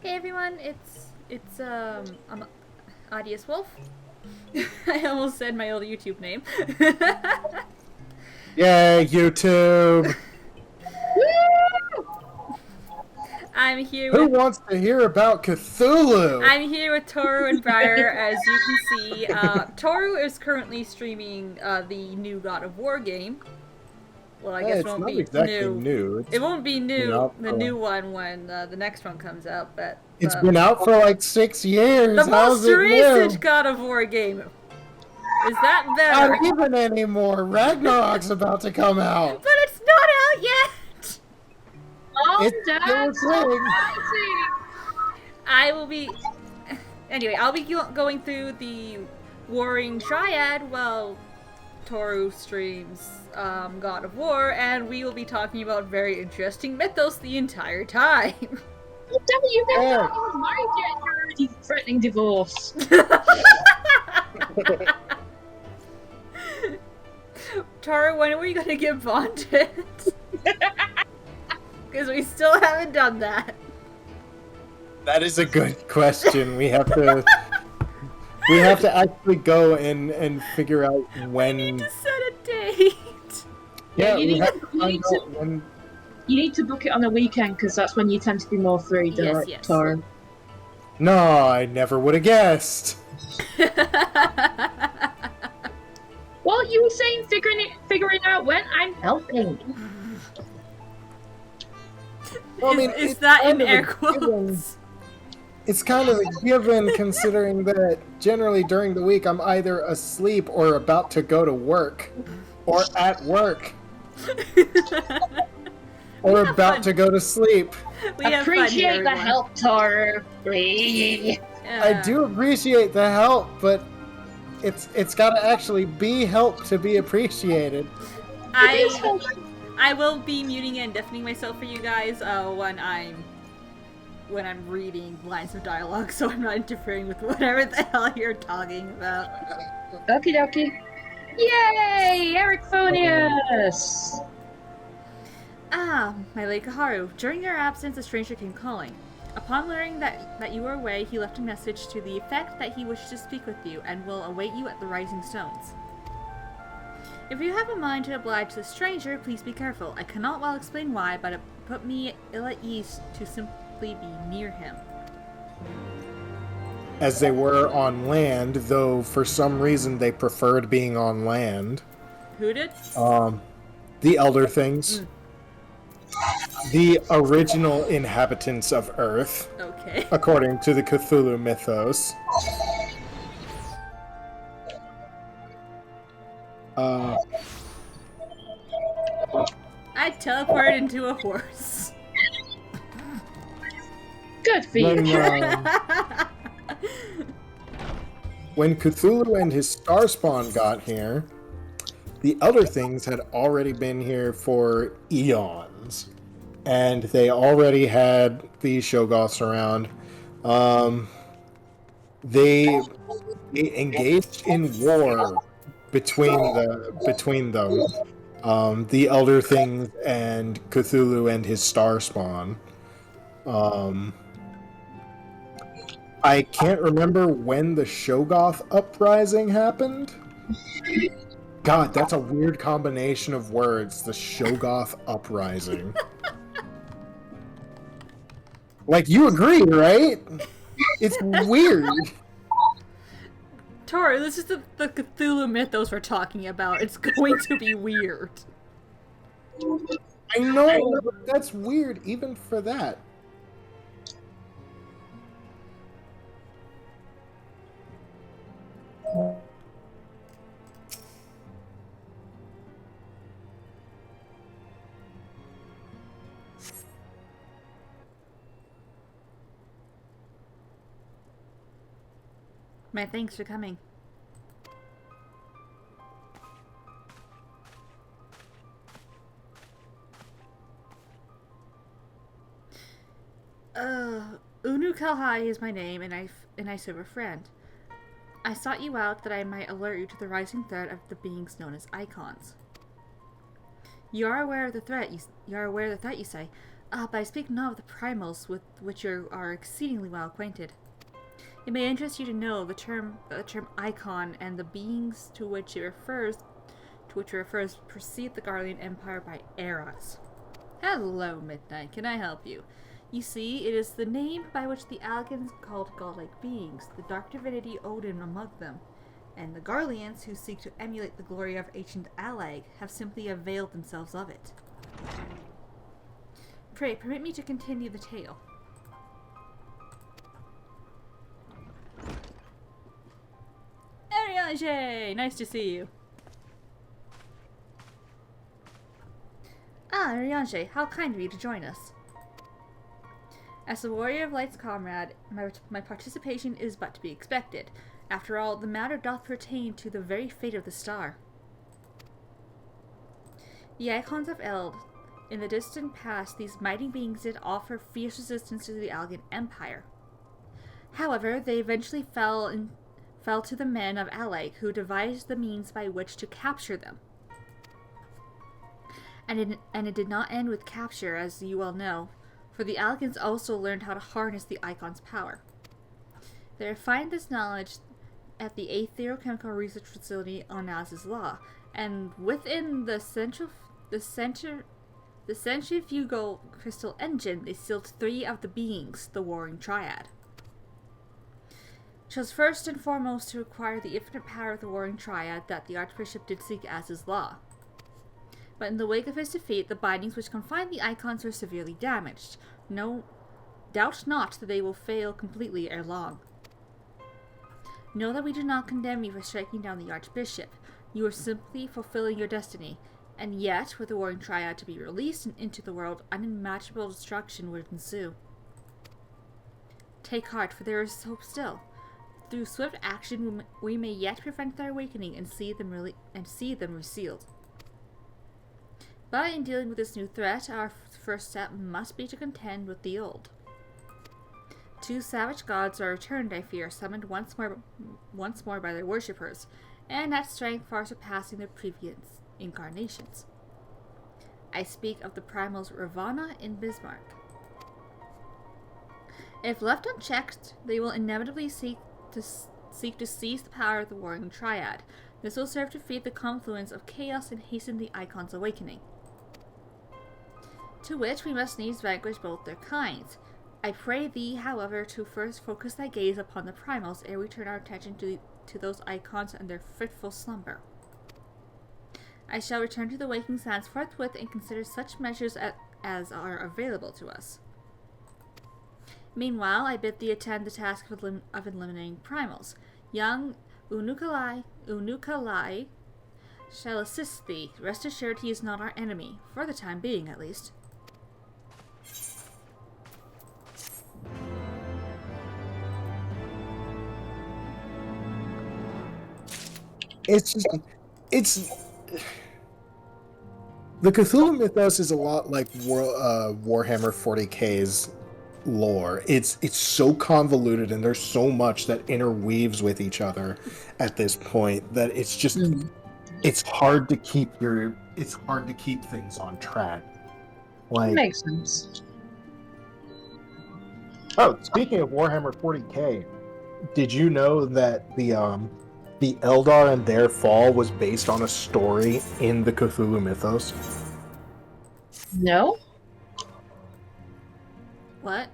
Hey everyone, it's I'm Adius Wolf. I almost said my old YouTube name. Yay, YouTube! I'm here Who with wants to hear about Cthulhu? I'm here with Toru and Briar. As you can see, Toru is currently streaming the new God of War game. Well, I guess it It's won't not be exactly new. new. It won't be Been new. out The for, new one when the next one comes out, but it's been out for like 6 years. the How's most it new? recent God of War game. Is that better? Not even anymore. Ragnarok's about to come out. But it's not out yet. It's still a thing. I will be. Anyway, I'll be going through the Warring Triad while Toru streams God of War, and we will be talking about very interesting mythos the entire time. Damn it, you've been married yet and you're already threatening divorce. Toru, when are we gonna get bonded? Because we still haven't done that. That is a good question. We have to actually go and figure out when. We need to set a date. Yeah, you we need have to- to you find need to- out when. You need to book it on a weekend because that's when you tend to be more free, Yes, yes. Toru. No, I never would have guessed. Well, you were saying figuring out when I'm helping. Well, I mean, is it's that in kind of a air given. quotes? It's kind of a given considering that generally during the week I'm either asleep or about to go to work. Or at work. Or have about fun. to go to sleep. We have fun here, Appreciate the everyone. help, Toru. Please. I do appreciate the help, but it's gotta actually be help to be appreciated. I will be muting and deafening myself for you guys when I'm reading lines of dialogue, so I'm not interfering with whatever the hell you're talking about. Okie dokie. Yay! Eric Phonius! Ah, my late Kaharu. During your absence, a stranger came calling. Upon learning that you were away, he left a message to the effect that he wished to speak with you and will await you at the Rising Stones. If you have a mind to oblige the stranger, please be careful. I cannot well explain why, but it put me ill at ease to simply be near him. As they were on land, though for some reason they preferred being on land. Who did? The Elder Things. The original inhabitants of Earth, Okay. according to the Cthulhu mythos. I teleported into a horse. Good for you. When Cthulhu and his Starspawn got here, the Elder Things had already been here for eons. And they already had the Shoggoths around. They engaged in war between them. The Elder Things and Cthulhu and his Starspawn. I can't remember when the Shoggoth uprising happened. God, that's a weird combination of words. The Shoggoth uprising. Like, you agree, right? It's weird. Toru, this is the Cthulhu mythos we're talking about. It's going to be weird. I know, but that's weird even for that. My thanks for coming. Unu Kalhai is my name, and I serve a friend. I sought you out that I might alert you to the rising threat of the beings known as icons. You are aware of the threat, you say. But I speak not of the primals with which you are exceedingly well acquainted. It may interest you to know the term icon and the beings to which it refers precede the Garlean Empire by eras. Hello, Midnight. Can I help you? You see, it is the name by which the Algans called godlike beings, the dark divinity Odin among them, and the Garleans, who seek to emulate the glory of ancient Allag, have simply availed themselves of it. Pray, permit me to continue the tale. Ariange! Nice to see you. Ariange, how kind of you to join us. As the Warrior of Light's comrade, my participation is but to be expected. After all, the matter doth pertain to the very fate of the star. The Icons of Eld. In the distant past, these mighty beings did offer fierce resistance to the Algan Empire. However, they eventually fell to the men of Allag, who devised the means by which to capture them. And it did not end with capture, as you well know, for the Algans also learned how to harness the Icon's power. They refined this knowledge at the 8th Theochemical Research Facility on Az's Law, and within the centrifugal crystal engine, they sealed 3 of the beings, the Warring Triad. It was first and foremost to acquire the infinite power of the Warring Triad that the Archbishop did seek as his law. But in the wake of his defeat, the bindings which confined the Icons were severely damaged. No doubt not that they will fail completely ere long. Know that we do not condemn you for striking down the Archbishop. You are simply fulfilling your destiny, and yet, with the Warring Triad to be released and into the world, unimaginable destruction would ensue. Take heart, for there is hope still. Through swift action, we may yet prevent their awakening and see them resealed. But in dealing with this new threat, our first step must be to contend with the old. 2 savage gods are returned, I fear, summoned once more by their worshippers, and at strength far surpassing their previous incarnations. I speak of the primals Ravana and Bismarck. If left unchecked, they will inevitably seek to seize the power of the Warring Triad. This will serve to feed the confluence of chaos and hasten the Icon's awakening, to which we must needs vanquish both their kinds. I pray thee, however, to first focus thy gaze upon the primals ere we turn our attention to those Icons and their fitful slumber. I shall return to the waking sands forthwith and consider such measures as are available to us. Meanwhile, I bid thee attend the task of eliminating primals. Young Unukalai shall assist thee. Rest assured he is not our enemy, for the time being at least. It's the Cthulhu mythos is a lot like Warhammer 40k's lore. It's so convoluted and there's so much that interweaves with each other at this point that it's just it's hard to keep things on track. Like, makes sense. Oh, speaking of Warhammer 40k, did you know that the Eldar and their fall was based on a story in the Cthulhu mythos? No? What?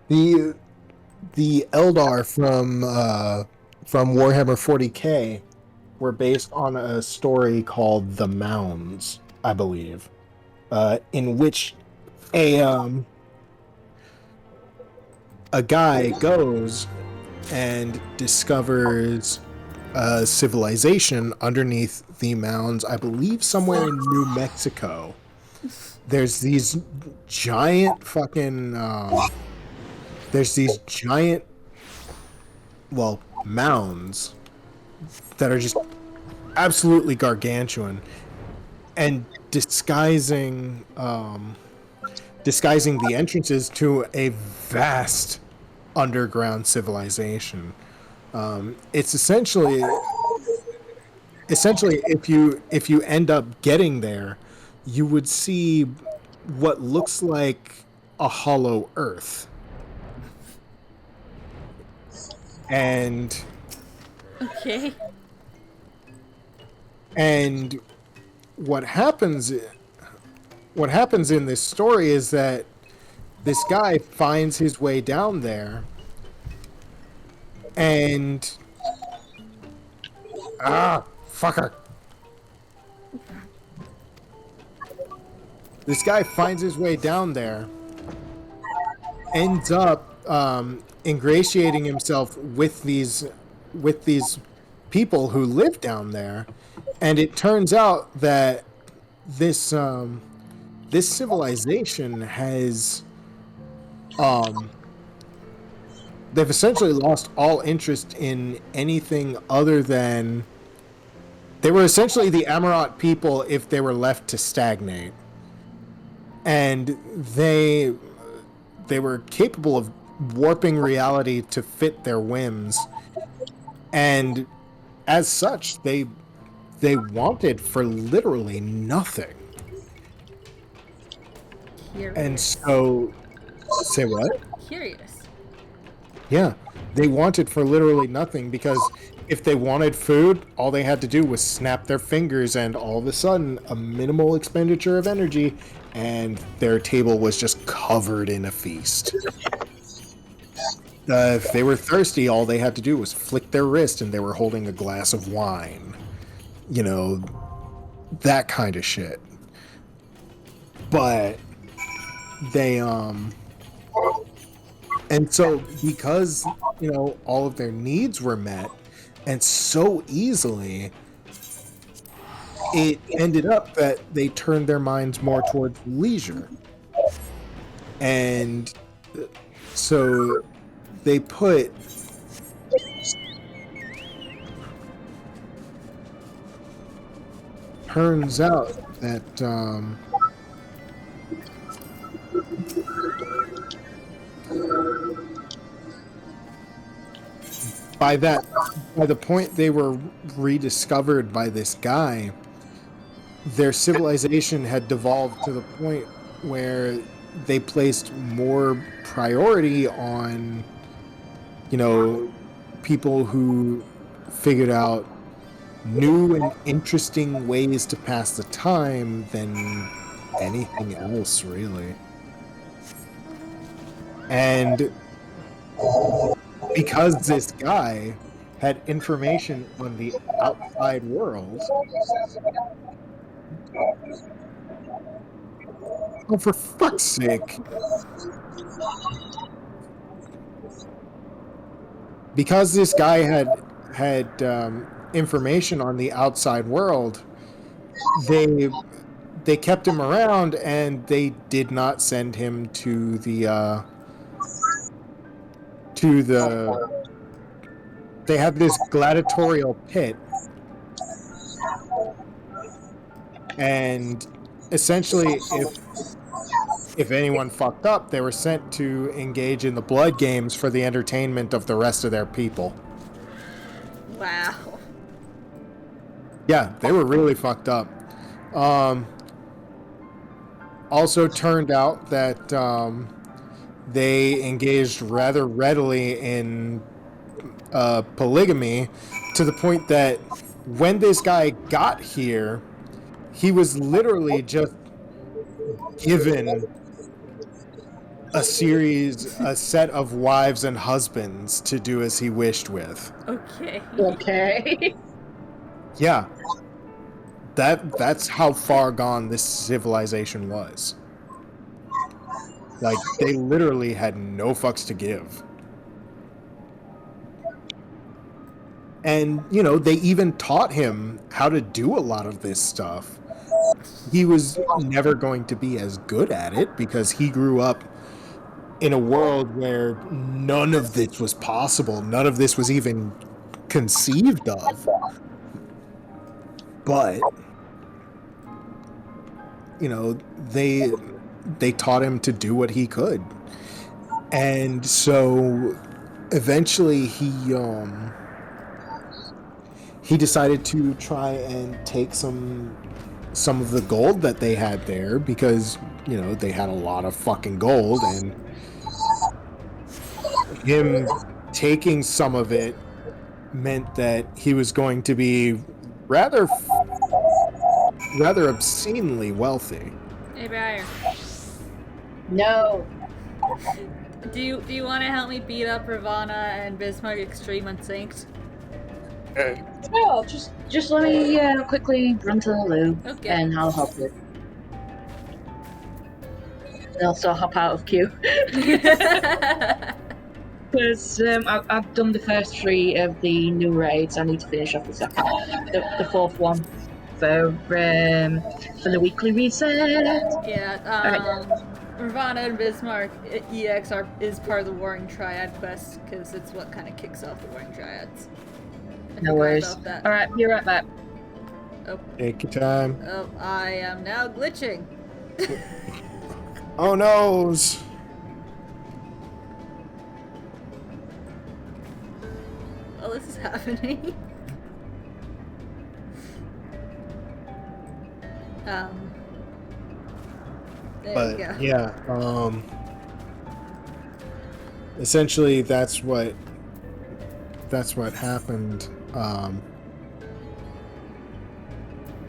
The Eldar from Warhammer 40k were based on a story called The Mounds, I believe, in which a guy goes and discovers a civilization underneath the mounds, I believe somewhere in New Mexico. There's these giant mounds that are just absolutely gargantuan, and disguising the entrances to a vast underground civilization. It's essentially if you end up getting there, you would see what looks like a hollow earth. And Okay. what happens in this story is that this guy finds his way down there, and fucker. This guy finds his way down there, ends up ingratiating himself with these people who live down there, and it turns out that this civilization has they've essentially lost all interest in anything other than they were essentially the Amarat people if they were left to stagnate. And they were capable of warping reality to fit their whims. And as such, they wanted for literally nothing. Curious. And so, say what? Curious. Yeah, they wanted for literally nothing, because if they wanted food, all they had to do was snap their fingers, and all of a sudden, a minimal expenditure of energy, and their table was just covered in a feast. If they were thirsty, all they had to do was flick their wrist, and they were holding a glass of wine. You know, that kind of shit. But they, and so because, you know, all of their needs were met, and so easily, it ended up that they turned their minds more towards leisure. And so they put turns out that by the point they were rediscovered by this guy, their civilization had devolved to the point where they placed more priority on, you know, people who figured out new and interesting ways to pass the time than anything else, really. And because this guy had information on the outside world, oh, for fuck's sake. Because this guy had information on the outside world, they kept him around, and they did not send him to the they had this gladiatorial pit, and essentially if anyone fucked up, they were sent to engage in the blood games for the entertainment of the rest of their people. Wow. Yeah, they were really fucked up. Also turned out that they engaged rather readily in polygamy, to the point that when this guy got here, he was literally just given a set of wives and husbands to do as he wished with. Okay. Okay. Yeah. That's how far gone this civilization was. Like, they literally had no fucks to give. And, you know, they even taught him how to do a lot of this stuff. He was never going to be as good at it, because he grew up in a world where none of this was possible. None of this was even conceived of. But, you know, they taught him to do what he could. And so eventually he decided to try and take some some of the gold that they had there because, you know, they had a lot of fucking gold, and him taking some of it meant that he was going to be rather obscenely wealthy. Hey, Briar. No. Do you want to help me beat up Ravana and Bismarck Extreme Unsynced? No, just let me quickly run to the loo, Okay. and I'll help you. And also hop out of queue. Because I've done the first 3 of the new raids. I need to finish off the second, the fourth one for the weekly reset. Yeah. Ravana and Bismarck EX is part of the Warring Triad quest because it's what kind of kicks off the Warring Triads. No worries. All right, be right back. Oh. Take your time. Oh, I am now glitching. Oh noes. Oh, this is happening. There you go. Yeah, essentially that's what happened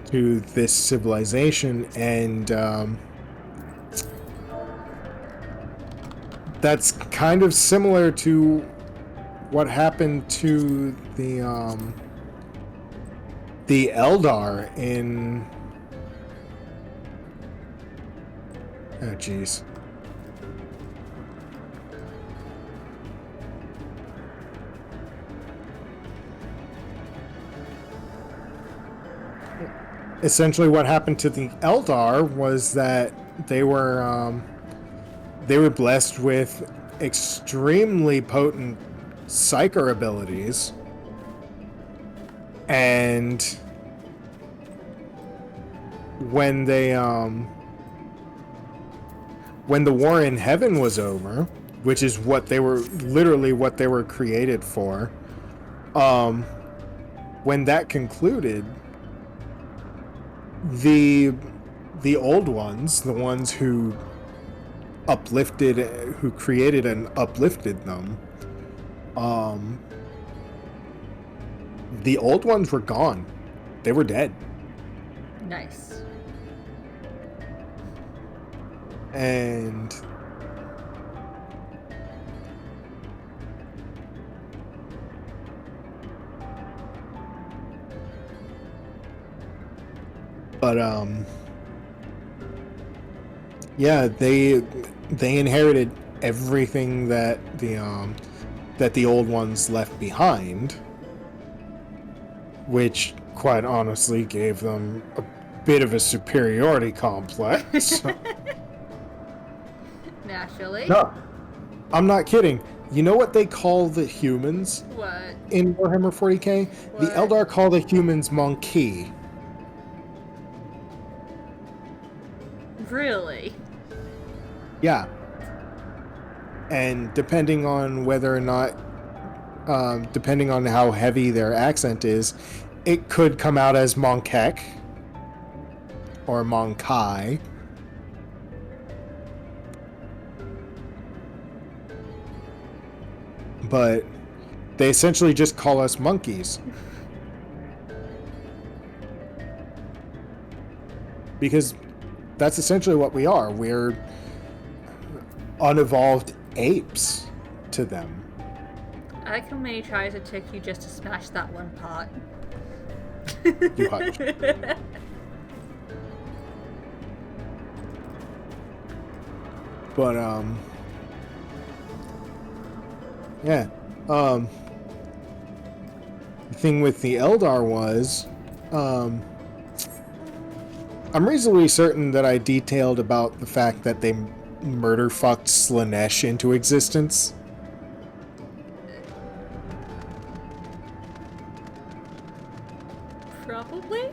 to this civilization, and that's kind of similar to what happened to the Eldar in... Oh, jeez. Essentially what happened to the Eldar was that they were blessed with extremely potent psyker abilities, and when the war in heaven was over, which is what they were created for, when that concluded, the old ones, the ones who created and uplifted them, the old ones were gone. They were dead. Nice. And yeah, they inherited everything that the old ones left behind, which quite honestly gave them a bit of a superiority complex. Naturally. No, I'm not kidding. You know what they call the humans? What? In Warhammer 40k? What? The Eldar call the humans monkey. Really? Yeah. And depending on whether or not, depending on how heavy their accent is, it could come out as Monkek or Monkai. But they essentially just call us monkeys. Because that's essentially what we are. We're unevolved apes to them. I like how many tries it took you just to smash that one pot. You hush. But, yeah. The thing with the Eldar was, I'm reasonably certain that I detailed about the fact that they murder fucked Slanesh into existence. Probably?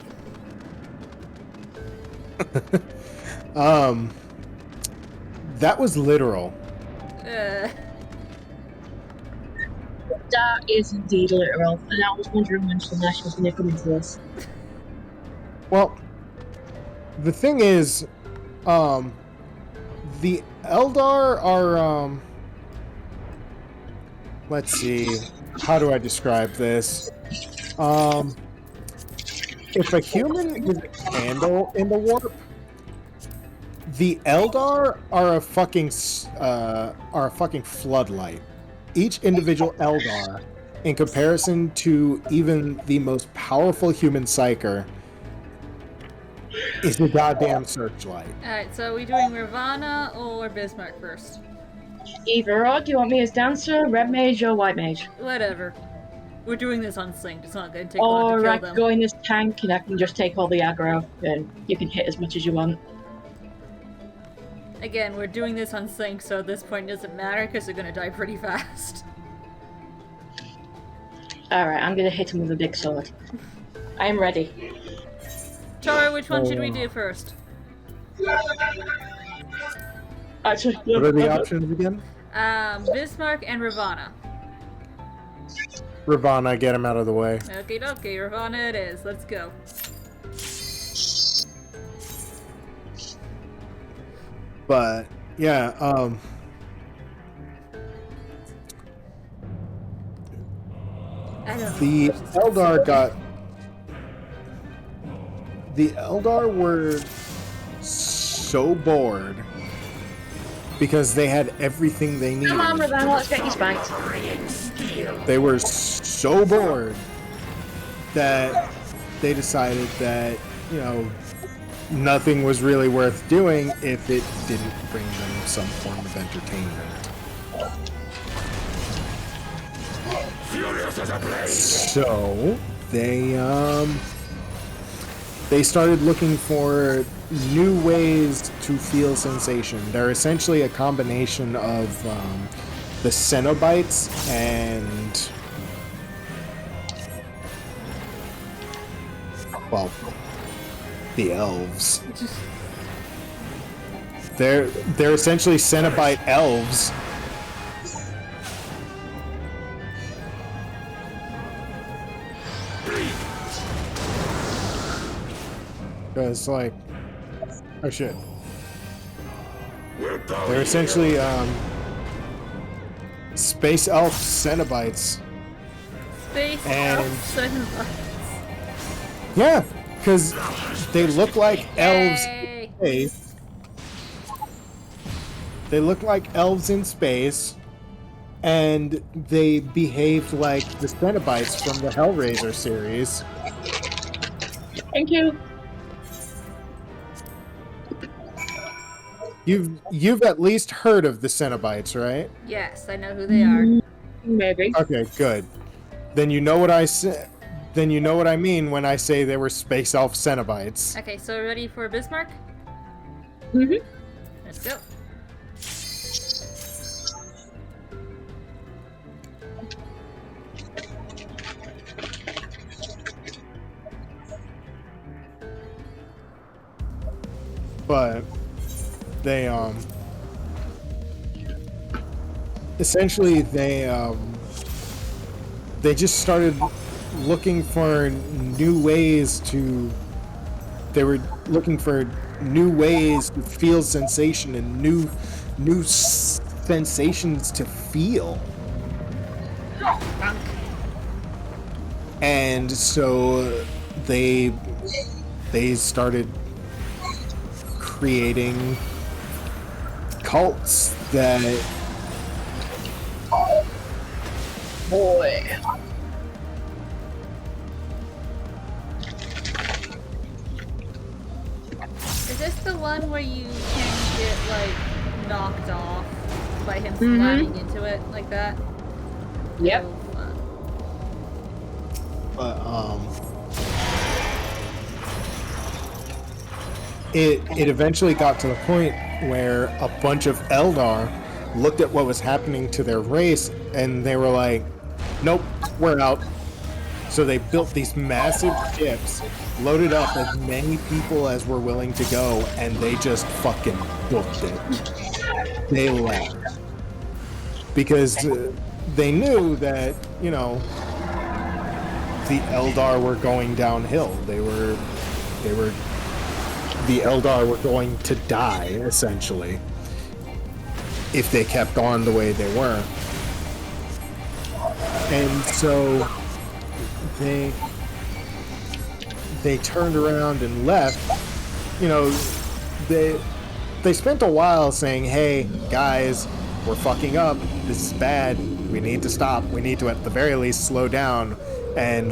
That was literal. That is indeed literal, and I was wondering when Slanesh was going to come into this. Well, the thing is, the Eldar are, let's see, how do I describe this? If a human is a candle in the warp, the Eldar are a fucking floodlight. Each individual Eldar, in comparison to even the most powerful human psyker, is the goddamn searchlight. Alright, so are we doing Ravana or Bismarck first? Either or. Do you want me as dancer, red mage, or white mage? Whatever. We're doing this unsynced. It's not going to take long to Or kill I them. can go in as tank and I can just take all the aggro and you can hit as much as you want. Again, we're doing this unsynced, so at this point it doesn't matter because they're going to die pretty fast. Alright, I'm gonna hit him with a big sword. I am ready. Tara, which one should we do first? Actually, What are the options again? Bismarck and Ravana. Ravana, get him out of the way. Okay, Ravana it is. Let's go. But yeah, I don't know. the Eldar were so bored because they had everything they needed. come on, Ravana, let's get you spanked. They were so bored that they decided that, you know, nothing was really worth doing if it didn't bring them some form of entertainment. So they started looking for new ways to feel sensation. They're essentially a combination of the Cenobites and, well, the Elves. They're essentially Cenobite elves. Because, like, oh shit. They're essentially space elf Cenobites. Space And- elf Cenobites. Yeah, because they look like elves Yay. in space. They look like elves in space, and they behaved like the Cenobites from the Hellraiser series. Thank you. You've at least heard of the Cenobites, right? Yes, I know who they are. Maybe. Okay, good. Then you know what I say. Then you know what I mean when I say they were space elf Cenobites. Okay, so ready for Bismarck? Mm-hmm. Let's go. But they essentially they just started looking for new ways to feel sensation and new sensations to feel. And so they started creating cults that Boy. Is this the one where you can get, like, knocked off by him slamming into it like that? Yep. Oh, fun. but it eventually got to the point where a bunch of Eldar looked at what was happening to their race and they were like, nope, we're out. So they built these massive ships, loaded up as many people as were willing to go, and they just fucking booked it. They left. Because they knew that, you know, the Eldar were going downhill. They were the Eldar were going to die, essentially, if they kept on the way they were. And so they turned around and left. You know, they spent a while saying, hey, guys, we're fucking up. This is bad. We need to stop. We need to, at the very least, slow down and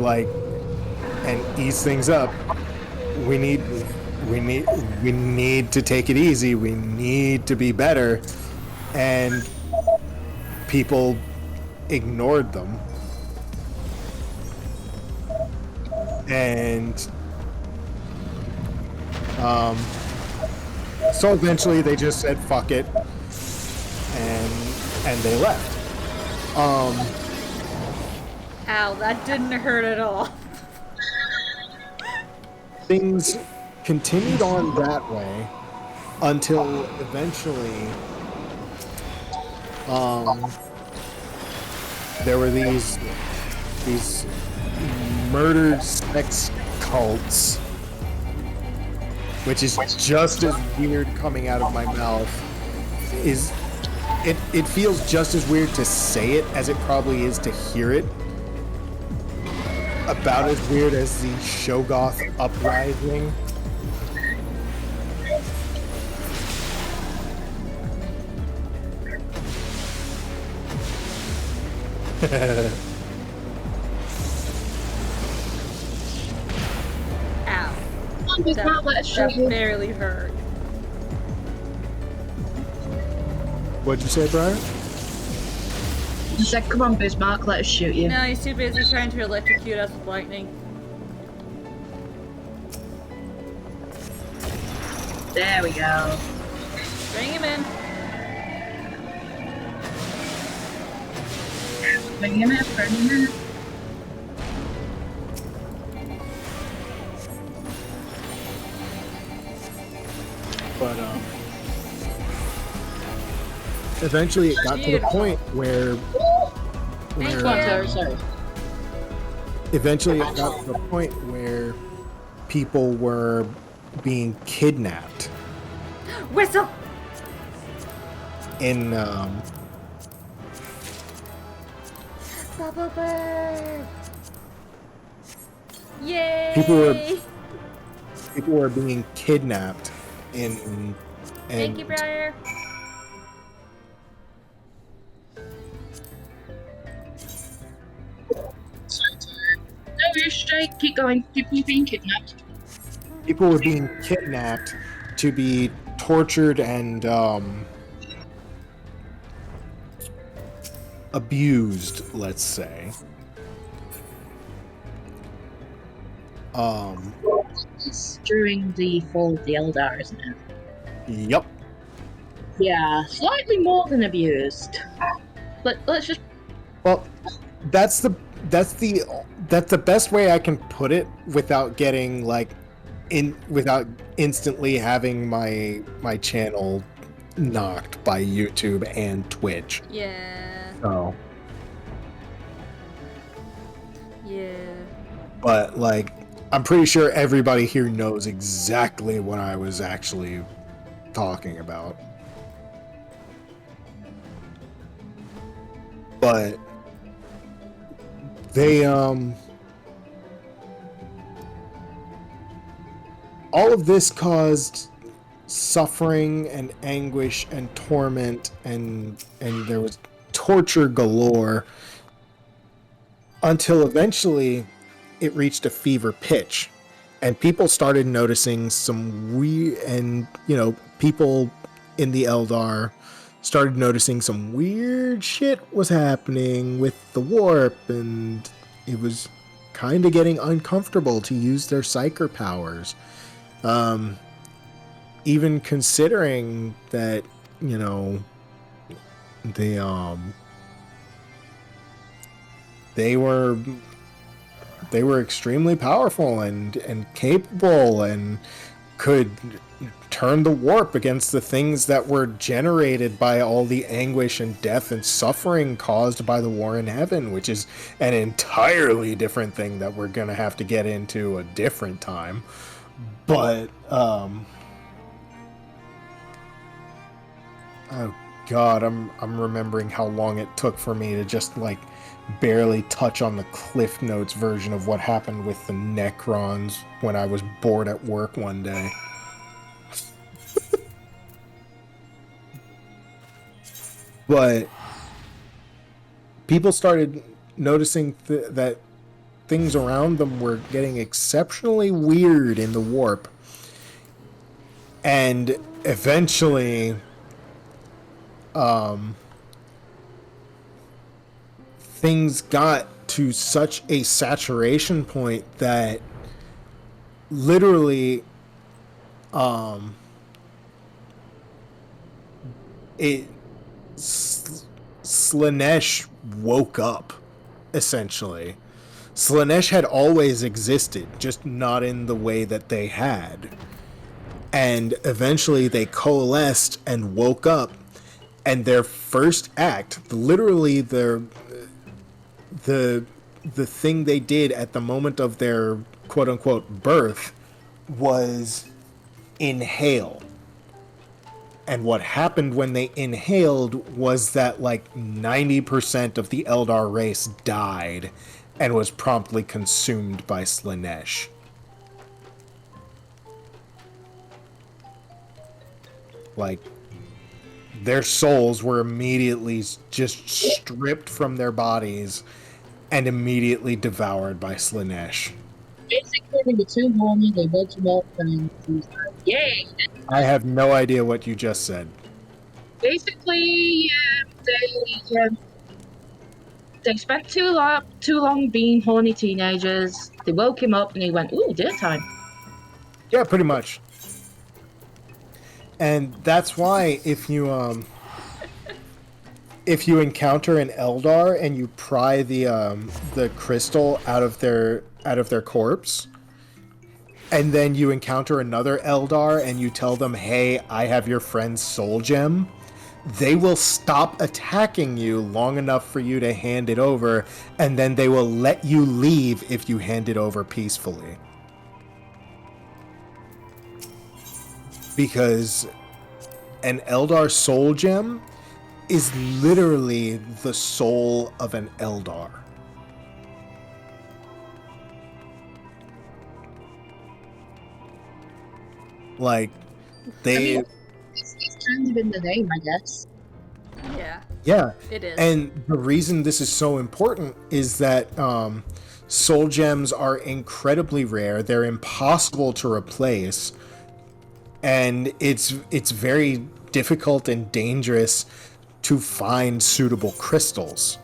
ease things up. We need to take it easy. We need to be better. And people ignored them. And so eventually they just said fuck it, and they left. Ow, that didn't hurt at all. Things continued on that way until eventually there were these murdered sex cults, which is just as weird coming out of my mouth. It feels just as weird to say it as it probably is to hear it. About as weird as the Shoggoth uprising. Ow. That barely hurt. What'd you say, Brian? He said, come on, Bismarck, let us shoot you. No, he's too busy trying to electrocute us with lightning. There we go. Bring him in. Bring him in, bring him in. But eventually it got to the point where eventually it got to the point where people were being kidnapped Whistle! in Bubble bird! Yay! people were being kidnapped in Thank you, Briar. No, you're straight. Keep going. People are being kidnapped. People were being kidnapped to be tortured and abused, let's say. It's during the fall of the Eldar, isn't it? Yep. Yeah, slightly more than abused. Let's just. Well, that's the best way I can put it without getting without instantly having my channel knocked by YouTube and Twitch. Yeah. So. Yeah. But I'm pretty sure everybody here knows exactly what I was actually talking about. But they all of this caused suffering and anguish and torment, and there was torture galore until eventually it reached a fever pitch, and people started noticing some weird, and people in the Eldar started noticing some weird shit was happening with the warp, and it was kind of getting uncomfortable to use their psyker powers. Even considering that, they were extremely powerful and capable and could turn the warp against the things that were generated by all the anguish and death and suffering caused by the war in heaven, which is an entirely different thing that we're gonna have to get into a different time. But Oh God, I'm remembering how long it took for me to just like barely touch on the Cliff Notes version of what happened with the Necrons when I was bored at work one day. But people started noticing that things around them were getting exceptionally weird in the warp. And eventually, things got to such a saturation point that literally, it Slanesh woke up, essentially. Slanesh had always existed, just not in the way that they had. And eventually they coalesced and woke up, and their first act, literally the thing they did at the moment of their quote unquote birth, was inhale. And what happened when they inhaled was that like 90% of the Eldar race died and was promptly consumed by Slanesh. Like, their souls were immediately just stripped from their bodies and immediately devoured by Slanesh. Basically, they were too horny, they woke him up, and he was like, yay! I have no idea what you just said. Basically, they spent too long being horny teenagers. They woke him up, and he went, "Ooh, dinner time." Yeah, pretty much. And that's why if you encounter an Eldar and you pry the crystal out of their corpse, and then you encounter another Eldar and you tell them, "Hey, I have your friend's soul gem," they will stop attacking you long enough for you to hand it over, and then they will let you leave if you hand it over peacefully. Because an Eldar soul gem is literally the soul of an Eldar. Like, they... It's kind of in the name, I guess. Yeah, it is. And the reason this is so important is that soul gems are incredibly rare. They're impossible to replace. And it's very difficult and dangerous to find suitable crystals.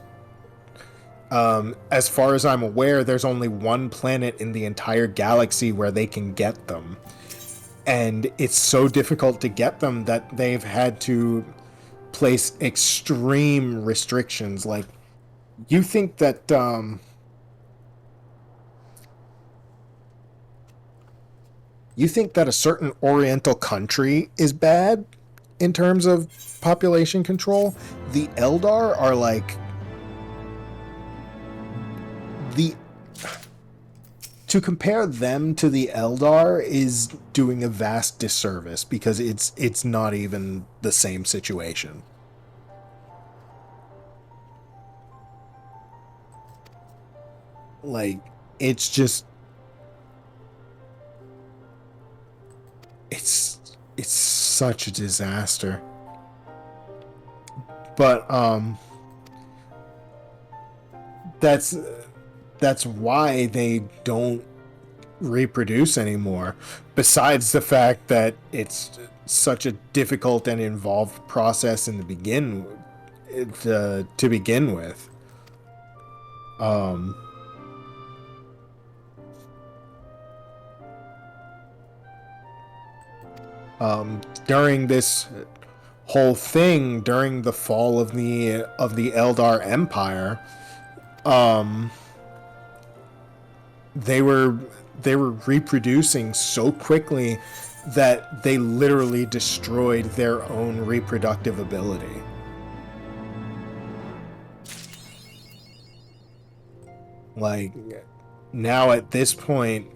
As far as I'm aware, there's only one planet in the entire galaxy where they can get them. And it's so difficult to get them that they've had to place extreme restrictions. Like, you think that a certain Oriental country is bad in terms of population control? The Eldar are like to compare them to the Eldar is doing a vast disservice, because it's not even the same situation. Like, it's just... It's such a disaster. But that's why they don't reproduce anymore, besides the fact that it's such a difficult and involved process to begin with. During this whole thing, during the fall of the Eldar Empire, they were reproducing so quickly that they literally destroyed their own reproductive ability. Like, now at this point,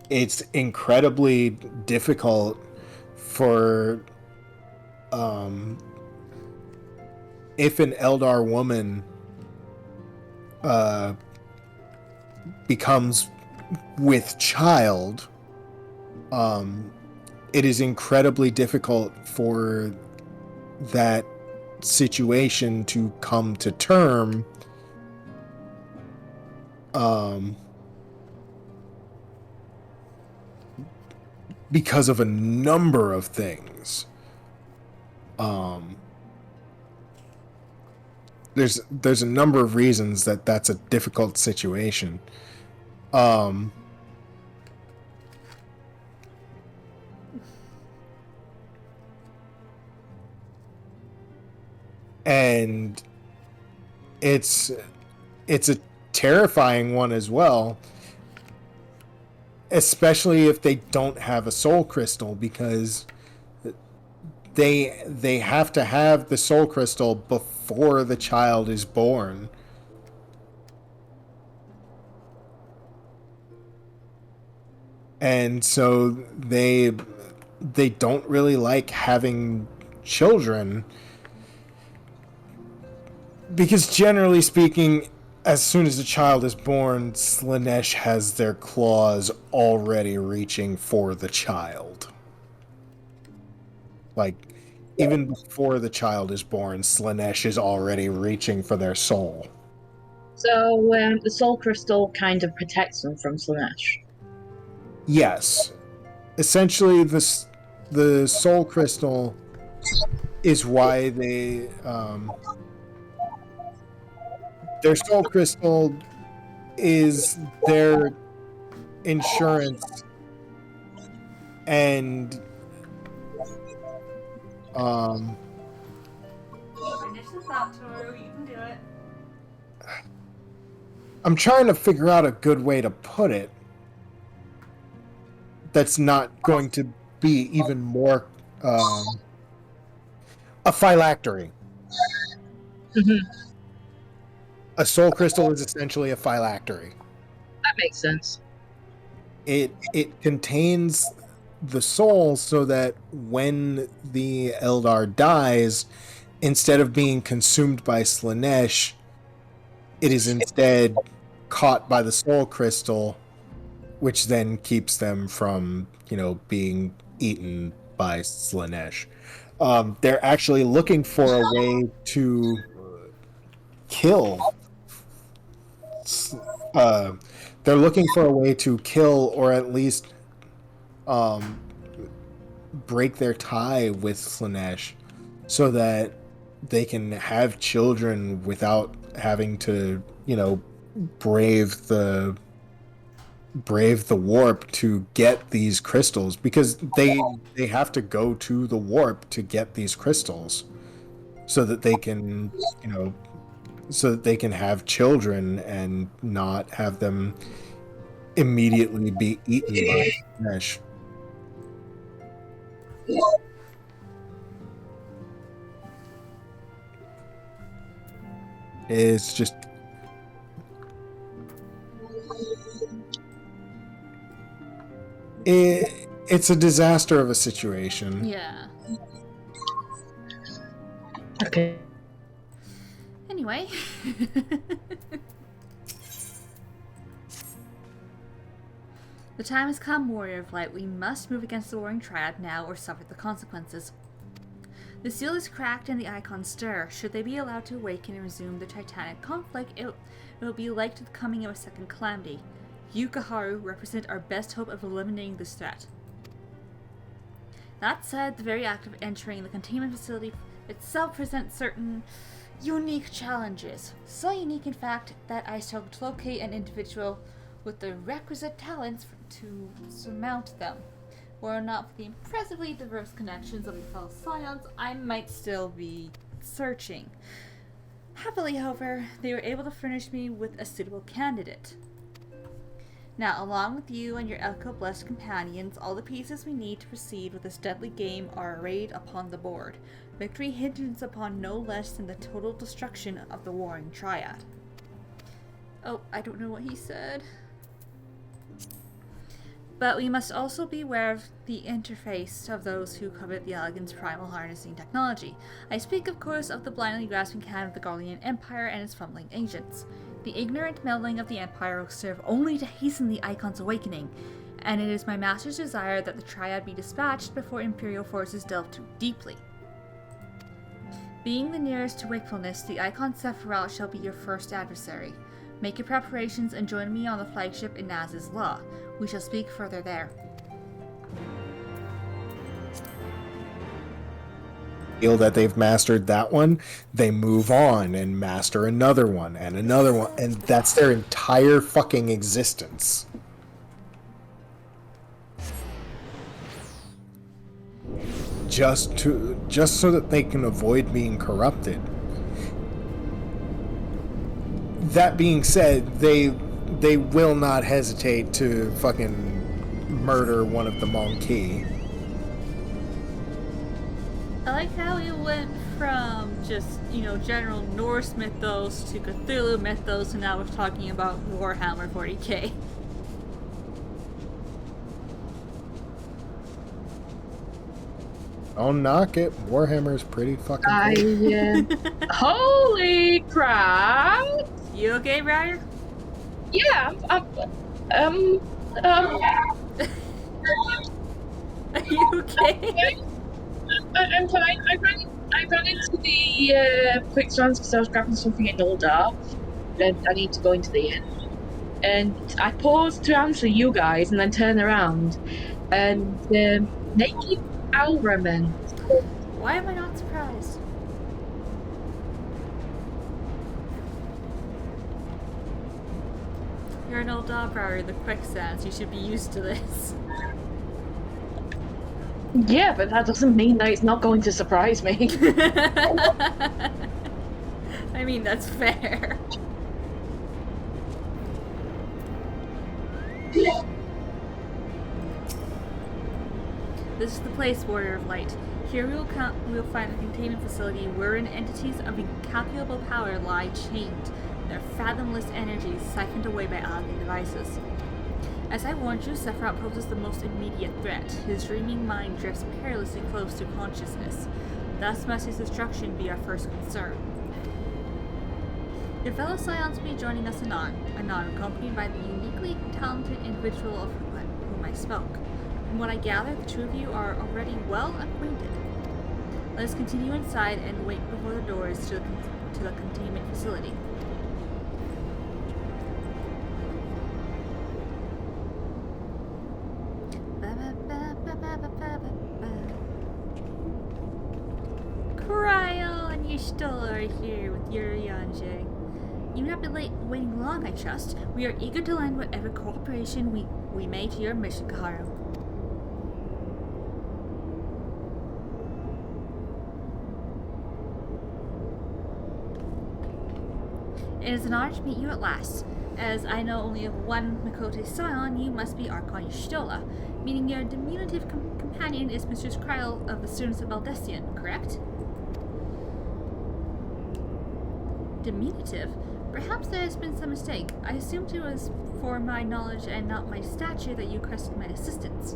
it's incredibly difficult for if an Eldar woman becomes with child, it is incredibly difficult for that situation to come to term, because of a number of things. There's a number of reasons that that's a difficult situation. And it's a terrifying one as well, especially if they don't have a soul crystal, because they have to have the soul crystal before the child is born. And so they don't really like having children, because generally speaking, as soon as a child is born, Slaanesh has their claws already reaching for the child. Like, even before the child is born, Slaanesh is already reaching for their soul. So the soul crystal kind of protects them from Slaanesh. Yes. Essentially, the soul crystal is why they... their soul crystal is their insurance, and Finish this out, Toru. You can do it. I'm trying to figure out a good way to put it that's not going to be even more a phylactery. Mm-hmm. A soul crystal is essentially a phylactery. That makes sense. It contains the soul so that when the Eldar dies, instead of being consumed by Slaanesh, it is instead caught by the soul crystal, which then keeps them from, being eaten by Slaanesh. They're actually looking for a way to kill. They're looking for a way to kill, or at least break their tie with Slaanesh, so that they can have children without having to, brave the warp to get these crystals, because they have to go to the warp to get these crystals, so that they can, have children and not have them immediately be eaten by Slaanesh. It's just... it's a disaster of a situation. Yeah. Okay. Anyway. The time has come, Warrior of Light. We must move against the Warring Triad now or suffer the consequences. The seal is cracked and the icons stir. Should they be allowed to awaken and resume the titanic conflict, it will be like the coming of a second calamity. You, Kaharu, represent our best hope of eliminating this threat. That said, the very act of entering the containment facility itself presents certain unique challenges. So unique, in fact, that I struggle to locate an individual with the requisite talents to surmount them. Were it not for the impressively diverse connections of the fellow Scions, I might still be searching. Happily, however, they were able to furnish me with a suitable candidate. Now, along with you and your Elko-blessed companions, all the pieces we need to proceed with this deadly game are arrayed upon the board. Victory hinges upon no less than the total destruction of the Warring Triad. Oh, I don't know what he said. But we must also be aware of the interface of those who covet the elegance primal harnessing technology. I speak, of course, of the blindly grasping hand of the Garlean Empire and its fumbling agents. The ignorant meddling of the Empire will serve only to hasten the Icon's awakening, and it is my master's desire that the Triad be dispatched before Imperial forces delve too deeply. Being the nearest to wakefulness, the Icon Sephiroth shall be your first adversary. Make your preparations and join me on the flagship in Naz's Law. We shall speak further there. Feel that they've mastered that one, they move on and master another one, and that's their entire fucking existence. Just so that they can avoid being corrupted. That being said, they will not hesitate to fucking murder one of the Monkey. I like how we went from just, general Norse mythos to Cthulhu mythos, and now we're talking about Warhammer 40k. Don't knock it. Warhammer's pretty fucking cool. Holy crap! You okay, Briar? Yeah, Are you okay? I'm fine. I ran into the quick strands because I was grabbing something in Uldar, and I need to go into the inn. And I paused to answer you guys, and then turn around, and naked Alraman. Why am I not surprised? You're an old dog, Briar, the quicksands. You should be used to this. Yeah, but that doesn't mean that it's not going to surprise me. I mean, that's fair. This is the place, Warrior of Light. Here we will find the containment facility wherein entities of incalculable power lie chained, their fathomless energies siphoned away by alien devices. As I warned you, Sephiroth poses the most immediate threat. His dreaming mind drifts perilously close to consciousness. Thus must his destruction be our first concern. Your fellow Scions will be joining us anon, accompanied by the uniquely talented individual of whom I spoke. From what I gather, the two of you are already well acquainted. Let us continue inside and wait before the doors to the containment facility. Cryo and Y'shtola are here with Yuri-Yanje. You will not be waiting long, I trust. We are eager to lend whatever cooperation we may to your mission, Kaharu. It is an honor to meet you at last. As I know only of one Mikote Scion, you must be Archon Y'shtola, meaning your diminutive companion is Mistress Kryl of the Students of Baldestian, correct? Diminutive? Perhaps there has been some mistake. I assumed it was for my knowledge and not my stature that you requested my assistance.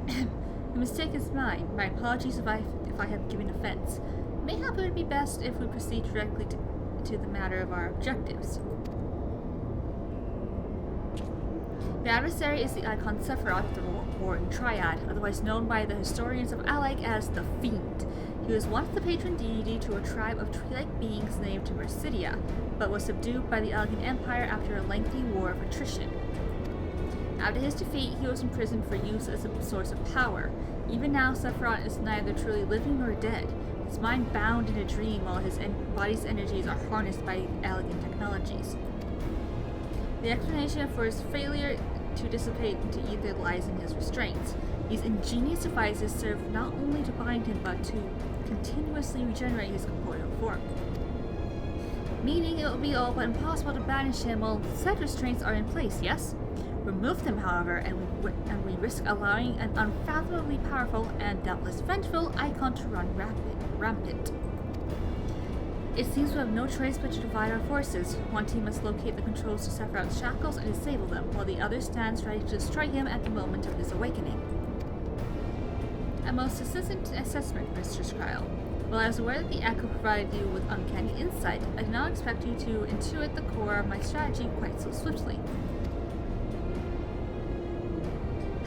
The mistake is mine. My apologies if I have given offense. Mayhap it would be best if we proceed directly to the matter of our objectives. The Adversary is the Icon Sephiroth of the Warring Triad, otherwise known by the historians of Alec as the Fiend. He was once the patron deity to a tribe of tree-like beings named Mercidia, but was subdued by the Elgin Empire after a lengthy war of attrition. After his defeat, he was imprisoned for use as a source of power. Even now, Sephiroth is neither truly living nor dead, his mind bound in a dream while his body's energies are harnessed by elegant technologies. The explanation for his failure to dissipate into ether lies in his restraints. These ingenious devices serve not only to bind him, but to continuously regenerate his corporeal form. Meaning it will be all but impossible to banish him while said restraints are in place, yes? Remove them, however, and we risk allowing an unfathomably powerful and doubtless vengeful icon to run rampant. It seems we have no choice but to divide our forces. One team must locate the controls to Sephiroth's shackles and disable them, while the other stands ready to destroy him at the moment of his awakening. A most succinct assessment, Mr. Skrile. While I was aware that the Echo provided you with uncanny insight, I did not expect you to intuit the core of my strategy quite so swiftly.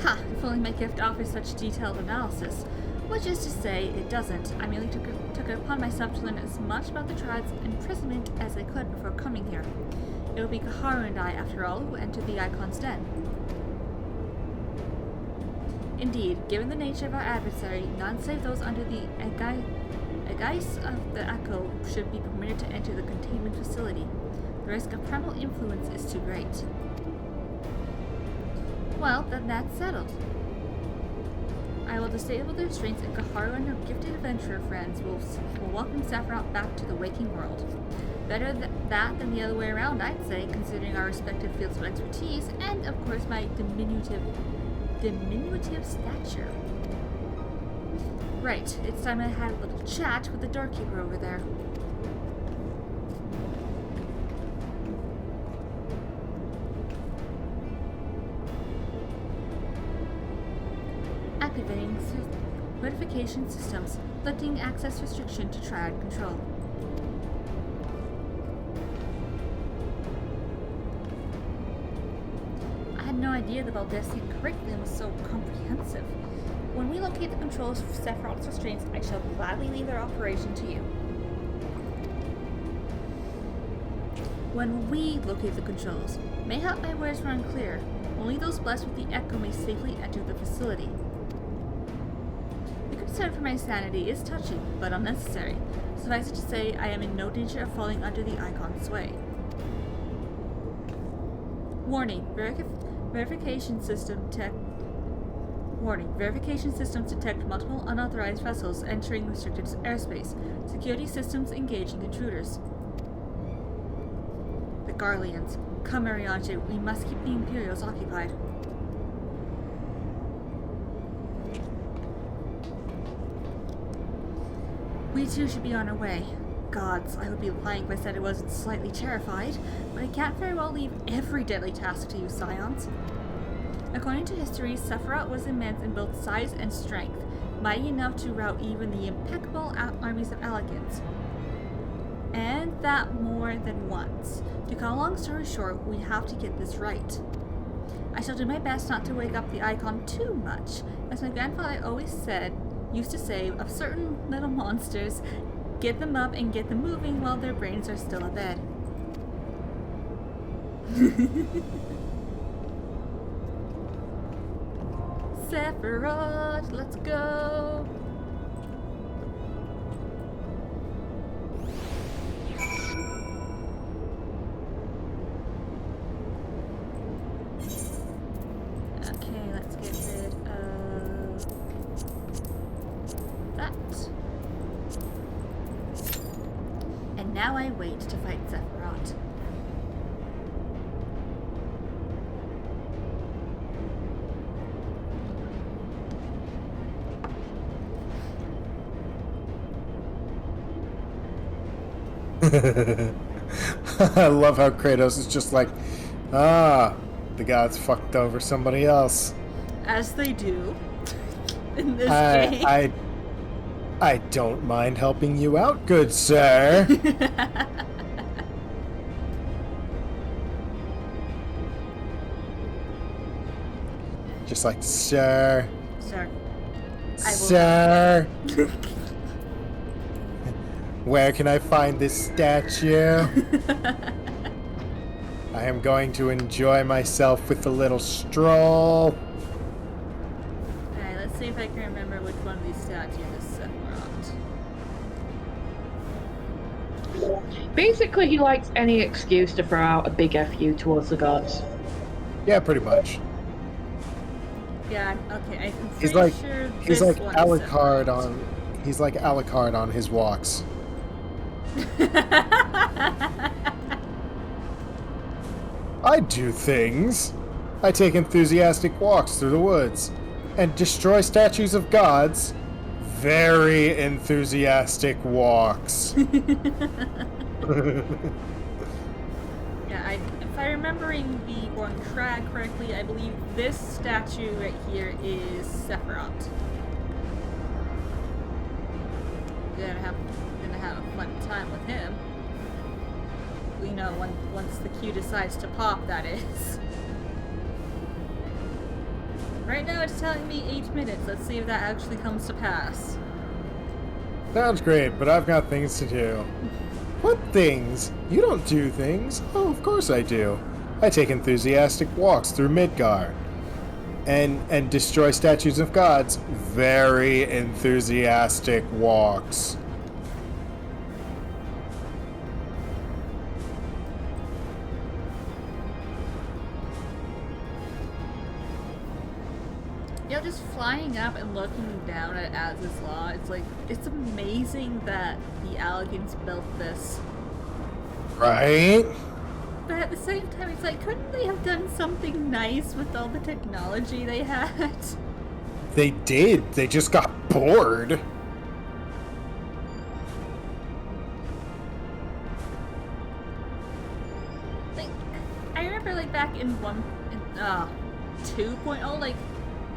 Ha! If only my gift offers such detailed analysis. Which is to say, it doesn't. I merely took it upon myself to learn as much about the Triad's imprisonment as I could before coming here. It will be Kaharu and I, after all, who entered the Icon's den. Indeed, given the nature of our adversary, none save those under the aegis of the Echo should be permitted to enter the containment facility. The risk of primal influence is too great. Well, then that's settled. I will disable the restraints, and Kaharu and her gifted adventurer friends will welcome Sephiroth back to the waking world. Better that than the other way around, I'd say, considering our respective fields of expertise, and of course my diminutive stature. Right, it's time I had a little chat with the doorkeeper over there. Activating notification systems, lifting access restriction to Triad control. I had no idea the Valdesian curriculum was so comprehensive. When we locate the controls for Sephiroth's restraints, I shall gladly leave their operation to you. When we locate the controls, mayhap my words were unclear. Only those blessed with the Echo may safely enter the facility. The concern for my sanity is touching, but unnecessary. Suffice it to say, I am in no danger of falling under the Icon's sway. Warning, verification systems detect multiple unauthorized vessels entering restricted airspace. Security systems engaging intruders. The Garleans. Come, Ariante, we must keep the Imperials occupied. We too should be on our way. Gods, I would be lying if I said I wasn't slightly terrified, but I can't very well leave every deadly task to you, Scions. According to history, Sephiroth was immense in both size and strength, mighty enough to rout even the impeccable armies of elegance. And that more than once. To cut a long story short, we have to get this right. I shall do my best not to wake up the Icon too much, as my grandfather used to say of certain little monsters, get them up and get them moving while their brains are still abed. Sephiroth, let's go! Okay, let's get rid of that. And now I wait to fight Sephiroth. I love how Kratos is just like, the gods fucked over somebody else. As they do in this game. I don't mind helping you out, good sir. Just like, sir. Sir. Sir. Where can I find this statue? I am going to enjoy myself with a little stroll. Alright, let's see if I can remember which one of these statues is Sephiroth. Basically, he likes any excuse to throw out a big FU towards the gods. Yeah, pretty much. Yeah, okay, I'm He's pretty like sure he's this like one is Alucard Sephiroth. on he's like Alucard on his walks. I do things. I take enthusiastic walks through the woods and destroy statues of gods very enthusiastic walks. Yeah, if I'm remembering the Warring Triad correctly, I believe this statue right here is Sephiroth. Gonna have a fun time with him. You know, once the queue decides to pop, that is. Right now it's telling me 8 minutes. Let's see if that actually comes to pass. Sounds great, but I've got things to do. What things? You don't do things. Oh, of course I do. I take enthusiastic walks through Midgar. And destroy statues of gods. Very enthusiastic walks. Yeah, just flying up and looking down at Az's Law, it's amazing that the Allagans built this. Right? But at the same time, it's like, couldn't they have done something nice with all the technology they had? They did. They just got bored. Like, I remember, like, back in 2.0, like,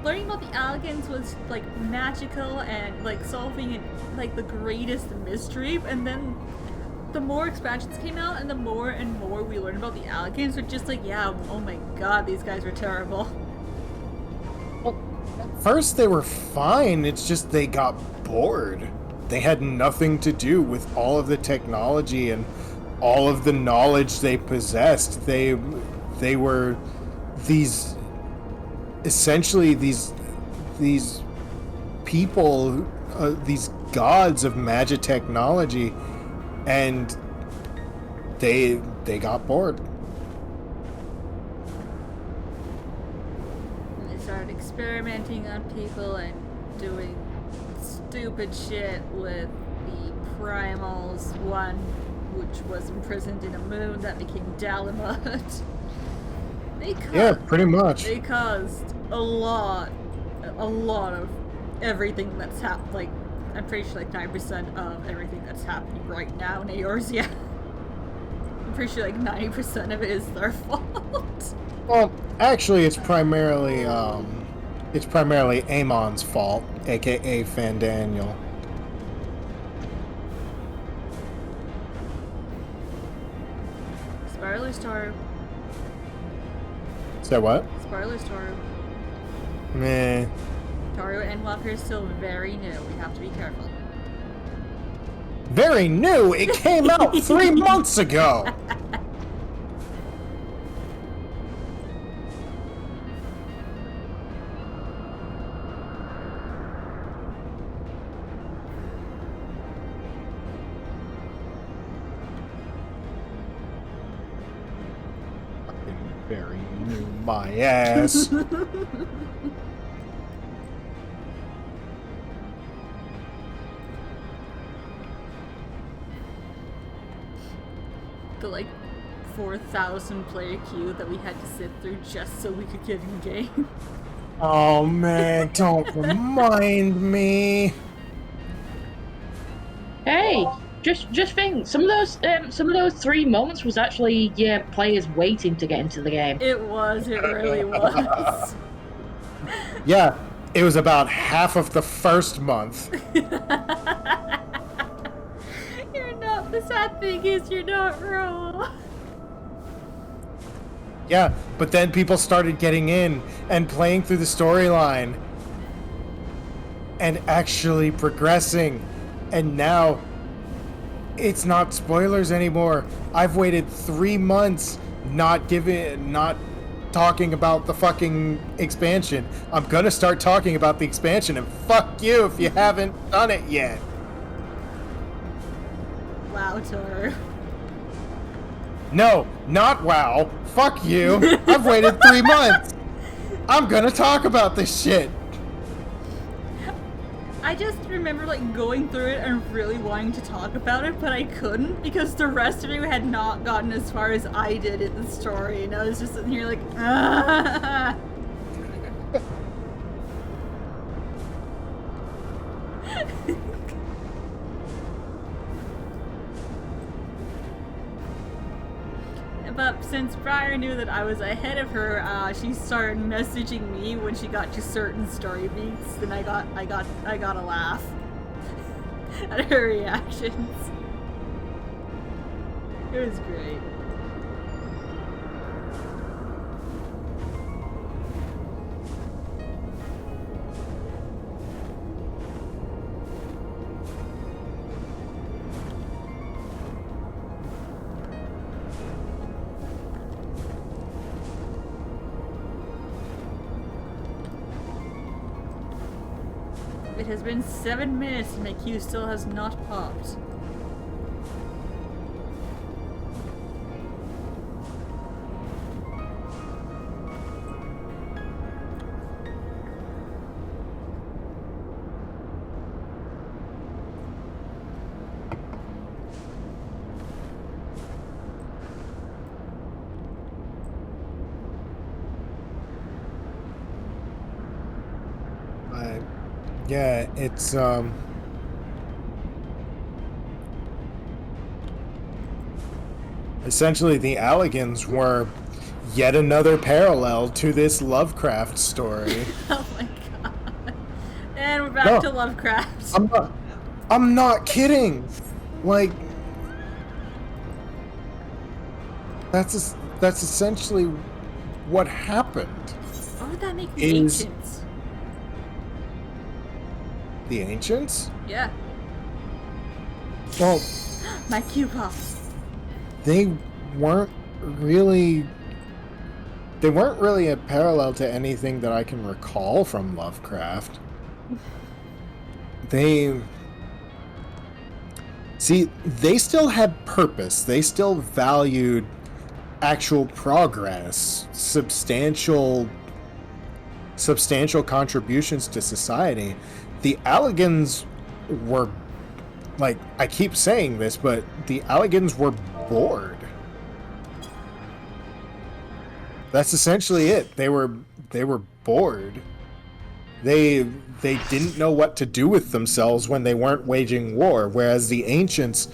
learning about the Allagans was, like, magical and, like, solving, like, the greatest mystery, and then the more expansions came out and more we learned about the Allagans, we're just like, yeah, oh my god, these guys were terrible. Well, at first they were fine, it's just they got bored. They had nothing to do with all of the technology and all of the knowledge they possessed. They were these essentially these people, these gods of magic technology, and they got bored. And they started experimenting on people and doing stupid shit with the primals, one which was imprisoned in a moon that became Dalamut. Yeah, pretty much. They caused a lot of everything that's happened. Like, I'm pretty sure like 9% of everything that's happening right now in Eorzea. I'm pretty sure like 90% of it is their fault. Well, actually, it's primarily Amon's fault, aka Fandaniel. Spoilers, Toru. Say what? Spoilers, Toru. Meh. Toru Endwalker is still very new. We have to be careful. Very new? It came out 3 months ago! Fucking very new, my ass. The like 4,000 player queue that we had to sit through just so we could get in game. Oh man, don't remind me. Hey, just think, some of those 3 moments was actually players waiting to get into the game. It really was. Yeah, it was about half of the first month. The sad thing is, you're not wrong. Yeah, but then people started getting in and playing through the storyline and actually progressing, and now it's not spoilers anymore. I've waited 3 months not talking about the fucking expansion. I'm gonna start talking about the expansion, and fuck you if you haven't done it yet. Wow, Toru. No, not WoW. Fuck you. I've waited 3 months. I'm gonna talk about this shit. I just remember like going through it and really wanting to talk about it, but I couldn't because the rest of you had not gotten as far as I did in the story, and I was just sitting here like, ah. since Briar knew that I was ahead of her, she started messaging me when she got to certain story beats, and I got a laugh at her reactions. It was great. It has been 7 minutes and my queue still has not popped. Yeah, it's essentially the Alligans were yet another parallel to this Lovecraft story. Oh my god. And we're back to Lovecraft. I'm not kidding. Like, that's essentially what happened. What would that make the ancients? The ancients? Yeah. Well, my queue popped. They weren't really a parallel to anything that I can recall from Lovecraft. They still had purpose. They still valued actual progress, substantial contributions to society. The Alligans were, like, I keep saying this, but the Alligans were bored. That's essentially it. They were bored. They didn't know what to do with themselves when they weren't waging war, whereas the ancients,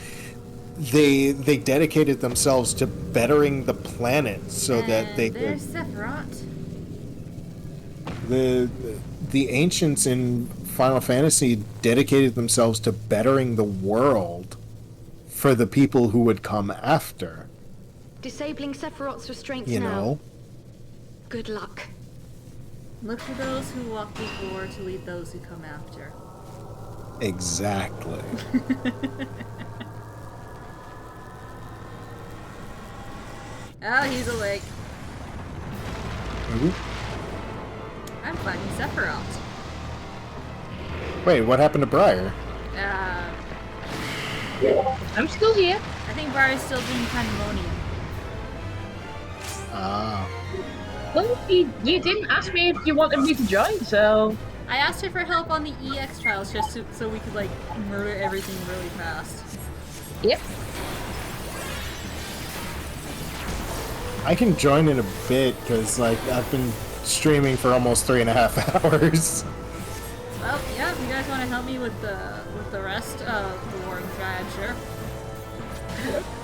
they dedicated themselves to bettering the planet so that they could. There's Sephiroth. The ancients in Final Fantasy dedicated themselves to bettering the world for the people who would come after. Disabling Sephiroth's restraints you now. know? Good luck. Look for those who walk before to lead those who come after. Exactly. Oh, he's awake. Ooh. I'm finding Sephiroth. Wait, what happened to Briar? I'm still here. I think Briar's still doing pandemonium. Ah. Well, you didn't ask me if you wanted me to join, so... I asked her for help on the EX trials just so we could, like, murder everything really fast. Yep. I can join in a bit, because, like, I've been streaming for almost 3.5 hours. Well, yeah, if you guys want to help me with the rest of the Warring Triad, sure.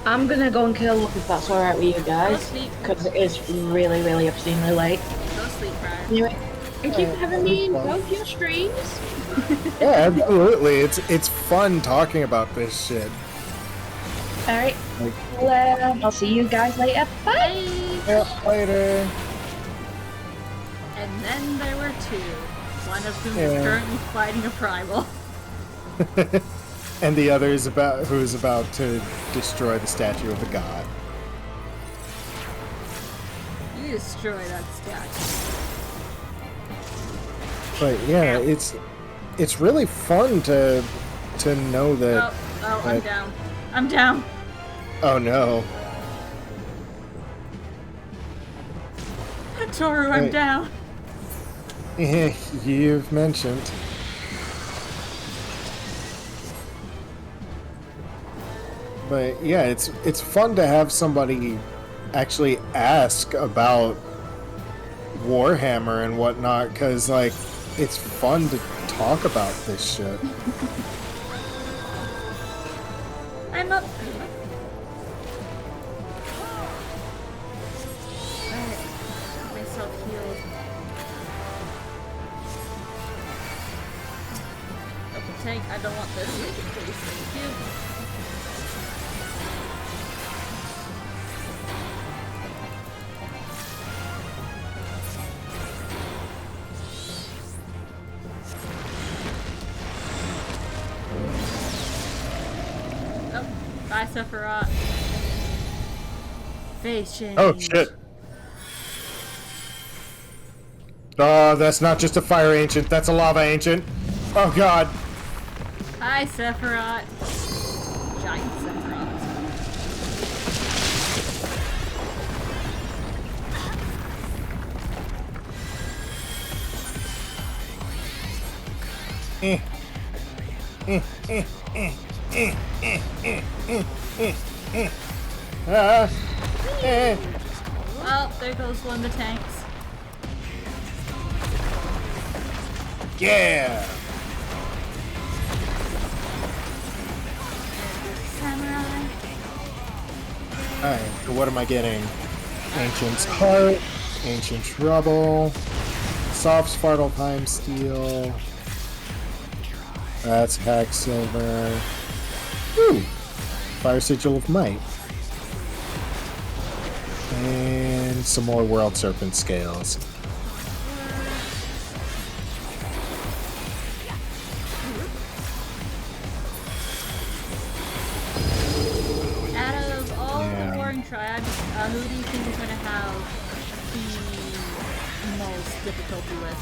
I'm gonna go and kill if that's alright with you guys. Because it is really, really obscenely late. Go sleep, Briar. Anyway, thank you for having me in both your streams. Yeah, absolutely. It's fun talking about this shit. Alright. Well, I'll see you guys later. Bye! Yeah, later. And then there were two. One of whom is currently fighting a primal. And the other is who's about to destroy the statue of the god. You destroy that statue. But yeah, it's really fun to know that. Oh, I'm down. I'm down. Oh no. Toru, I'm down. Yeah, you've mentioned. But yeah, it's fun to have somebody actually ask about Warhammer and whatnot, because, like, it's fun to talk about this shit. I'm up. tank. I don't want this. Take it, please. Thank you. Oh, bye, Sephiroth. Face change. Oh, shit. Oh, that's not just a fire ancient, that's a lava ancient. Oh, God. Hi, Sephiroth. Giant Sephiroth. Oh, there goes one of the tanks. Yeah. Samurai. Alright, so what am I getting? Ancient's Heart, Ancient Trouble, Soft Svartalfheim Steel. That's Hack Silver. Woo! Fire Sigil of Might. And some more World Serpent Scales. Out of all the Warring Triad, who do you think is going to have the most difficulty with?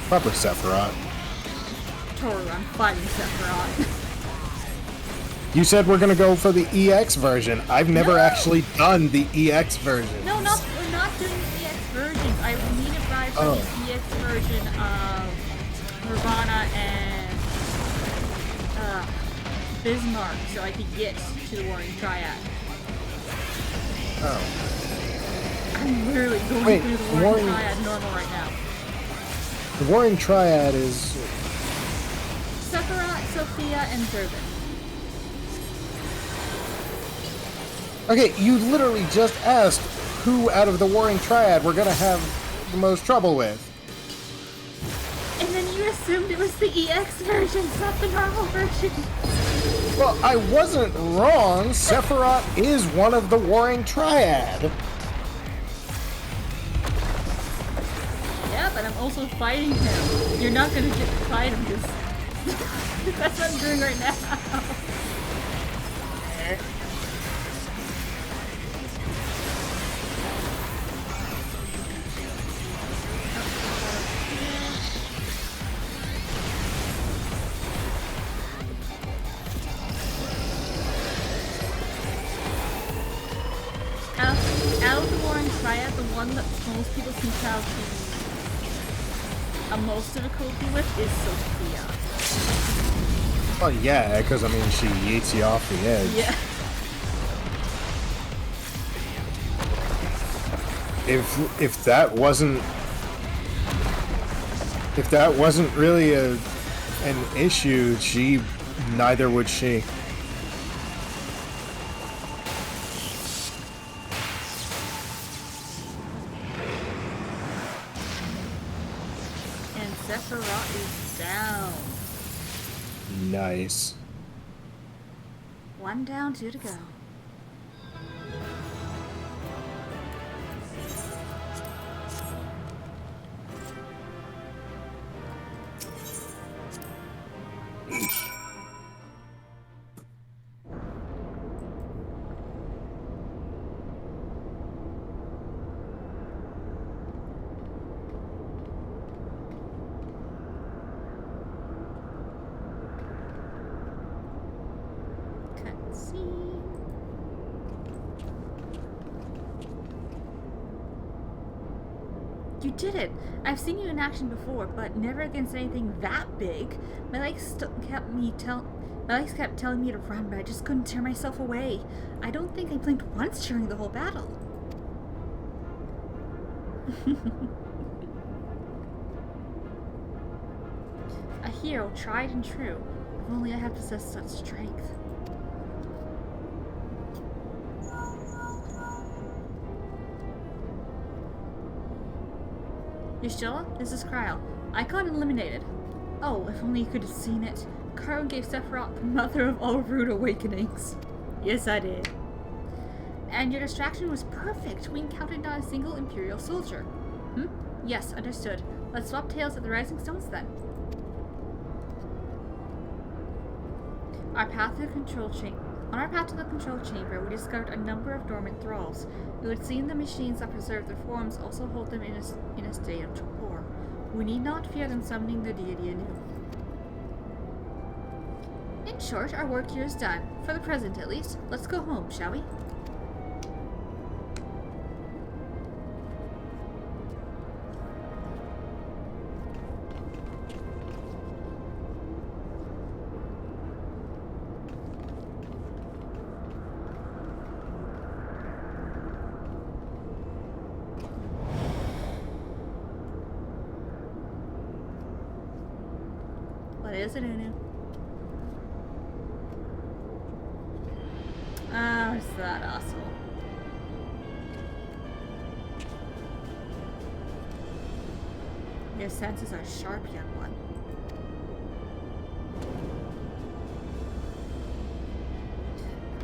Proper Sephiroth. Toru, I'm fighting Sephiroth. You said we're gonna go for the EX version. I've never actually done the EX version. No, we're not doing the EX versions. I need a buy for the EX version of Nirvana and Bismarck so I could get to the Warring Triad. Oh. I'm literally going through the Warring Triad normal right now. The Warring Triad is... Sephiroth, Sophia, and Zervin. Okay, you literally just asked who out of the Warring Triad we're gonna have the most trouble with. And then you assumed it was the EX version, not the normal version. Well, I wasn't wrong. Sephiroth is one of the Warring Triad. Yeah, but I'm also fighting him. You're not gonna get to fight him because that's what I'm doing right now. Out of the Warring Triad, the one that most people seem to have the most difficulty with is Sophia. Well, yeah, because I mean, she yeets you off the edge. Yeah. If that wasn't really an issue, neither would she. And Sephiroth is down. Nice. One down, two to go. You did it! I've seen you in action before, but never against anything that big. My legs kept telling me to run, but I just couldn't tear myself away. I don't think I blinked once during the whole battle. A hero, tried and true. If only I had possessed such strength. Yashilla, this is Kryle. Icon eliminated. Oh, if only you could have seen it. Karo gave Sephiroth the mother of all rude awakenings. Yes, I did. And your distraction was perfect. We encountered not a single Imperial soldier. Yes, understood. Let's swap tails at the Rising Stones then. On our path to the control chamber, we discovered a number of dormant thralls. It would seem the machines that preserve their forms also hold them in a state of torpor. We need not fear them summoning the deity anew. In short, our work here is done. For the present, at least. Let's go home, shall we? What is it, Unu? Oh, it's that asshole. Your senses are sharp, young one.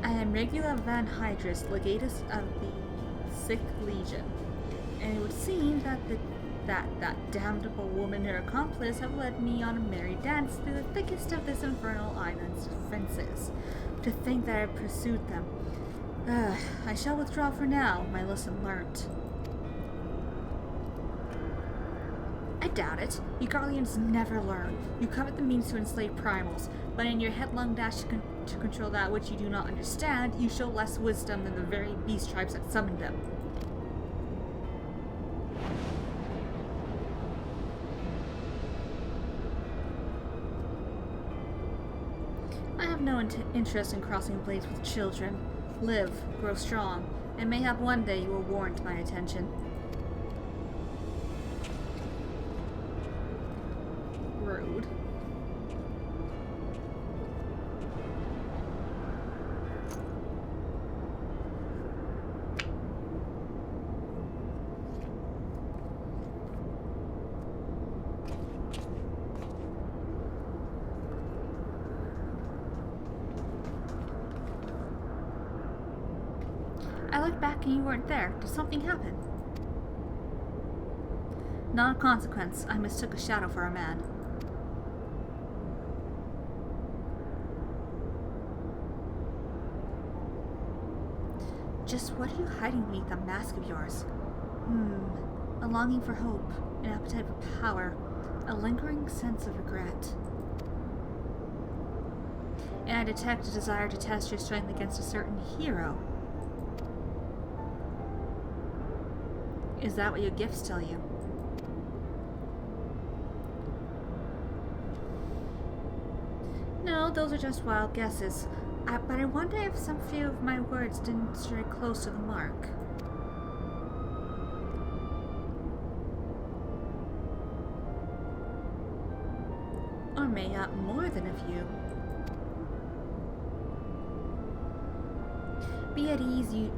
I am Regula Van Hydrus, legatus of the Sixth Legion, and it would seem that that damnable woman and her accomplice have led me on a merry dance through the thickest of this infernal island's defenses. To think that I pursued them. I shall withdraw for now, my lesson learnt. I doubt it. You Garleans never learn. You covet the means to enslave primals, but in your headlong dash to control that which you do not understand, you show less wisdom than the very beast tribes that summoned them. I have no interest in crossing blades with children. Live, grow strong, and mayhap one day you will warrant my attention. Rude. I looked back and you weren't there. Did something happen? Not of consequence. I mistook a shadow for a man. Just what are you hiding beneath that mask of yours? A longing for hope, an appetite for power, a lingering sense of regret. And I detect a desire to test your strength against a certain hero. Is that what your gifts tell you? No, those are just wild guesses. But I wonder if some few of my words didn't stray close to the mark. Or mayhap more than a few. Be at ease, you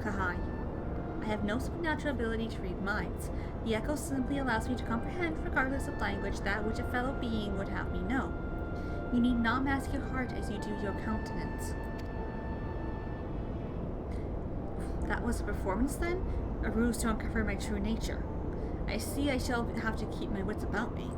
Kahai. I have no supernatural ability to read minds. The echo simply allows me to comprehend, regardless of language, that which a fellow being would have me know. You need not mask your heart as you do your countenance. That was a performance, then? A ruse to uncover my true nature. I see I shall have to keep my wits about me.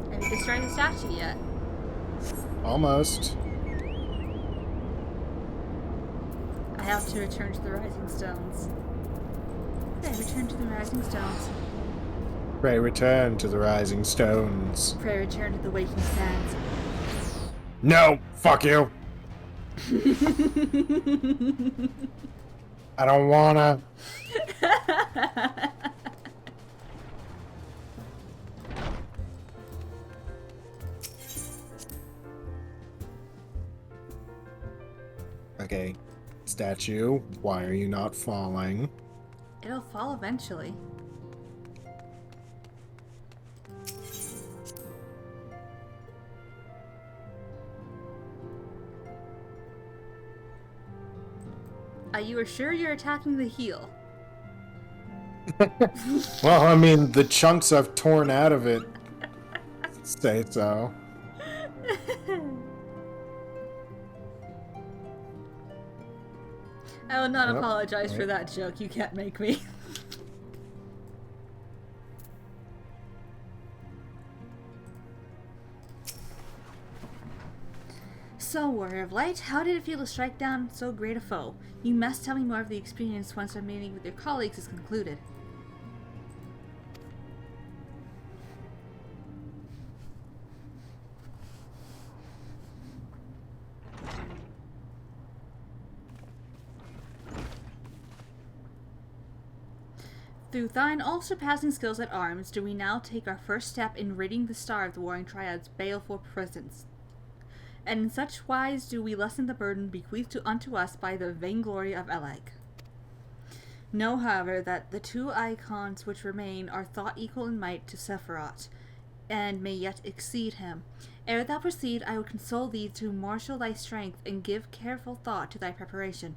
Have you destroyed the statue yet? Almost. I have to return to the Rising Stones. Okay, return to the Rising Stones. Pray return to the Rising Stones. Pray return to the Waking Sands. No! Fuck you! I don't wanna. Okay. Statue, why are you not falling? It'll fall eventually. You are sure you're attacking the heel? Well, I mean, the chunks I've torn out of it say so. I will not Yep. apologize for that joke. You can't make me. So, Warrior of Light, how did it feel to strike down so great a foe? You must tell me more of the experience once our meeting with your colleagues is concluded. Through thine all-surpassing skills at arms, do we now take our first step in ridding the star of the Warring Triad's baleful presence. And in such wise do we lessen the burden bequeathed unto us by the vainglory of Eleg. Know, however, that the two icons which remain are thought equal in might to Sephiroth, and may yet exceed him. Ere thou proceed, I would console thee to marshal thy strength and give careful thought to thy preparation.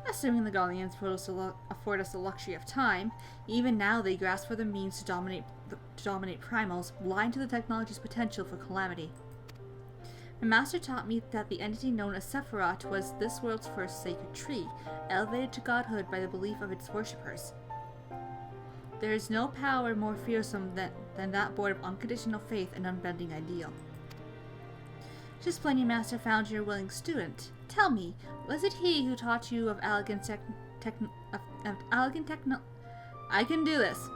Assuming the Gallians afford us the luxury of time, even now they grasp for the means to dominate primals, blind to the technology's potential for calamity. My master taught me that the entity known as Sephiroth was this world's first sacred tree, elevated to godhood by the belief of its worshippers. There is no power more fearsome than that born of unconditional faith and unbending ideal. 'Tis plain your master found you a willing student. Tell me, was it he who taught you of elegant I can do this.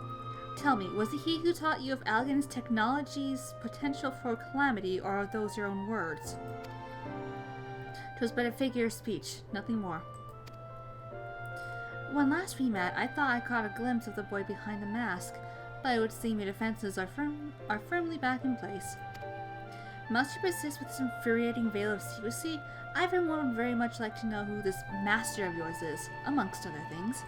Tell me, was it he who taught you of elegance technology's potential for calamity, or are those your own words? 'Twas but a figure of speech, nothing more. When last we met, I thought I caught a glimpse of the boy behind the mask, but it would seem your defenses are firmly back in place. Must you persist with this infuriating veil of secrecy? I for one would very much like to know who this master of yours is, amongst other things.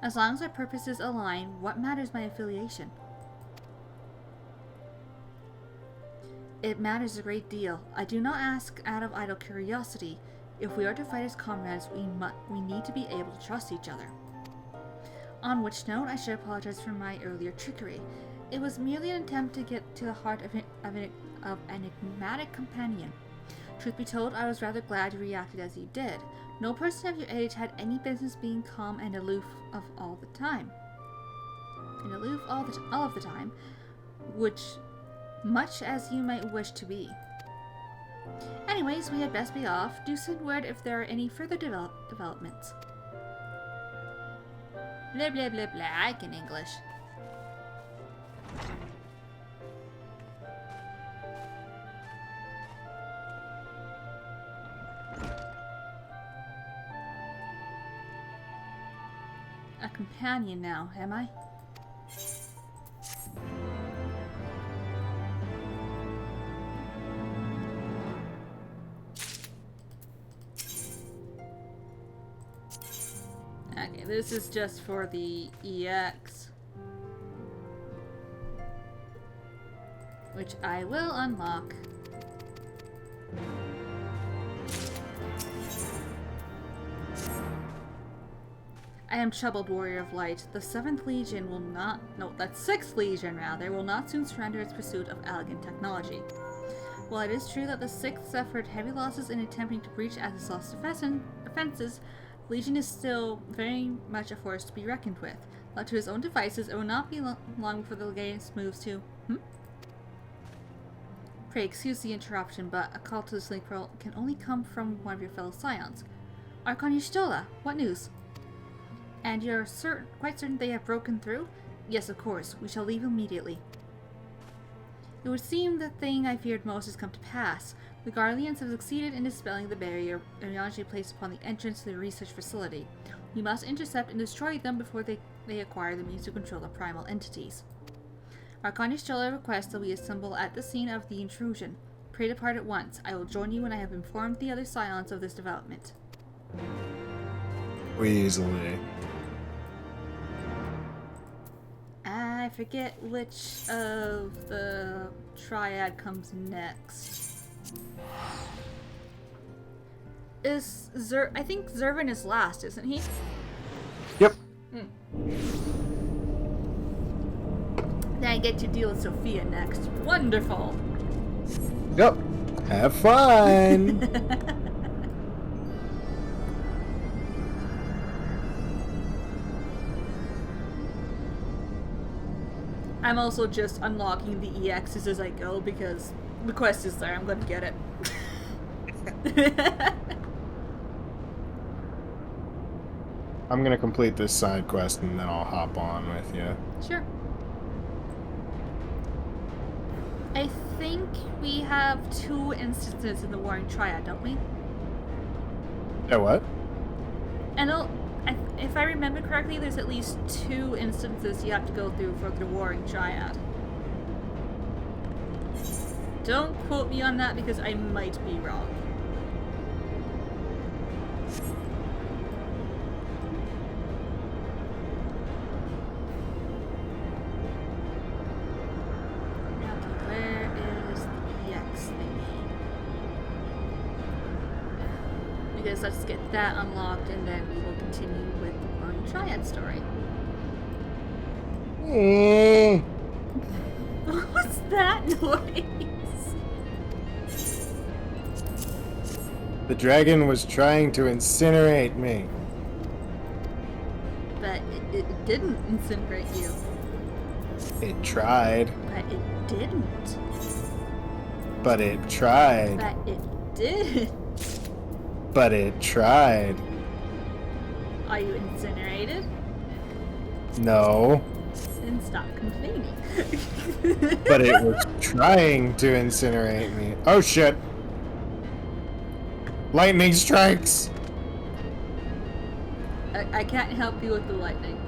As long as our purposes align, what matters my affiliation? It matters a great deal. I do not ask out of idle curiosity. If we are to fight as comrades, we need to be able to trust each other. On which note, I should apologize for my earlier trickery. It was merely an attempt to get to the heart of an enigmatic companion. Truth be told, I was rather glad you reacted as you did. No person of your age had any business being calm and aloof all of the time, which much as you might wish to be. Anyways, we had best be off. Do send word if there are any further developments. Blah blah blah blah, I can English. A companion now, am I? Okay, this is just for the EX, which I will unlock. I am troubled, Warrior of Light. The 7th Legion will not... No, that's 6th Legion, rather, will not soon surrender its pursuit of elegant technology. While it is true that the 6th suffered heavy losses in attempting to breach Azeroth's defenses, Legion is still very much a force to be reckoned with. Left to his own devices, it will not be long before the Legatus moves to... Pray excuse the interruption, but a call to the Sleep Pearl can only come from one of your fellow Scions. Archon Y'shtola, what news? And you're quite certain they have broken through? Yes, of course. We shall leave immediately. It would seem the thing I feared most has come to pass. The Guardians have succeeded in dispelling the barrier Arianji placed upon the entrance to the research facility. We must intercept and destroy them before they acquire the means to control the primal entities. Archon Y'shtola requests that we assemble at the scene of the intrusion. Pray depart at once. I will join you when I have informed the other Scions of this development. Easily. I forget which of the Triad comes next. I think Zervin is last, isn't he? Yep. Then I get to deal with Sophia next. Wonderful! Yep. Have fun! I'm also just unlocking the EXs as I go because the quest is there. I'm gonna get it. I'm gonna complete this side quest and then I'll hop on with you. Sure. I think we have 2 instances in the Warring Triad, don't we? Yeah, what? And if I remember correctly, there's at least 2 instances you have to go through for the Warring Triad. Don't quote me on that because I might be wrong. Let's get that unlocked and then we will continue with the Warring Triad story. What's that noise? The dragon was trying to incinerate me. But it didn't incinerate you. It tried. But it didn't. But it tried. But it did. But it tried. Are you incinerated? No. Then stop complaining. But it was trying to incinerate me. Oh shit. Lightning strikes. I can't help you with the lightning.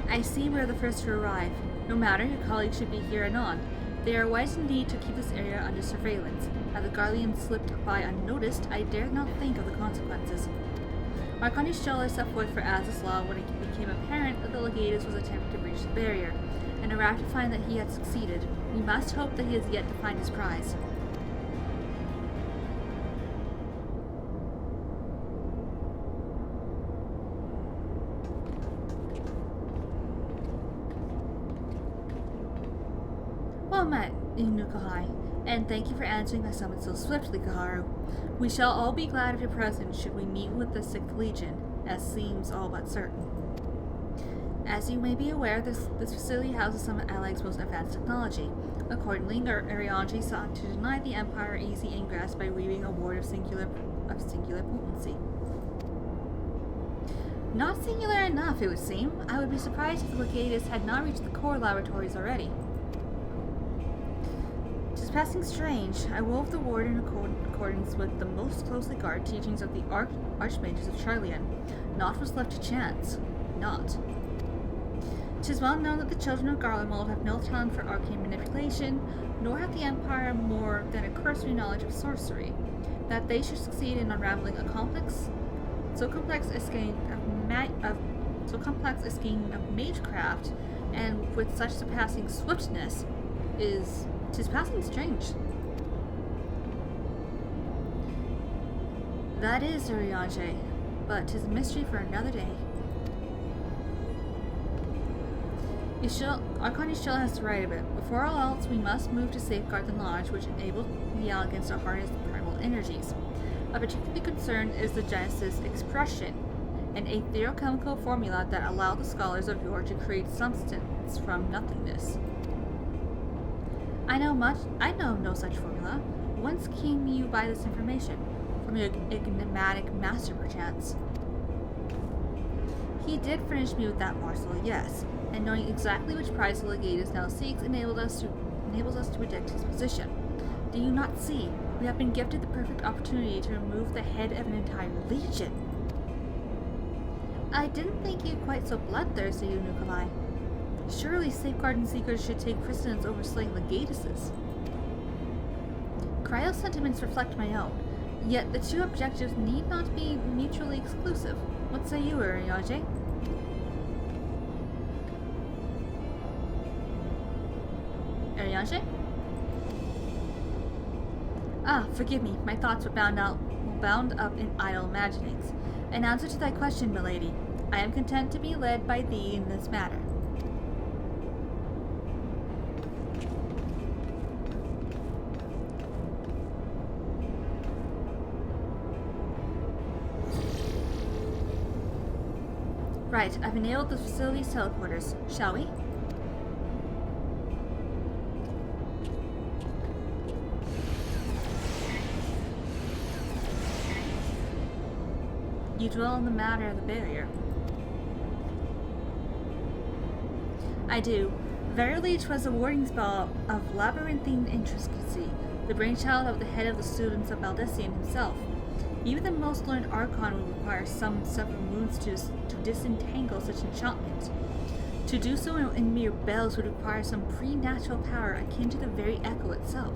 I see we are the first to arrive. No matter, your colleagues should be here anon. They are wise indeed to keep this area under surveillance. Had the Guardian slipped by unnoticed, I dared not think of the consequences. Archon Scheller set forth for Azislaw when it became apparent that the Legatus was attempting to breach the barrier, and arrived to find that he had succeeded. We must hope that he has yet to find his prize. Well met, Inukai, and thank you for answering my summons so swiftly, Kaharu. We shall all be glad of your presence should we meet with the 6th Legion, as seems all but certain. As you may be aware, this facility houses some of Alag's most advanced technology. Accordingly, Arianji sought to deny the Empire easy ingress by weaving a ward of singular potency. Not singular enough, it would seem. I would be surprised if the Legatus had not reached the core laboratories already. Tis passing strange. I wove the ward in accordance with the most closely guarded teachings of the Archmages of Charlian. Naught was left to chance. Naught. 'Tis well known that the children of Garlemald have no talent for arcane manipulation, nor hath the Empire more than a cursory knowledge of sorcery. That they should succeed in unraveling so complex a skein of magecraft, and with such surpassing swiftness, 'tis passing strange. That is, Urianger, but 'tis a mystery for another day. Archon Ishil has to write of it. Before all else, we must move to safeguard the knowledge which enabled the Elegants to harness the primal energies. Of particular concern is the Genesis expression, an etherochemical formula that allowed the scholars of yore to create substance from nothingness. I know no such formula. Whence came you by this information? From your enigmatic master, perchance? He did furnish me with that morsel, yes, and knowing exactly which prize the Legatus now seeks enables us to predict his position. Do you not see? We have been gifted the perfect opportunity to remove the head of an entire legion. I didn't think you quite so bloodthirsty, Nikolai. Surely safeguarding seekers should take precedence over slaying Legatuses. Cryo's sentiments reflect my own, yet the two objectives need not be mutually exclusive. What say you, Urianger? Urianger? Ah, forgive me, my thoughts were bound up in idle imaginings. In answer to thy question, milady, I am content to be led by thee in this matter. Right, I've enabled the facility's teleporters. Shall we? You dwell on the matter of the barrier. I do. Verily 'twas a warding spell of labyrinthine intricacy, the brainchild of the head of the students of Baldessian himself. Even the most learned Archon would require some several moons to disentangle such enchantment. To do so in mere bells would require some preternatural power akin to the very echo itself.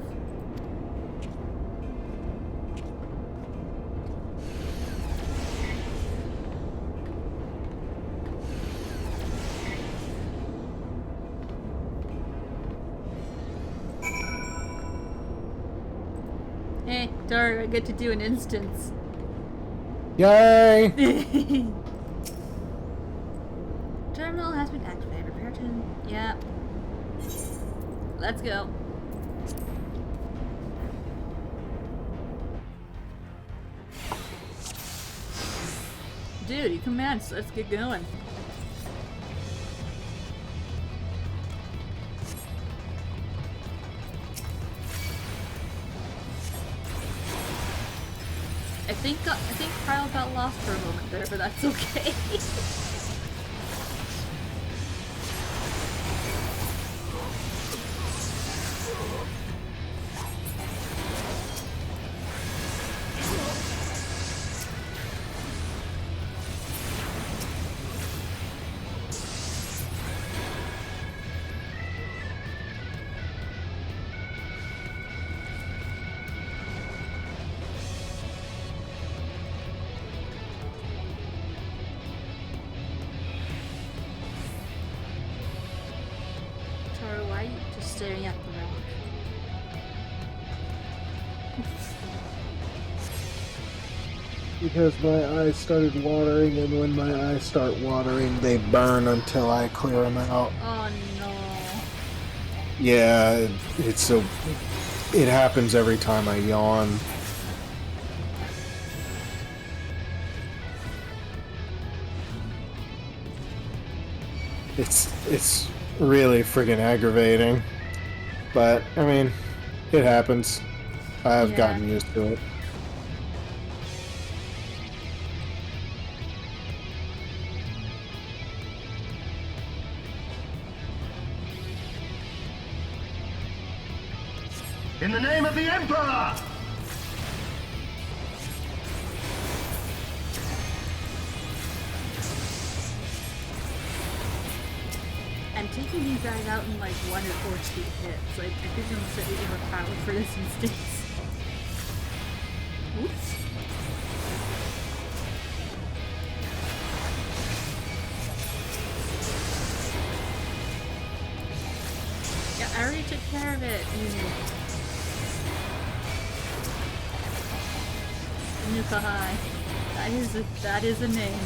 Hey, Dar, I get to do an instance. Yay! Terminal has been activated. Repair to... Yeah. Let's go. Dude, you command, so let's get going. I think Kyle got lost for a moment there, but that's okay. Staring at the rock. Because my eyes started watering, and when my eyes start watering, they burn until I clear them out. Oh no. Yeah, it happens every time I yawn. It's really friggin' aggravating. But, I mean, it happens. I've gotten used to it. In the name of the Emperor! I'm taking these guys out in like 1 or 4 speed hits. Like, I think I'm slightly overpowered for this instance. Oops. Yeah, I already took care of it. Nukahai. That is a name.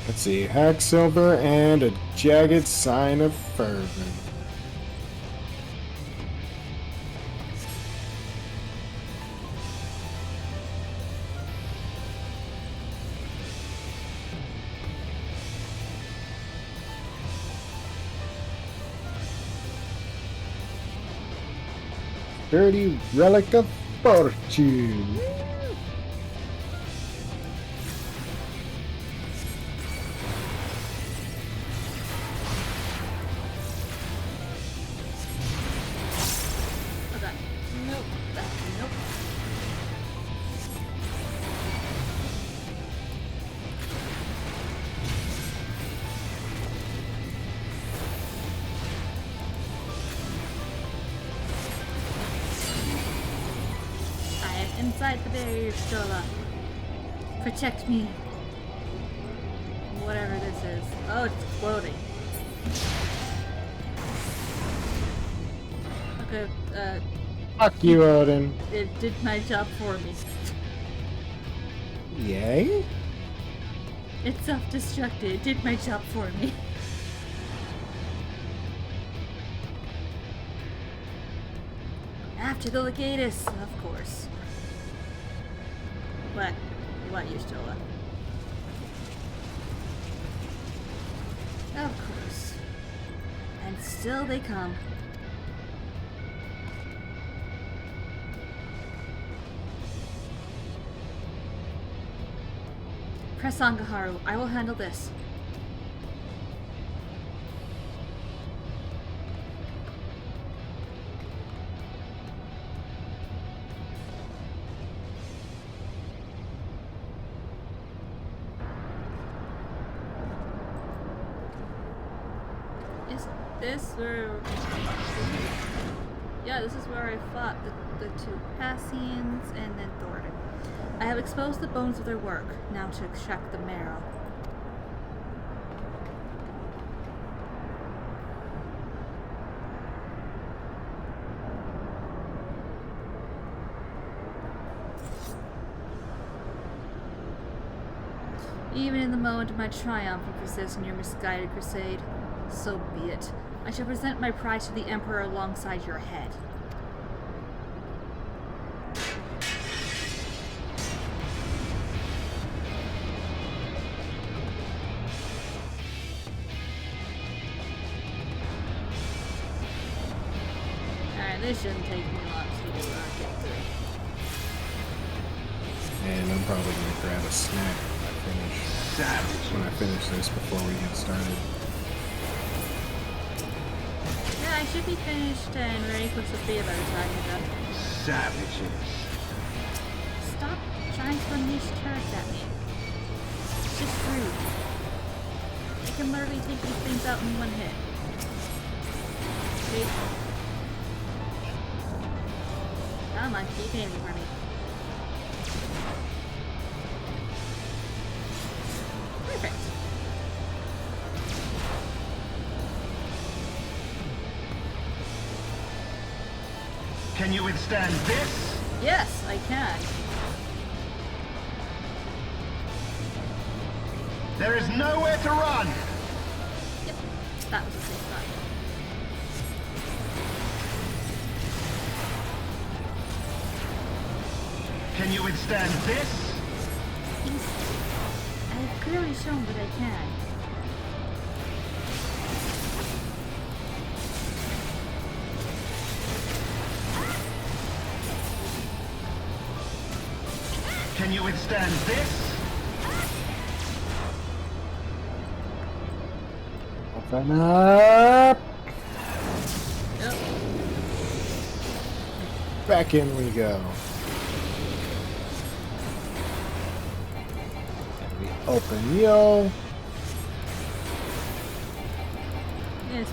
Let's see, hack silver and a jagged sign of fervor. Dirty relic of fortune. inside the barrier, Stola. Protect me. Whatever this is. Oh, it's exploding. Okay, Fuck you, Odin. it did my job for me. Yay? It self-destructed. It did my job for me. After the Legatus, of course. What? What, you Stola? Of course. And still they come. Press on, Gaharu. I will handle this. Is this where... Yeah, this is where I fought the two Passians and then Thornton. I have exposed the bones of their work, now to extract the marrow. Even in the moment of my triumph, you persist in your misguided crusade. So be it. I shall present my prize to the Emperor alongside your head. This shouldn't take me long to get through. And I'm probably gonna grab a snack when I finish this before we get started. Yeah, I should be finished and ready for Sophia by the time you're done. Savages. Stop trying to unleash turrets at me. It's just rude. I can literally take these things out in one hit. See? Come on, keep aiming for me. Perfect. Can you withstand this? Yes, I can. There is nowhere to run. Yep, that was a safe spot. Can you withstand this? I've clearly shown that I can. Can you withstand this? Open up! Yep. Back in we go. Open yo. Yes.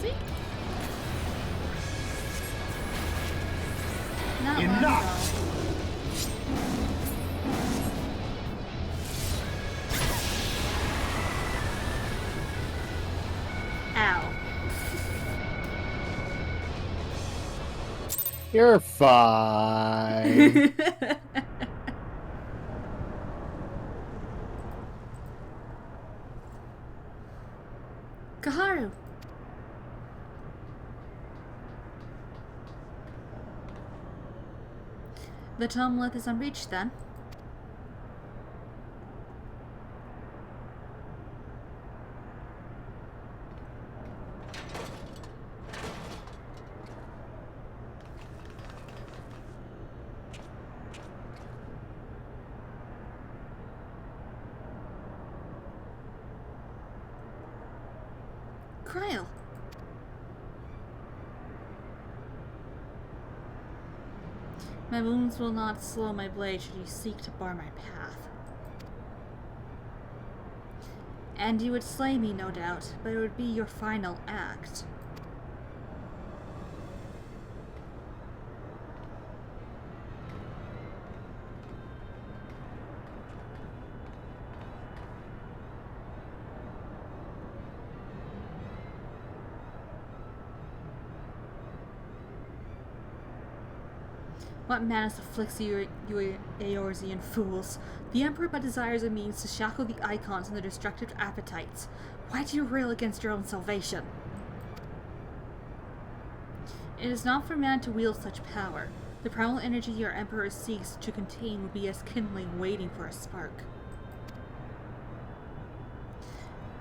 See? Not long Enough! ago. Ow. You're fine. Kaharu. The Tomlith is unreached then. Cryle. My wounds will not slow my blade should you seek to bar my path. And you would slay me, no doubt, but it would be your final act. What madness afflicts you Eorzean fools? The Emperor but desires a means to shackle the icons and their destructive appetites. Why do you rail against your own salvation? It is not for man to wield such power. The primal energy your Emperor seeks to contain will be as kindling waiting for a spark.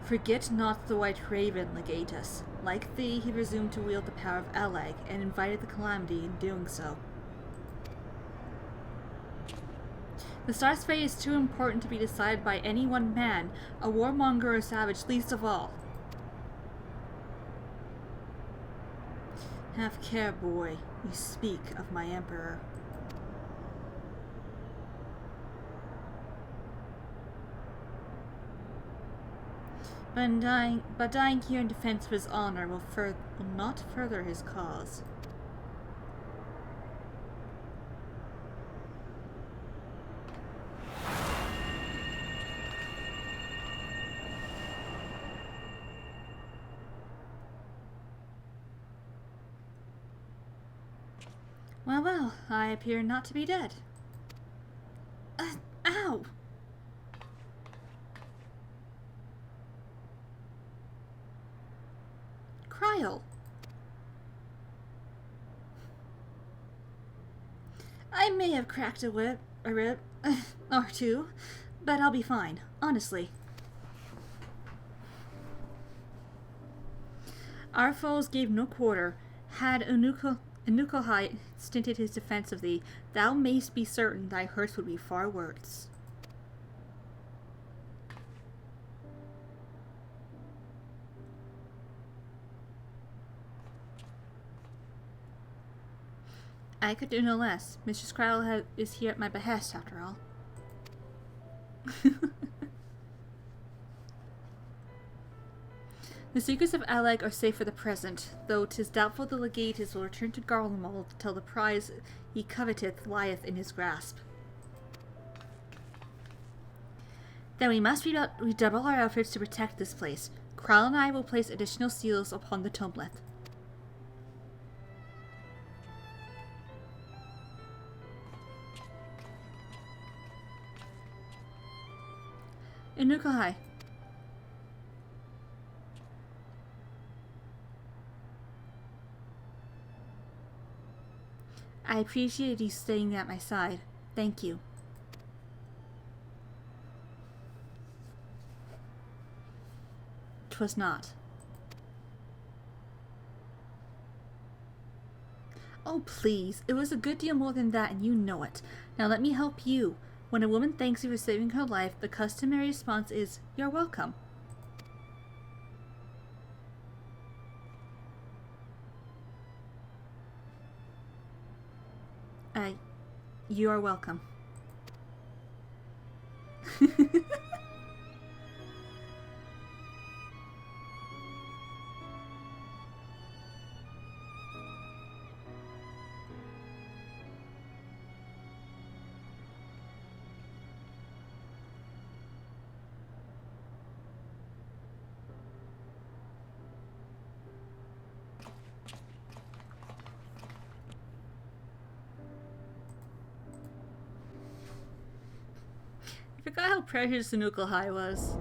Forget not the White Raven, Legatus. Like thee, he presumed to wield the power of Eleg, and invited the calamity in doing so. The star's fate is too important to be decided by any one man, a warmonger or savage least of all. Have care, boy. You speak of my Emperor. But dying here in defense of his honor will not further his cause. Well, I appear not to be dead. Ow! Cryle! I may have cracked a rib, or two, but I'll be fine, honestly. Our foes gave no quarter. Had Unukalhai stinted his defense of thee, thou mayst be certain thy hurts would be far worse. I could do no less. Mistress Cryle is here at my behest, after all. The secrets of Eleg are safe for the present, though 'tis doubtful the Legatus will return to Garlemald till the prize he coveteth lieth in his grasp. Then we must redouble our efforts to protect this place. Cryle and I will place additional seals upon the tumbleth. Inukai. I appreciate you staying at my side. Thank you. "'Twas not. Oh, please. It was a good deal more than that, and you know it. Now let me help you. When a woman thanks you for saving her life, the customary response is, "You're welcome." You are welcome. I forgot how precious Unukalhai was.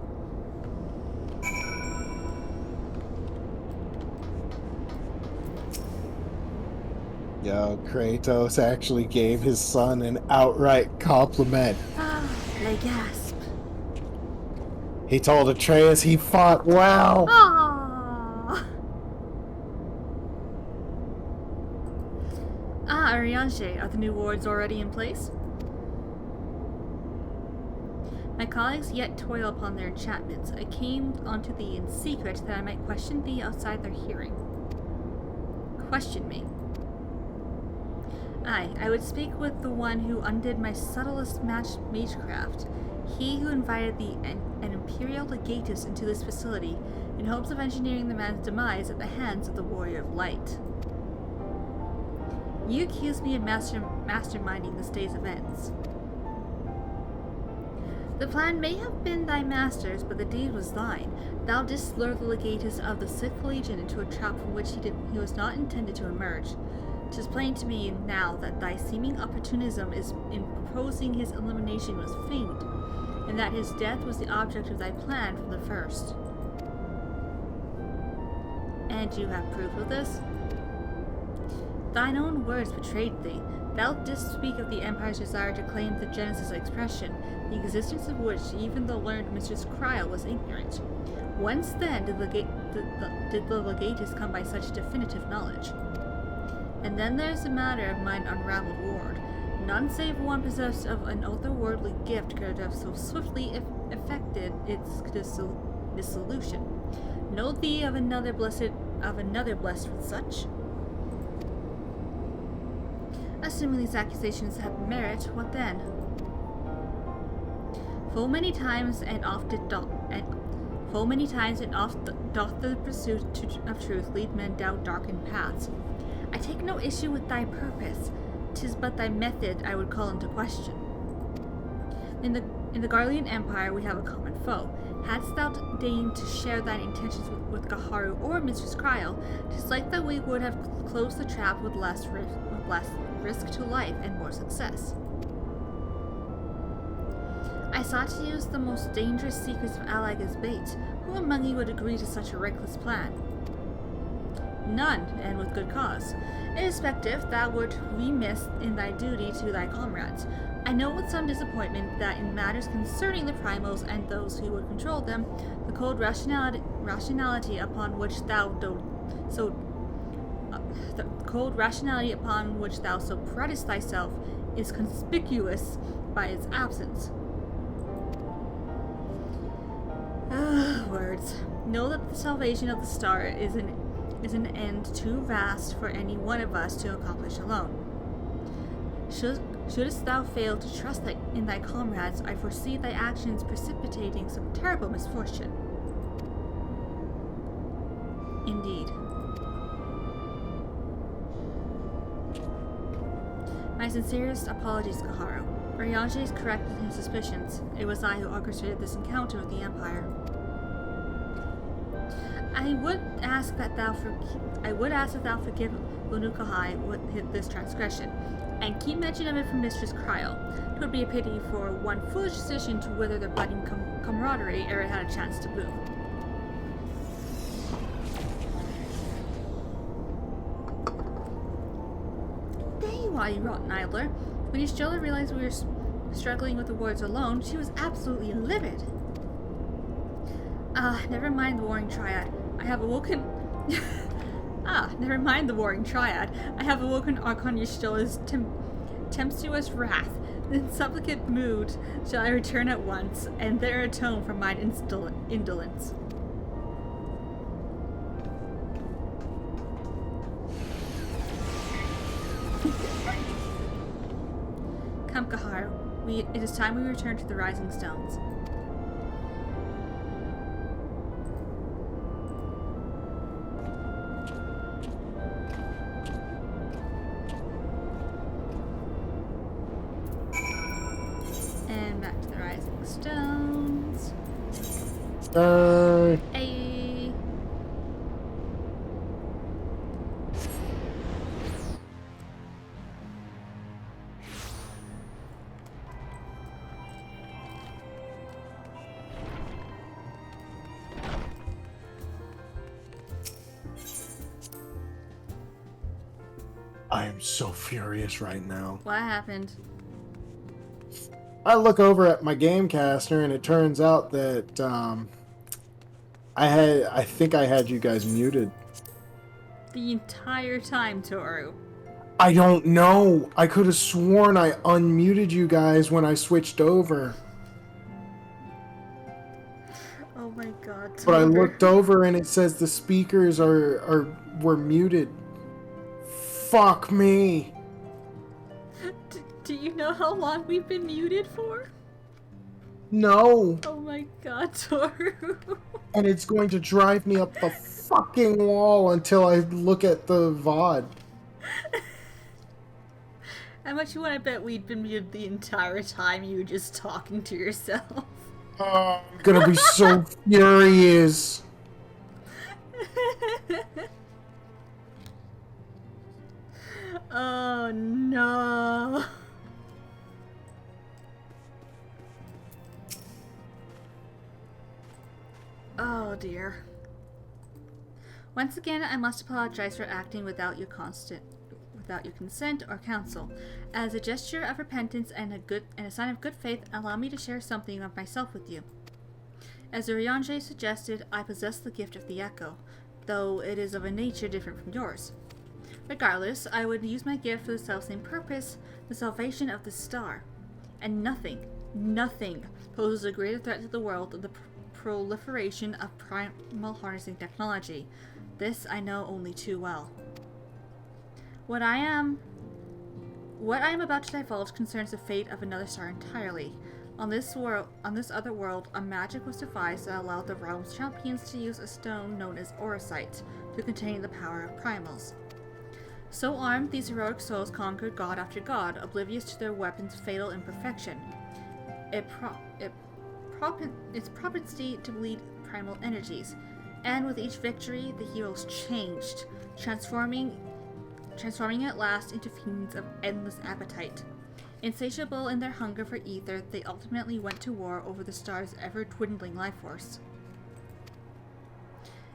Yo, Kratos actually gave his son an outright compliment. Ah, they gasp. He told Atreus he fought well. Aww. Ah, Arianche, are the new wards already in place? My colleagues yet toil upon their enchantments. I came unto thee in secret that I might question thee outside their hearing. Question me. Aye, I would speak with the one who undid my subtlest magecraft. He who invited an Imperial legatus into this facility in hopes of engineering the man's demise at the hands of the Warrior of Light. You accuse me of masterminding this day's events. The plan may have been thy master's, but the deed was thine. Thou didst lure the legatus of the Sixth Legion into a trap from which he was not intended to emerge. 'Tis plain to me now that thy seeming opportunism in proposing his elimination was feigned, and that his death was the object of thy plan from the first. And you have proof of this? Thine own words betrayed thee. Thou didst speak of the Empire's desire to claim the Genesis expression, the existence of which even the learned Mistress Cryle was ignorant. Whence then did the legatus come by such definitive knowledge? And then there's the matter of mine unraveled ward. None save one possessed of an otherworldly gift could have so swiftly effected its dissolution. Know thee of another blessed with such? Assuming these accusations have merit, what then? Full many times and oft doth the pursuit of truth lead men down darkened paths. I take no issue with thy purpose. 'Tis but thy method I would call into question. In the Garlean Empire we have a common foe. Hadst thou deigned to share thine intentions with Gaharu or Mistress Cryle, 'tis like that we would have closed the trap with less risk to life and more success. I sought to use the most dangerous secrets of Allag as bait. Who among you would agree to such a reckless plan? None, and with good cause. Irrespective, thou wert remiss in thy duty to thy comrades. I know with some disappointment that in matters concerning the primals and those who would control them, the cold rationality upon which thou so pridest thyself is conspicuous by its absence. Words. Know that the salvation of the star is an end too vast for any one of us to accomplish alone. Shouldst thou fail to trust in thy comrades, I foresee thy actions precipitating some terrible misfortune. Indeed. My sincerest apologies, Gaharu. Ryanje is correct in his suspicions. It was I who orchestrated this encounter with the Empire. I would ask that thou forgive Lunukahai with this transgression, and keep mention of it from Mistress Cryle. 'Twould be a pity for one foolish decision to wither their budding camaraderie ere it had a chance to bloom. There you are, you rotten idler. When Y'shtola realized we were struggling with the words alone, she was absolutely livid. Never mind the Warring Triad. I have awoken... never mind the Warring Triad. I have awoken Archon Y'shtola's tempestuous wrath. In supplicant mood shall I return at once, and there atone for mine indolence. Come, Gaharu. It is time we return to the Rising Stones. And back to the Rising Stones. Hey. I am so furious right now. What happened? I look over at my Gamecaster and it turns out that I think I had you guys muted. The entire time, Toru. I don't know. I could have sworn I unmuted you guys when I switched over. Oh my god. But I Toru. looked over and it says the speakers were muted. Fuck me. Do you know how long we've been muted for? No. Oh my god, Toru. And it's going to drive me up the fucking wall until I look at the VOD. How much you want to bet we'd been muted the entire time you were just talking to yourself? Oh, I'm gonna be so furious. Oh no. Oh dear. Once again, I must apologize for acting without your consent or counsel. As a gesture of repentance and a sign of good faith, allow me to share something of myself with you. As Urianger suggested, I possess the gift of the echo, though it is of a nature different from yours. Regardless, I would use my gift for the selfsame purpose, the salvation of the star. And nothing poses a greater threat to the world than the proliferation of primal harnessing technology. This I know only too well. What I am about to divulge concerns the fate of another star entirely. On this other world, a magic was devised that allowed the realm's champions to use a stone known as Orosite to contain the power of primals. So armed, these heroic souls conquered god after god, oblivious to their weapons' fatal imperfection. Its propensity to bleed primal energies, and with each victory, the heroes changed, transforming at last into fiends of endless appetite. Insatiable in their hunger for ether, they ultimately went to war over the star's ever-dwindling life force,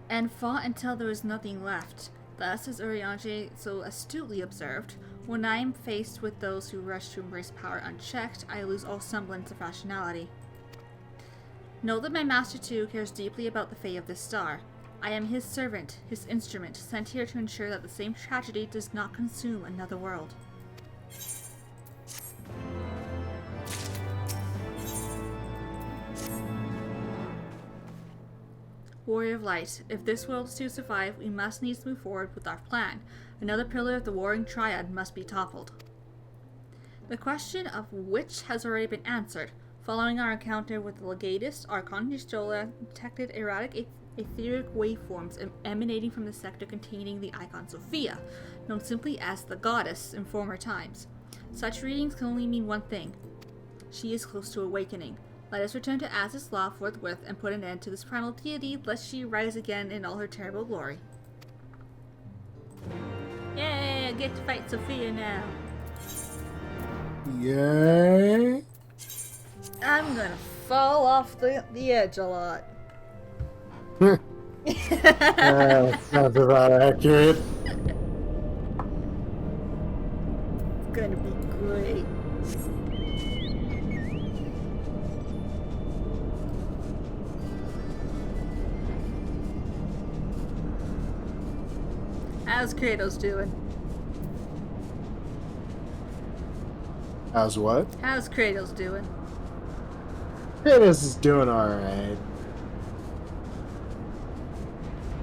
and fought until there was nothing left. Thus, as Urianger so astutely observed, when I am faced with those who rush to embrace power unchecked, I lose all semblance of rationality. Know that my master too cares deeply about the fate of this star. I am his servant, his instrument, sent here to ensure that the same tragedy does not consume another world. Warrior of Light, if this world is to survive, we must needs move forward with our plan. Another pillar of the Warring Triad must be toppled. The question of which has already been answered. Following our encounter with the Legatist, Archon Stola detected erratic etheric waveforms emanating from the sector containing the icon Sophia, known simply as the Goddess in former times. Such readings can only mean one thing. She is close to awakening. Let us return to Az's Law forthwith and put an end to this primal deity, lest she rise again in all her terrible glory. Yay! I get to fight Sophia now. Yay! I'm gonna fall off the edge a lot. Sounds about accurate. It's gonna be great. How's Kratos doing? How's what? How's Kratos doing? Kratos is doing alright.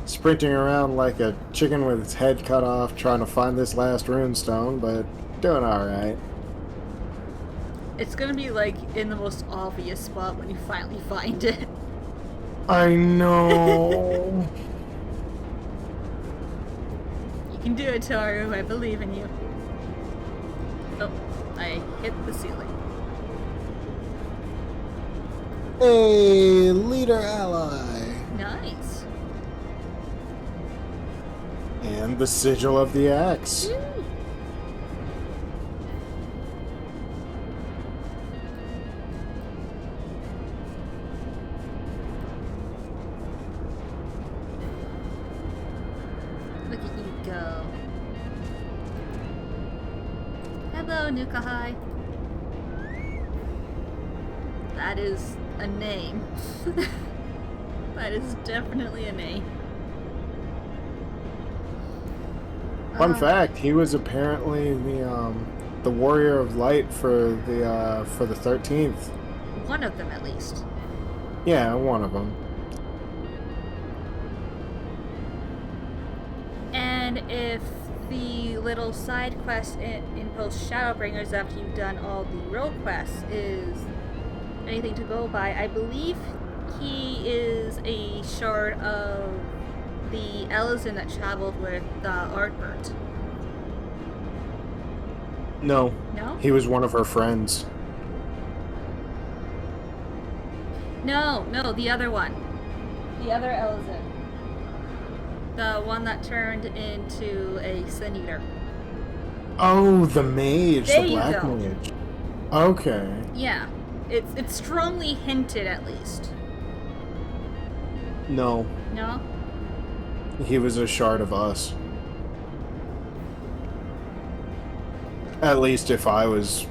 Sprinting around like a chicken with its head cut off, trying to find this last runestone, but doing alright. It's gonna be like in the most obvious spot when you finally find it. I know. You can do it, Toru. I believe in you. Oh, I hit the ceiling. Hey, leader ally. Nice. And the sigil of the axe. Woo. Look at you go. Hello, Nukahai. That is a name. That is definitely a name. Fun fact: he was apparently the warrior of light for the 13th. One of them, at least. Yeah, one of them. And if the little side quest in post Shadowbringers after you've done all the road quests is anything to go by. I believe he is a shard of the Elves that traveled with Ardbert. No. No? He was one of her friends. No, the other one. The other Elzen. The one that turned into a Sin Eater. Oh, the mage, There the you black go. mage. Okay. Yeah. It's strongly hinted at least. No, No? he was a shard of us. At least if I was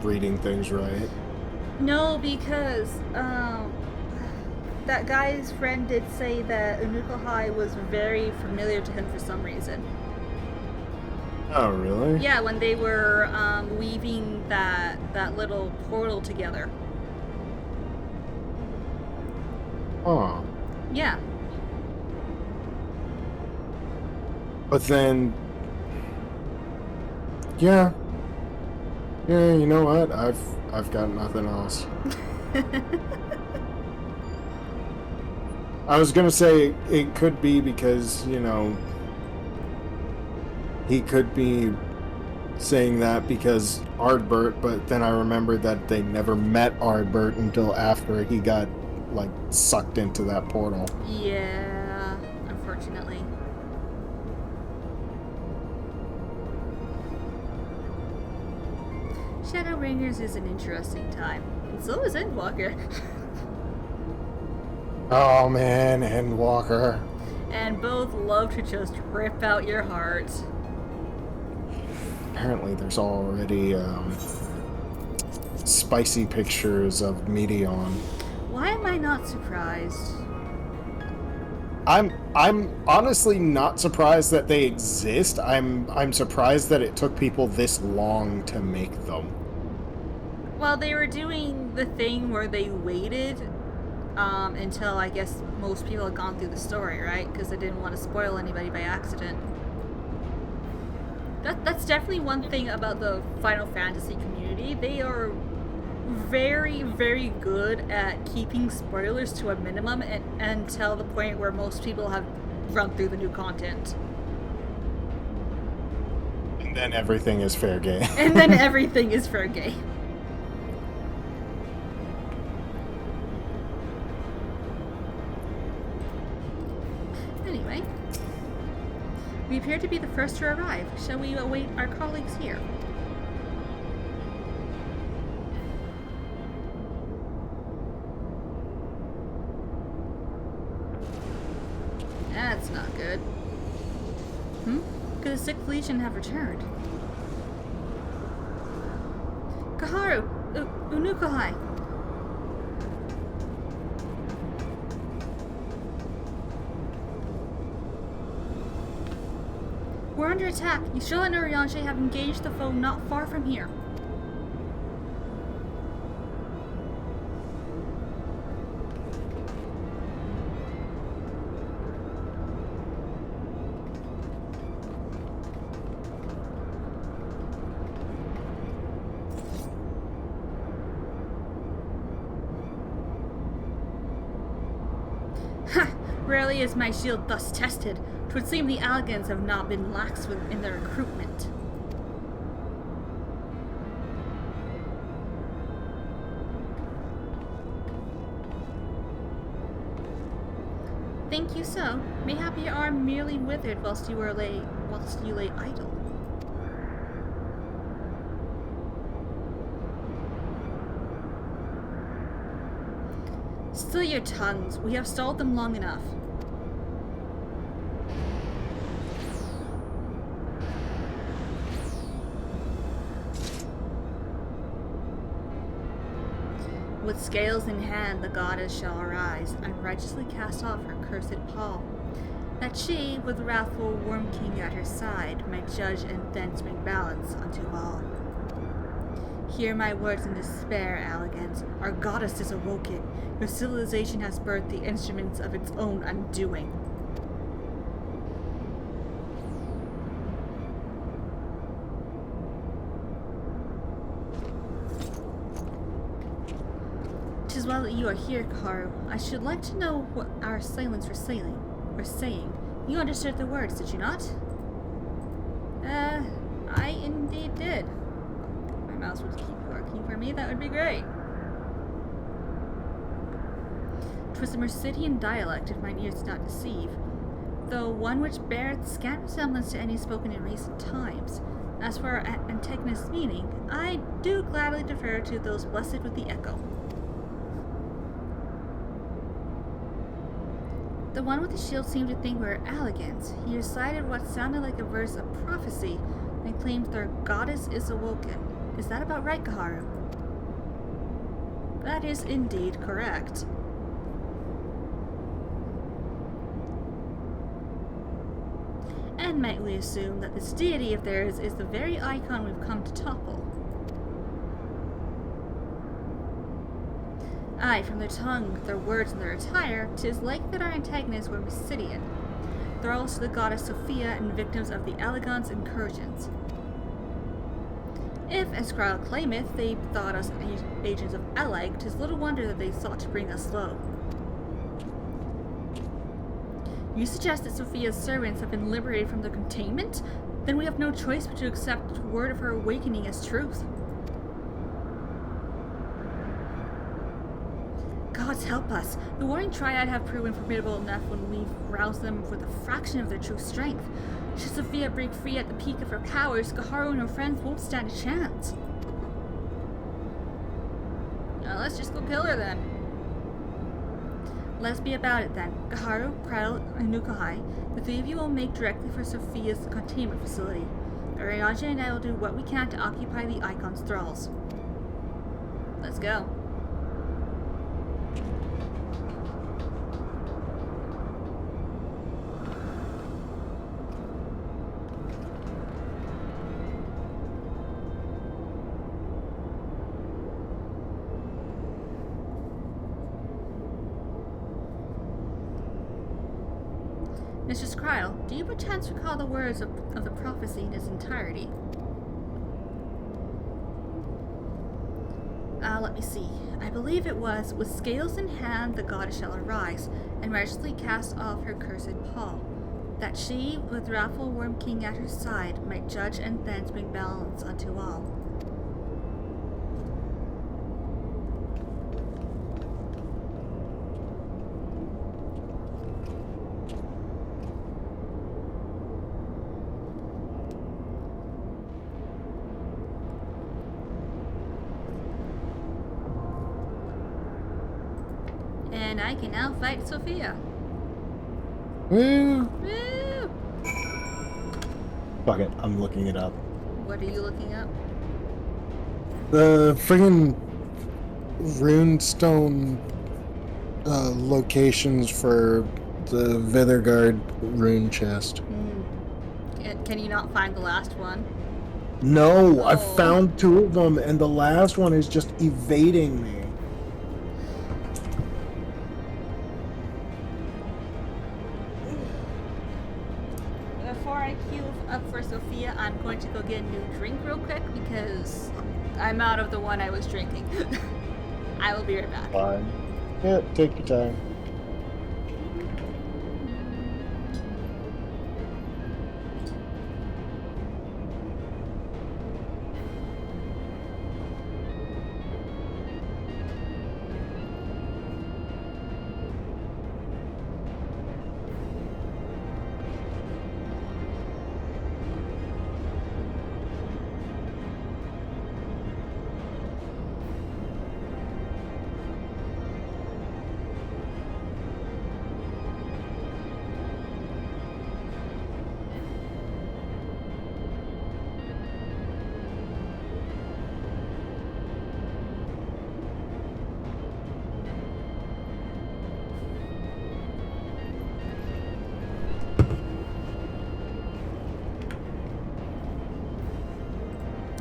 reading things right. No, because that guy's friend did say that Unukalhai was very familiar to him for some reason. Oh, really? Yeah, when they were weaving that little portal together. Oh. Yeah. But then... Yeah. Yeah, you know what? I've got nothing else. I was gonna say it could be because, you know, he could be saying that because Ardbert, but then I remembered that they never met Ardbert until after he got, like, sucked into that portal. Yeah, unfortunately. Shadowbringers is an interesting time, and so is Endwalker. Oh man, Endwalker. And both love to just rip out your heart. Apparently there's already spicy pictures of Meteon. Why am I not surprised? I'm honestly not surprised that they exist. I'm surprised that it took people this long to make them. Well, they were doing the thing where they waited until I guess most people had gone through the story, right? Because they didn't want to spoil anybody by accident. That's definitely one thing about the Final Fantasy community. They are very, very good at keeping spoilers to a minimum until the point where most people have run through the new content. And then everything is fair game. And then everything is fair game. Anyway, we appear to be the first to arrive. Shall we await our colleagues here? That's not good. Could the Sixth Legion have returned? Kaharu! Unukalhai! We're under attack. Yshel and Urianshe have engaged the foe not far from here. Ha! Rarely is my shield thus tested. 'Twould seem the Algans have not been lax in their recruitment. Think you so? Mayhap your arm merely withered whilst you lay idle. Still your tongues. We have stalled them long enough. With scales in hand, the goddess shall arise, and righteously cast off her cursed pall, that she, with wrathful Worm King at her side, might judge and thence bring balance unto all. Hear my words in despair, Alligans. Our goddess is awoken. Your civilization has birthed the instruments of its own undoing. as well that you are here, Kaharu. I should like to know what our assailants were saying. You understood the words, did you not? I indeed did. If my mouse would keep working for me, that would be great. 'Twas a Mercidian dialect, if mine ears did not deceive, though one which beareth scant resemblance to any spoken in recent times. As for our antagonist's meaning, I do gladly defer to those blessed with the echo. The one with the shield seemed to think we were elegant. He recited what sounded like a verse of prophecy and claimed their goddess is awoken. Is that about right, Kaharu? That is indeed correct. And might we assume that this deity of theirs is the very icon we've come to topple? Aye, from their tongue, their words, and their attire, 'tis like that our antagonists were Mysidian, thralls to the goddess Sophia and victims of the Elegant's incursions. If, as Kryle claimeth, they thought us agents of Eleg, 'tis little wonder that they sought to bring us low. You suggest that Sophia's servants have been liberated from their containment? Then we have no choice but to accept word of her awakening as truth. Gods help us. The Warring Triad have proven formidable enough when we've roused them with a fraction of their true strength. Should Sophia break free at the peak of her powers, Kaharu and her friends won't stand a chance. Let's just go kill her then. Let's be about it then. Kaharu, Kryle, and Nukuhai, the three of you will make directly for Sophia's containment facility. Ariadne and I will do what we can to occupy the Icon's thralls. Let's go. Mrs. Kryle, do you perchance recall the words of the prophecy in its entirety? Let me see. I believe it was, with scales in hand the goddess shall arise, and righteously cast off her cursed pall, that she, with wrathful worm king at her side, might judge and thence bring balance unto all. And I can now fight Sophia. Woo! Woo! Fuck it, I'm looking it up. What are you looking up? The friggin' runestone locations for the Vithergard rune chest. Can you not find the last one? No, I Oh. found two of them, and the last one is just evading me. Before I queue up for Sophia, I'm going to go get a new drink real quick because I'm out of the one I was drinking. I will be right back. Fine. Yeah, take your time.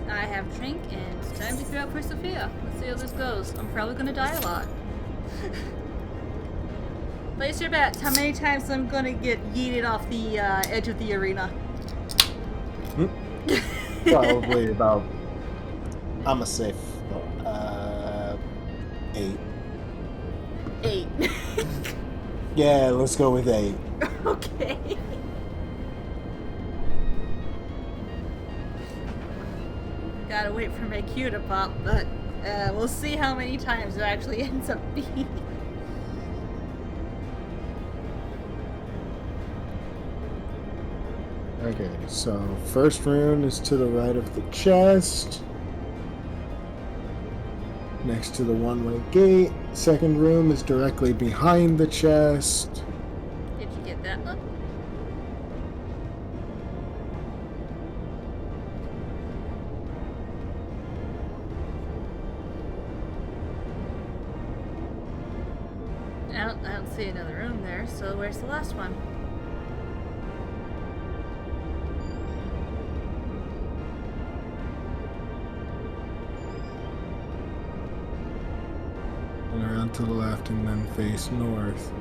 I have drink and it's time to queue up for Sophia. Let's see how this goes. I'm probably gonna die a lot. Place your bets. How many times I'm gonna get yeeted off the edge of the arena? Probably about. I'm a safe. 8. Yeah, let's go with 8. Okay. Gotta wait for my cue to pop, but we'll see how many times it actually ends up being. Okay, so first rune is to the right of the chest. Next to the one-way gate. Second room is directly behind the chest. Did you get that one? I don't see another room there, so where's the last one? And around to the left and then face north.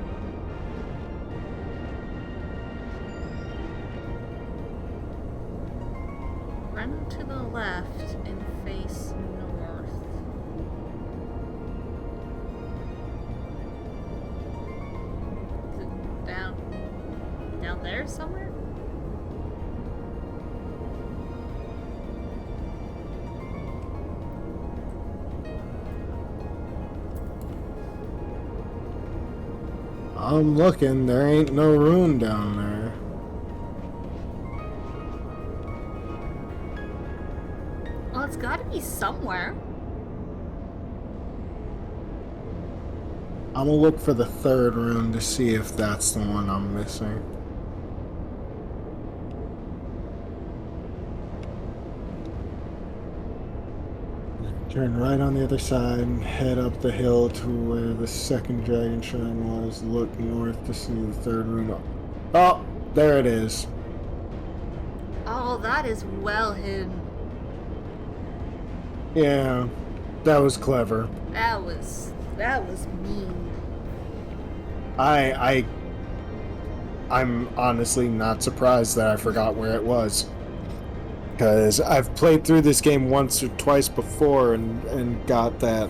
Run to the left and face north. Is it down there somewhere? I'm looking, there ain't no rune down there. Well, it's gotta be somewhere. I'm gonna look for the third rune to see if that's the one I'm missing. Turn right on the other side and head up the hill to where the second dragon shrine was. Look north to see the third rune. Oh, there it is. Oh, that is well hidden. Yeah, that was clever. That was mean. I'm honestly not surprised that I forgot where it was. Because I've played through this game once or twice before and got that.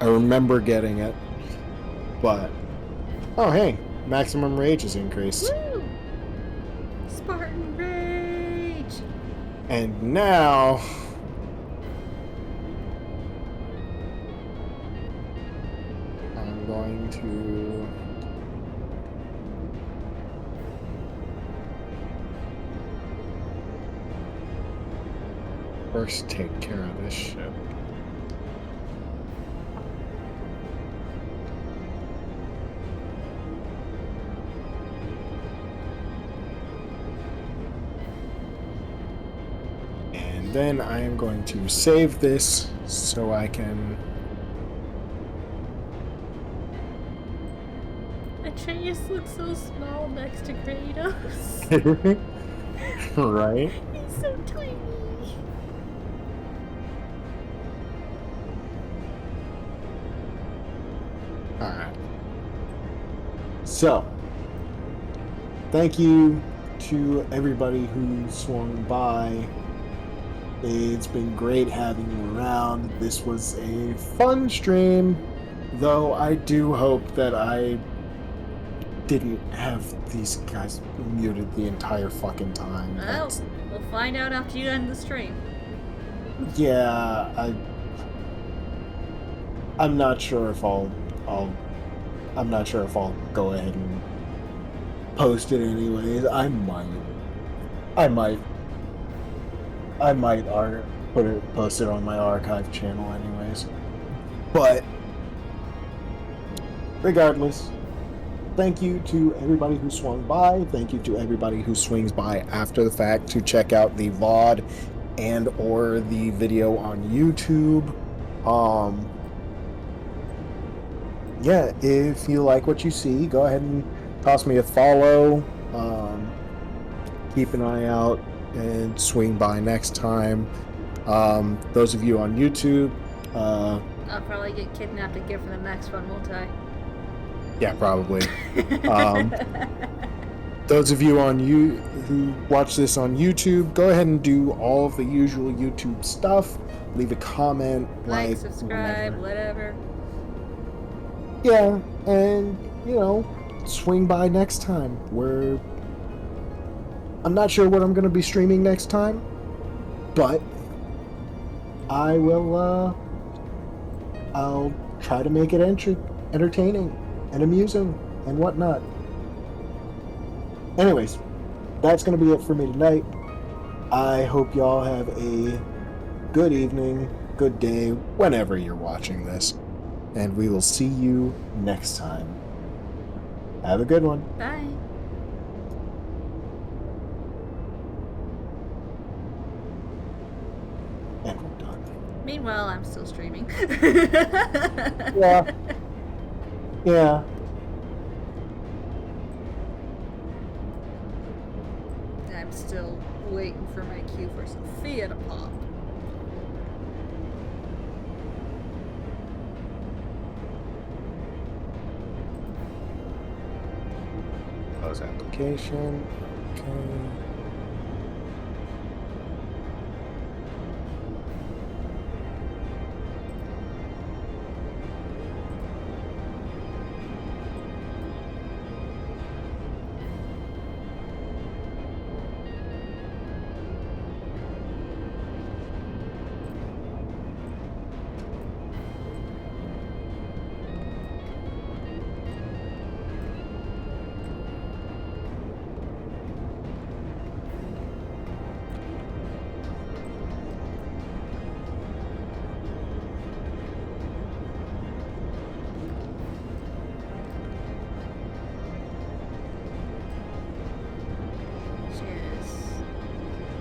I remember getting it. But, oh hey, maximum rage is increased. Woo! Spartan rage! And now... I'm going to... first take care of this shit. And then I am going to save this so I can... Atreus looks so small next to Kratos. Right? He's so tiny. Alright. So, thank you to everybody who swung by. It's been great having you around. This was a fun stream, though I do hope that I didn't have these guys muted the entire fucking time. Well, we'll find out after you end the stream. Yeah, I'm not sure if I'm not sure if I'll go ahead and post it anyways. I might post it on my archive channel anyways. But regardless, thank you to everybody who swung by. Thank you to everybody who swings by after the fact to check out the VOD and or the video on YouTube. Yeah, if you like what you see, go ahead and toss me a follow. Keep an eye out and swing by next time. Those of you on YouTube, I'll probably get kidnapped again for the next one, won't I? yeah, probably. Those of you who watch this on YouTube, go ahead and do all of the usual YouTube stuff. Leave a comment, Like, subscribe, whatever. Yeah, and, swing by next time. I'm not sure what I'm going to be streaming next time, but I will, I'll try to make it entertaining and amusing and whatnot. Anyways, that's going to be it for me tonight. I hope y'all have a good evening, good day, whenever you're watching this. And we will see you next time. Have a good one. Bye. And we're done. Meanwhile, I'm still streaming. Yeah. Yeah. I'm still waiting for my cue for Sophia to pop. Close application. Okay.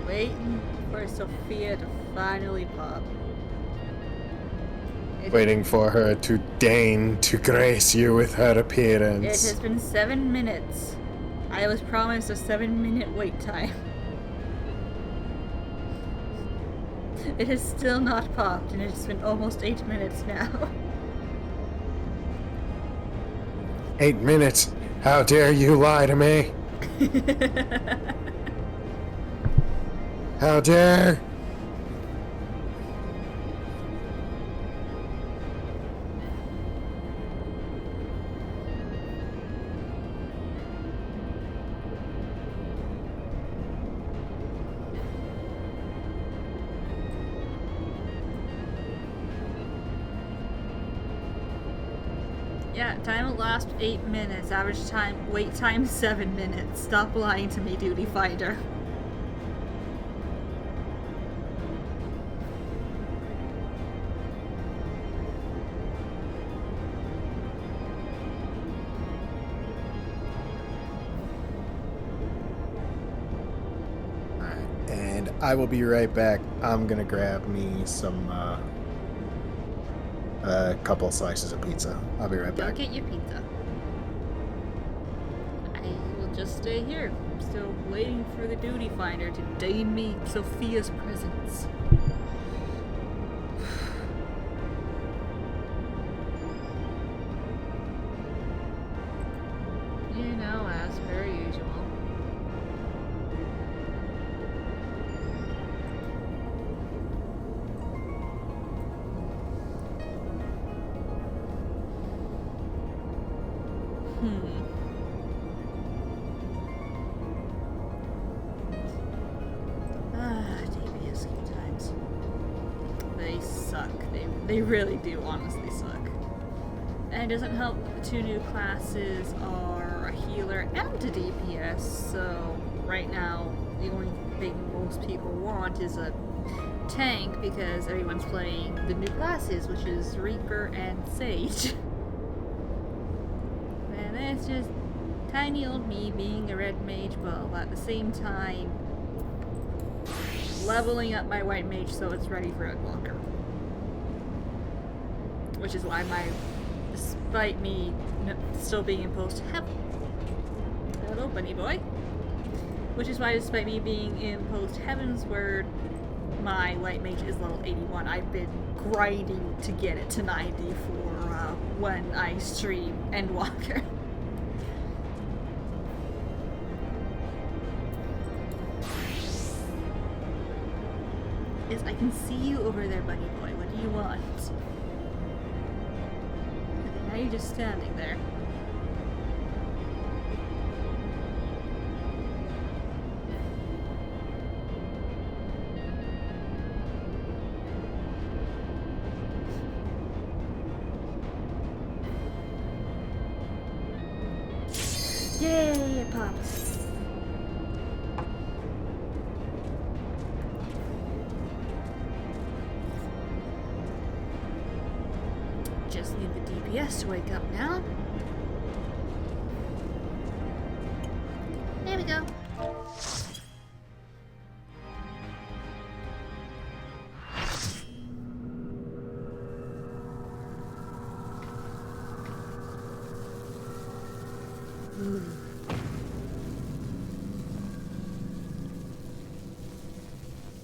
Waiting for Sophia to finally pop. Waiting for her to deign to grace you with her It appearance. has been 7 minutes. I was promised a 7-minute wait time. It has still not popped, and it's been almost 8 minutes now. 8 minutes? How dare you lie to me? How dare? Yeah, time elapsed 8 minutes. Average time, wait time 7 minutes. Stop lying to me, Duty Finder. Alright, and I will be right back. I'm gonna grab me some, a couple slices of pizza. I'll be right Go back. get your pizza. I will just stay here. I'm still waiting for the Duty Finder to deign me Sophia's presence. You know, as per usual. DPS queue times. They suck. They really do honestly suck. And it doesn't help that the 2 new classes are a healer and a DPS, so right now the only thing most people want is a tank because everyone's playing the new classes, which is Reaper and Sage. And it's just tiny old me being a red mage, but at the same time leveling up my white mage so it's ready for Endwalker. Which is why despite me still being imposed to heaven. Hello, bunny boy. Which is why despite me being imposed Heavensward, my white mage is level 81. I've been grinding to get it to 90 for when I stream Endwalker. Yes, I can see you over there, bunny boy. What do you want? Now you're just standing there. Yay, it pops. Just need the DPS to wake up now. There we go.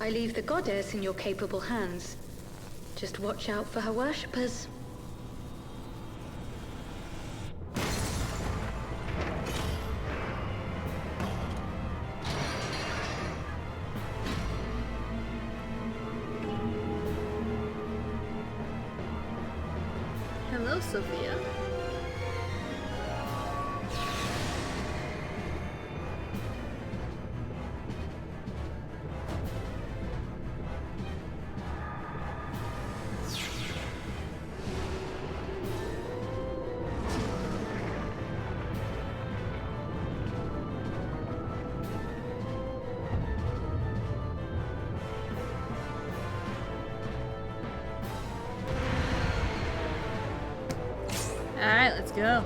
I leave the goddess in your capable hands. Just watch out for her worshippers. Hello, Sophia. Alright, let's go.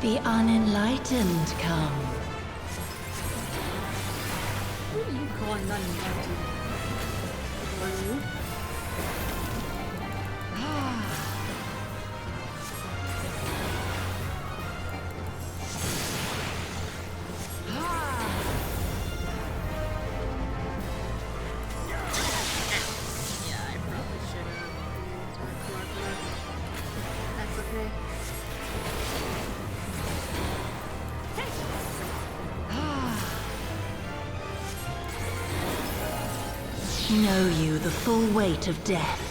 The unenlightened come. Who are you calling unenlightened? Blue? Yeah, I probably should have. That's okay. Know you the full weight of death.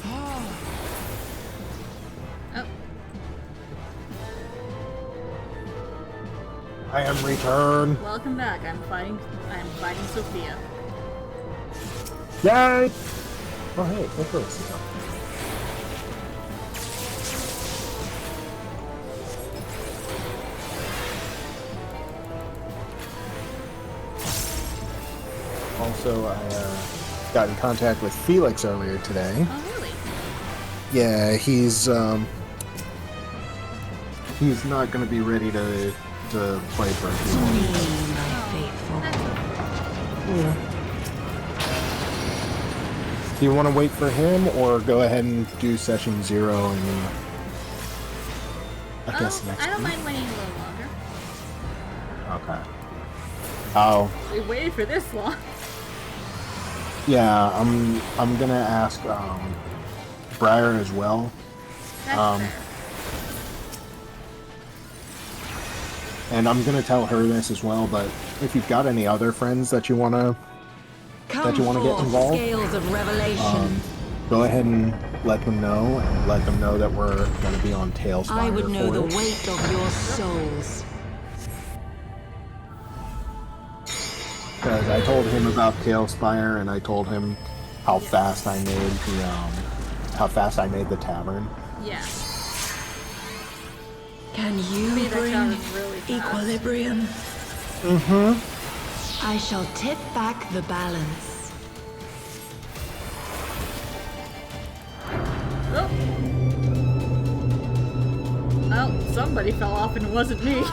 Oh, I am returned. welcome back. I'm fighting Sophia. Yay! Oh hey, look at this. Also, I got in contact with Felix earlier today. Oh, really? Yeah, he's not going to be ready to play for a few Me, months. my faithful. That's okay. Yeah. Do you want to wait for him, or go ahead and do session 0 and I guess next I don't week? mind waiting a little longer. Okay. Oh, We waited for this long. yeah. I'm gonna ask Briar as well. That's fair. And I'm gonna tell her this as well, but if you've got any other friends that you wanna Come you wanna get forth, involved? Scales of revelation. Go ahead and let them know, and let them know that we're gonna be on Tailspire I would know for the it. weight of your souls. Because I told him about Tailspire, and I told him how fast I made the tavern. Yeah. Can you Made that bring sound really fast. equilibrium? Mm-hmm. I shall tip back the balance. Oh. Oh, somebody fell off and it wasn't me.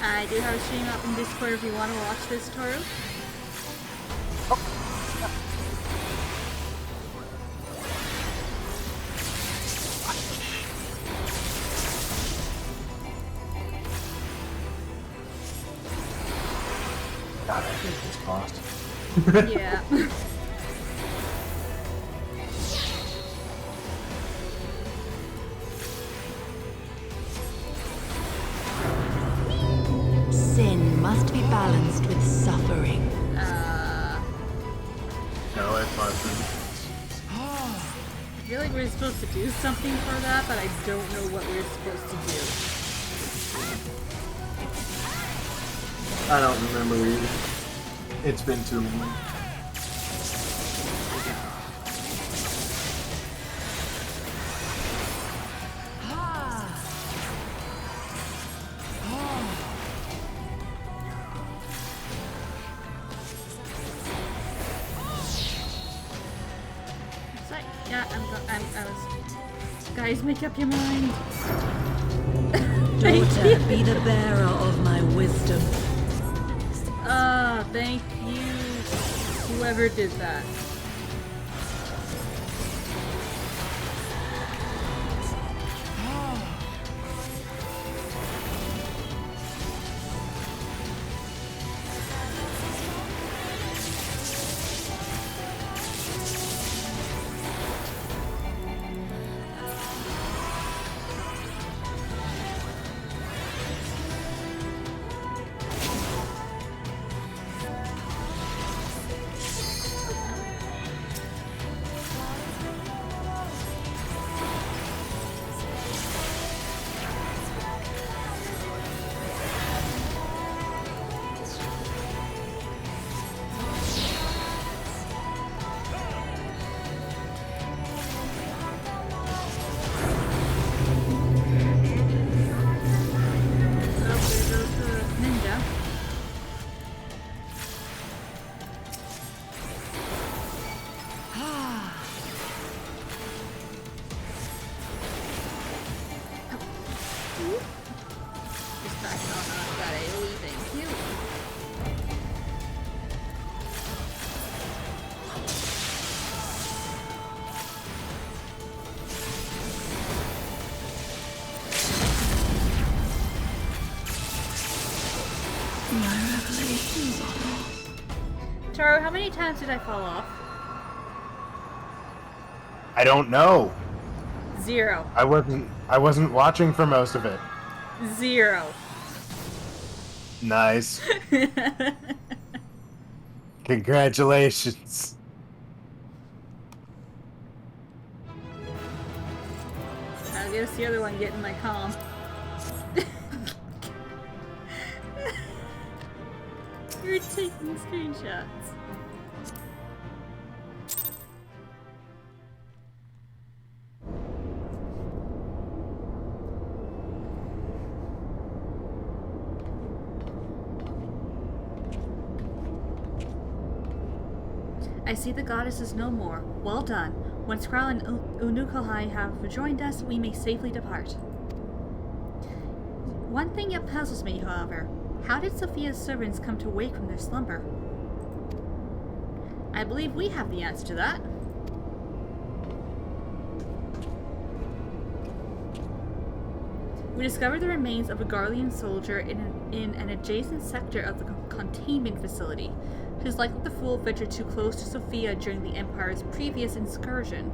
I do have a stream up in Discord if you want to watch this, Toru. God, I hate this cost. Yeah. balanced with suffering. No, it wasn't. I feel like we're supposed to do something for that, but I don't know what we're supposed to do. I don't remember either. It's been too long. It's like, yeah, I was. Guys, make up your mind. Thank Daughter, you. be the bearer of my wisdom. Thank you, whoever did that. Taro, how many times did I fall off? I don't know. 0. I wasn't watching for most of it. 0. Nice. Congratulations. I guess the other one getting my comm. You're taking screenshots. I see the goddess is no more. Well done. When Skrull and Unukalai have joined us, we may safely depart. One thing yet puzzles me, however. How did Sophia's servants come to wake from their slumber? I believe we have the answer to that. We discovered the remains of a Garlean soldier in an adjacent sector of the containment facility. She is likely the fool ventured too close to Sophia during the Empire's previous incursion,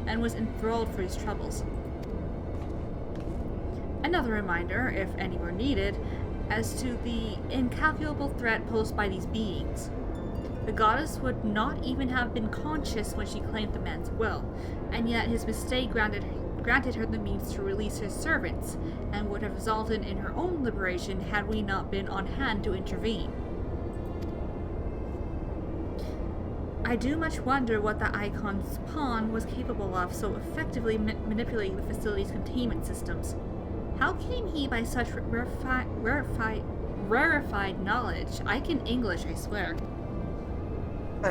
and was enthralled for his troubles. Another reminder, if any were needed, as to the incalculable threat posed by these beings. The goddess would not even have been conscious when she claimed the man's will, and yet his mistake granted her the means to release her servants, and would have resulted in her own liberation had we not been on hand to intervene. I do much wonder what the Icon's pawn was capable of so effectively manipulating the facility's containment systems. How came he by such rarefied knowledge? I can English, I swear.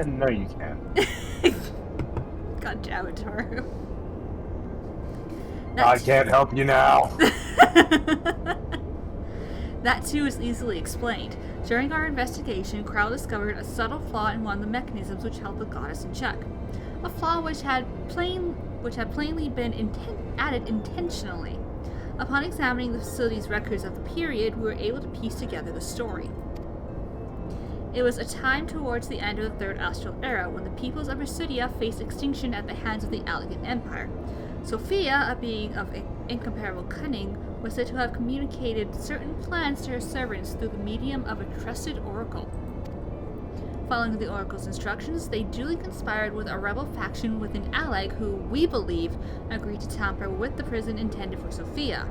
No, you can't. God damn it, Toru. I can't help you now. That too is easily explained. During our investigation, Krell discovered a subtle flaw in one of the mechanisms which held the goddess in check. A flaw which had plainly been added intentionally. Upon examining the facility's records of the period, we were able to piece together the story. It was a time towards the end of the Third Astral Era, when the peoples of Residia faced extinction at the hands of the Allegan Empire. Sophia, a being of incomparable cunning, was said to have communicated certain plans to her servants through the medium of a trusted oracle. Following the oracle's instructions, they duly conspired with a rebel faction within Alleg who, we believe, agreed to tamper with the prison intended for Sophia,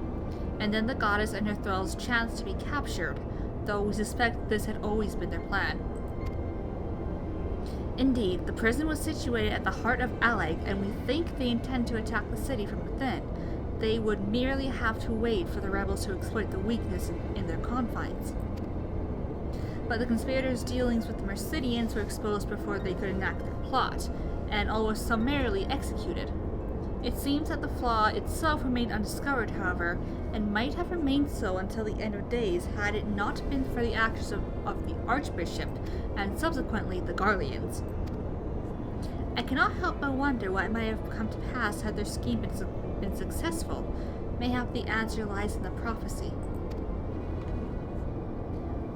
and then the goddess and her thralls chanced to be captured, though we suspect this had always been their plan. Indeed, the prison was situated at the heart of Alleg, and we think they intend to attack the city from within. They would merely have to wait for the rebels to exploit the weakness in their confines. But the conspirators' dealings with the Mercidians were exposed before they could enact their plot, and all was summarily executed. It seems that the flaw itself remained undiscovered, however, and might have remained so until the end of days had it not been for the actions of the Archbishop, and subsequently the Garleans. I cannot help but wonder what might have come to pass had their scheme been successful. Mayhap the answer lies in the prophecy.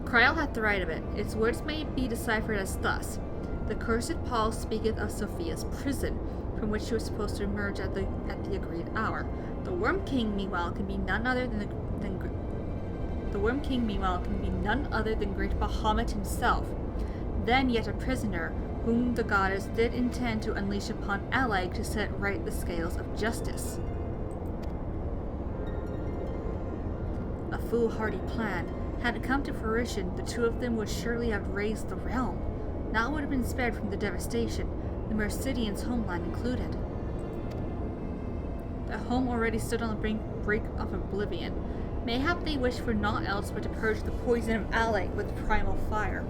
Kryl hath the right of it. Its words may be deciphered as thus: The cursed Paul speaketh of Sophia's prison, from which she was supposed to emerge at the agreed hour. The Worm King, meanwhile, can be none other than great Bahamut himself. Then yet a prisoner, whom the goddess did intend to unleash upon Alleg to set right the scales of justice. A foolhardy plan. Had it come to fruition, the two of them would surely have razed the realm. None would have been spared from the devastation, the Mercidians' homeland included. Their home already stood on the brink of oblivion. Mayhap they wished for naught else but to purge the poison of Alleg with primal fire.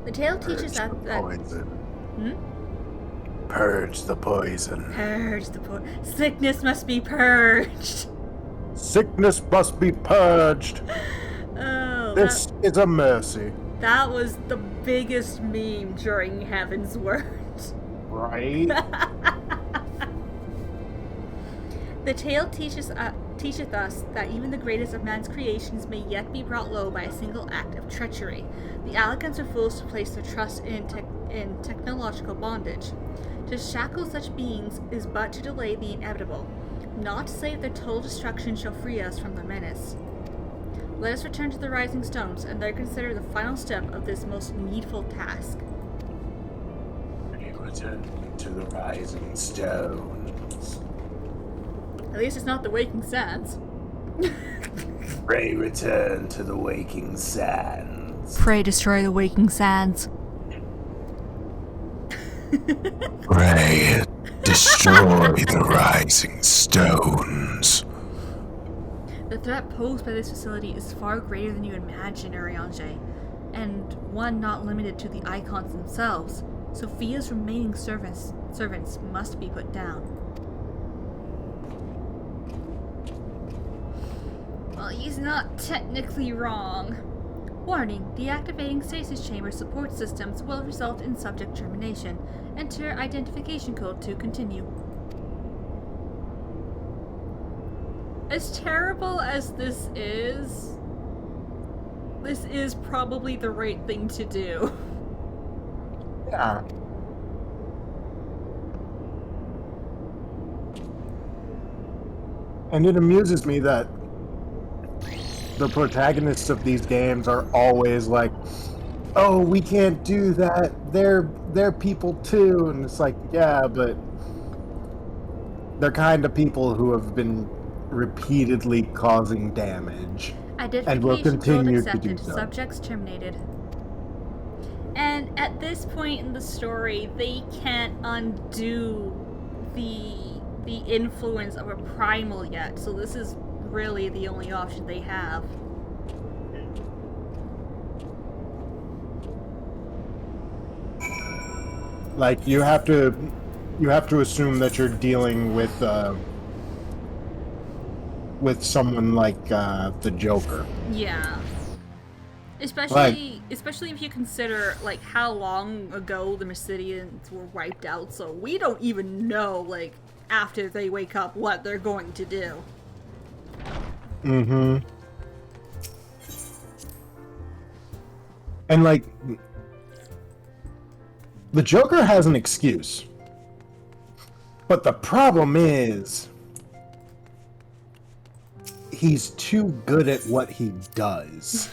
The tale teaches that... Purge the poison. Purge the poison. Sickness must be purged. Sickness must be purged. Oh, this is a mercy. That was the biggest meme during Heavensward. Right? The tale teacheth us that even the greatest of man's creations may yet be brought low by a single act of treachery. The Allegans are fools to place their trust in technological bondage. To shackle such beings is but to delay the inevitable, not to say that their total destruction shall free us from their menace. Let us return to the Rising Stones, and there consider the final step of this most needful task. Return to the Rising Stones. At least it's not the Waking Sands. Pray return to the Waking Sands. Pray destroy the Waking Sands. Pray destroy the Rising Stones. The threat posed by this facility is far greater than you imagine, Urianger, and one not limited to the icons themselves. Sophia's remaining servants must be put down. Well, he's not technically wrong. Warning, deactivating stasis chamber support systems will result in subject termination. Enter identification code to continue. As terrible as this is probably the right thing to do. Yeah. And it amuses me that the protagonists of these games are always like, oh, we can't do that. They're people too. And it's like, yeah, but they're kind of people who have been repeatedly causing damage. And will continue to do so. Subjects terminated. And at this point in the story, they can't undo the influence of a primal yet. So this is really the only option they have. Like, you have to assume that you're dealing with someone like the Joker. Yeah. Especially if you consider like how long ago the Mercidians were wiped out, so we don't even know like after they wake up what they're going to do. Mm-hmm. And like the Joker has an excuse. But the problem is, he's too good at what he does.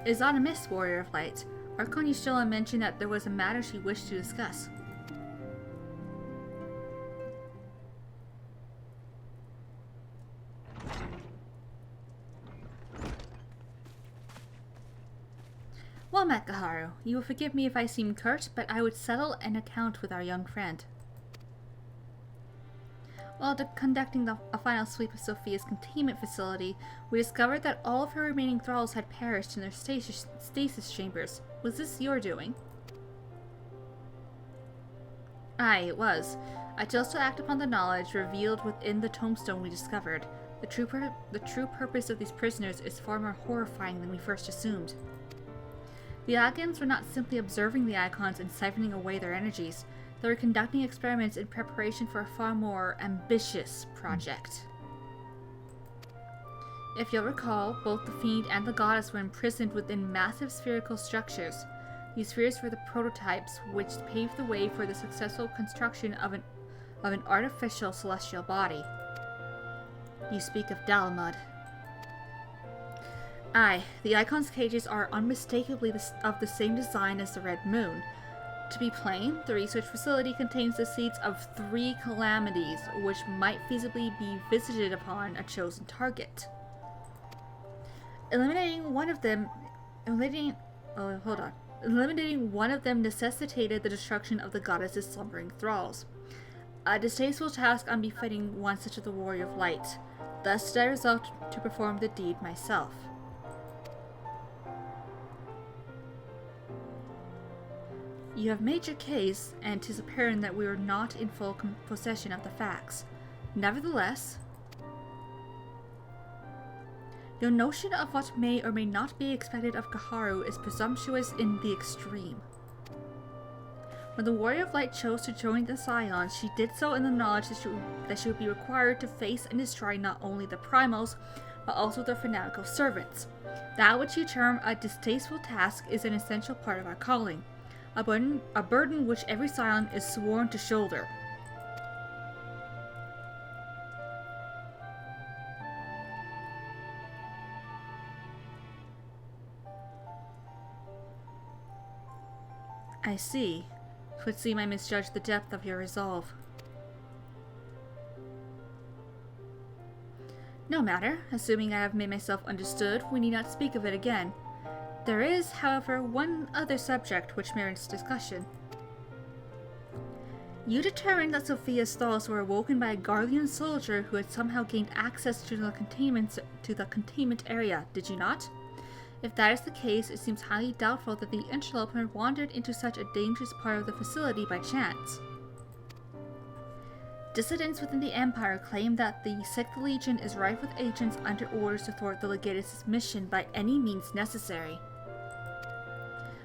Is on a miss, Warrior of Light. Archon Yushtila mentioned that there was a matter she wished to discuss. Well met, Gaharu. You will forgive me if I seem curt, but I would settle an account with our young friend. While conducting a final sweep of Sophia's containment facility, we discovered that all of her remaining thralls had perished in their stasis chambers. Was this your doing? Aye, it was. I chose to act upon the knowledge revealed within the tombstone we discovered. The true purpose of these prisoners is far more horrifying than we first assumed. The Agans were not simply observing the icons and siphoning away their energies. They were conducting experiments in preparation for a far more ambitious project. If you'll recall, both the Fiend and the Goddess were imprisoned within massive spherical structures. These spheres were the prototypes which paved the way for the successful construction of an artificial celestial body. You speak of Dalmud. Aye, the Icon's cages are unmistakably of the same design as the Red Moon. To be plain, the research facility contains the seeds of 3 calamities which might feasibly be visited upon a chosen target. Eliminating one of them necessitated the destruction of the goddess's slumbering thralls. A distasteful task unbefitting one such as the Warrior of Light. Thus did I resolve to perform the deed myself. You have made your case, and 'tis apparent that we are not in full possession of the facts. Nevertheless, your notion of what may or may not be expected of Gaharu is presumptuous in the extreme. When the Warrior of Light chose to join the Scions, she did so in the knowledge that she would be required to face and destroy not only the Primals, but also their fanatical servants. That which you term a distasteful task is an essential part of our calling. A burden which every Scion is sworn to shoulder. I see. 'Twould seem I misjudged the depth of your resolve. No matter. Assuming I have made myself understood, we need not speak of it again. There is, however, one other subject which merits discussion. You determined that Sophia's thoughts were awoken by a Garlean soldier who had somehow gained access to the containment area, did you not? If that is the case, it seems highly doubtful that the interloper wandered into such a dangerous part of the facility by chance. Dissidents within the Empire claim that the Sixth Legion is rife with agents under orders to thwart the Legatus' mission by any means necessary.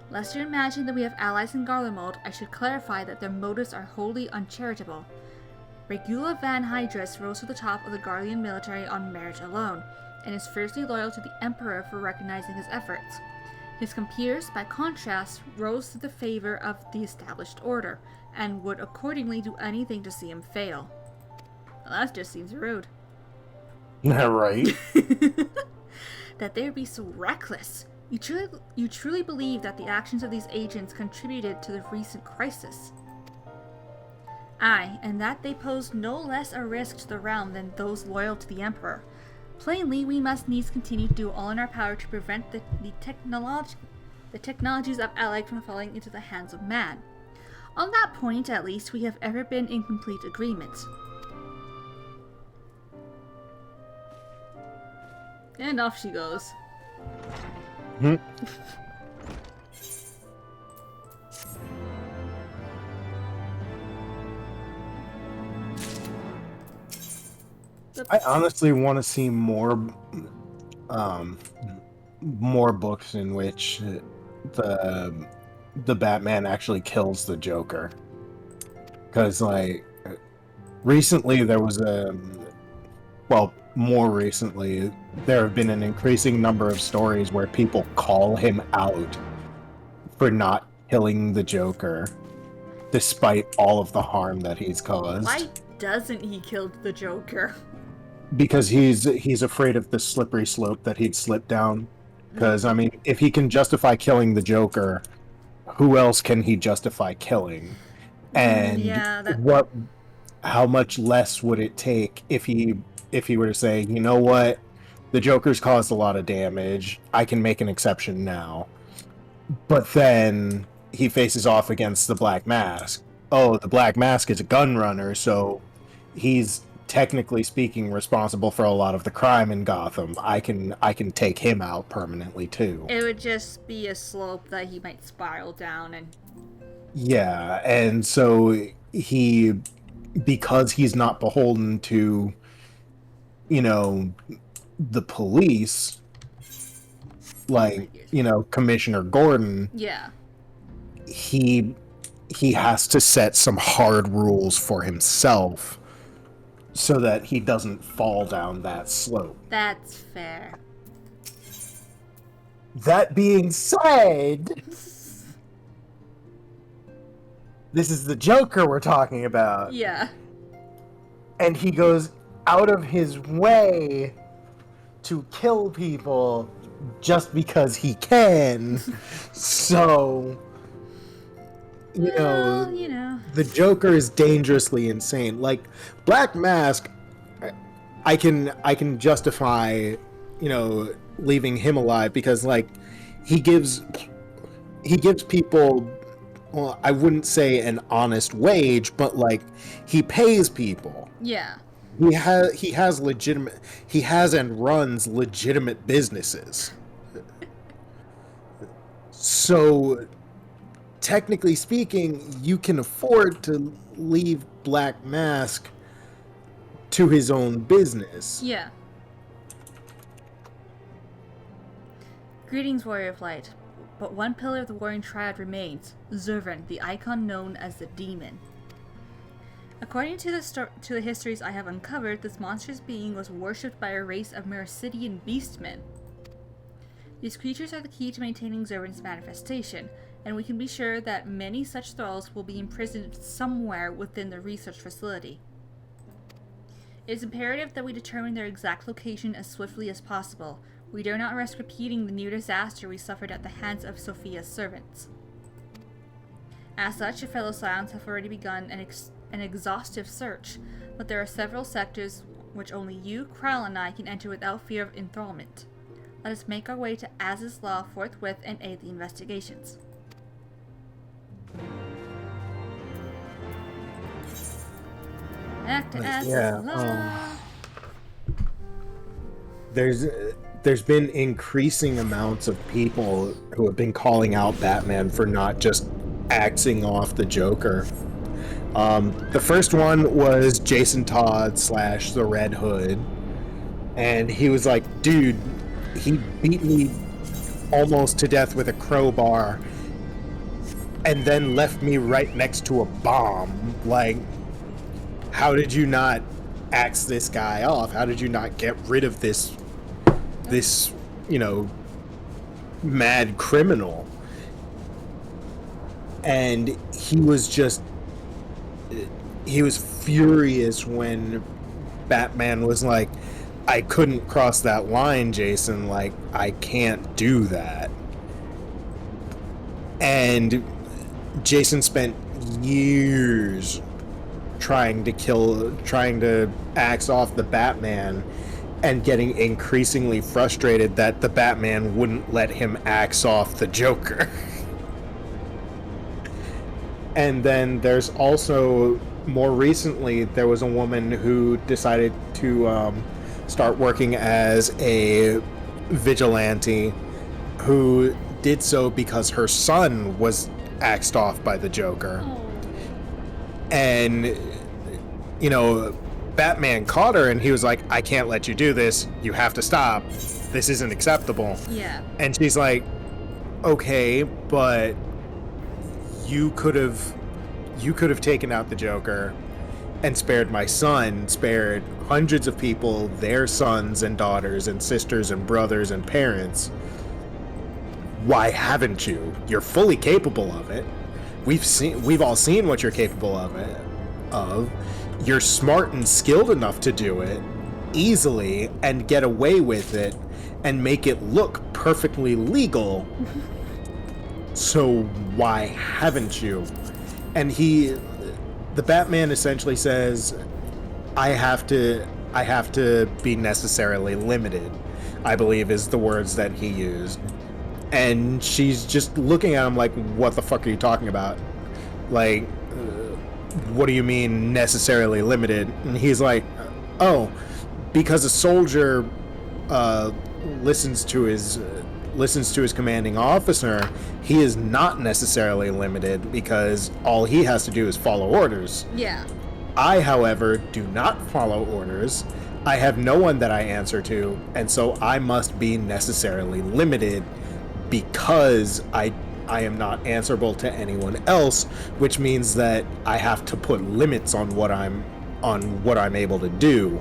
Lest you imagine that we have allies in Garlemald, I should clarify that their motives are wholly uncharitable. Regula Van Hydrus rose to the top of the Garlean military on merit alone, and is fiercely loyal to the Emperor for recognizing his efforts. His compeers, by contrast, rose to the favor of the established order, and would accordingly do anything to see him fail. Well, that just seems rude. Right. That they would be so reckless. You truly believe that the actions of these agents contributed to the recent crisis? Aye, and that they pose no less a risk to the realm than those loyal to the Emperor. Plainly, we must needs continue to do all in our power to prevent the technologies of Alec from falling into the hands of man. On that point, at least, we have ever been in complete agreement. And off she goes. I honestly want to see more books in which the Batman actually kills the Joker. Because, like, recently there was more recently, there have been an increasing number of stories where people call him out for not killing the Joker, despite all of the harm that he's caused. Why doesn't he kill the Joker? Because he's afraid of the slippery slope that he'd slip down. Because, I mean, if he can justify killing the Joker, who else can he justify killing? And how much less would it take if he were to say, you know what, the Joker's caused a lot of damage, I can make an exception now. But then he faces off against the Black Mask. Oh, the Black Mask is a gun runner, so he's technically speaking responsible for a lot of the crime in Gotham. I can take him out permanently too. It would just be a slope that he might spiral down and... Yeah, and so because he's not beholden to, you know, the police, like, you know, Commissioner Gordon. Yeah. He has to set some hard rules for himself so that he doesn't fall down that slope. That's fair. That being said, this is the Joker we're talking about. Yeah. And he goes out of his way to kill people just because he can. So, you know, the Joker is dangerously insane. Like, Black Mask, I can justify, you know, leaving him alive because, like, he gives people, well, I wouldn't say an honest wage, but, like, he pays people. Yeah. He has and runs legitimate businesses. So, technically speaking, you can afford to leave Black Mask to his own business. Yeah. Greetings, Warrior of Light. But one pillar of the Warring Triad remains, Zurvan, the icon known as the Demon. According to the histories I have uncovered, this monstrous being was worshipped by a race of Mercidian beastmen. These creatures are the key to maintaining Zurvan's manifestation, and we can be sure that many such thralls will be imprisoned somewhere within the research facility. It is imperative that we determine their exact location as swiftly as possible. We dare not risk repeating the near disaster we suffered at the hands of Sophia's servants. As such, your fellow Scions have already begun an exhaustive search, but there are several sectors which only you, Krell, and I can enter without fear of enthrallment. Let us make our way to Az's Law forthwith and aid the investigations. Back to Az's Law. There's been increasing amounts of people who have been calling out Batman for not just axing off the Joker. The first one was Jason Todd / the Red Hood, and he was like, dude, he beat me almost to death with a crowbar and then left me right next to a bomb. Like, how did you not axe this guy off? How did you not get rid of this, you know, mad criminal? And he was furious when Batman was like, I couldn't cross that line, Jason. Like, I can't do that. And Jason spent years trying to axe off the Batman and getting increasingly frustrated that the Batman wouldn't let him axe off the Joker. And then there's also, more recently, there was a woman who decided to start working as a vigilante who did so because her son was axed off by the Joker. And, you know, Batman caught her and he was like, I can't let you do this. You have to stop. This isn't acceptable. Yeah. And she's like, okay, but you could have taken out the Joker and spared my son, spared hundreds of people, their sons and daughters and sisters and brothers and parents. Why haven't you? You're fully capable of it. We've all seen what you're capable of. You're smart and skilled enough to do it easily and get away with it and make it look perfectly legal. So why haven't you? And the Batman essentially says, I have to be necessarily limited, I believe is the words that he used. And she's just looking at him like, what the fuck are you talking about? Like, what do you mean necessarily limited? And he's like, oh, because a soldier listens to his commanding officer, he is not necessarily limited because all he has to do is follow orders. Yeah. I, however, do not follow orders. I have no one that I answer to, and so I must be necessarily limited because I am not answerable to anyone else, which means that I have to put limits on what I'm able to do.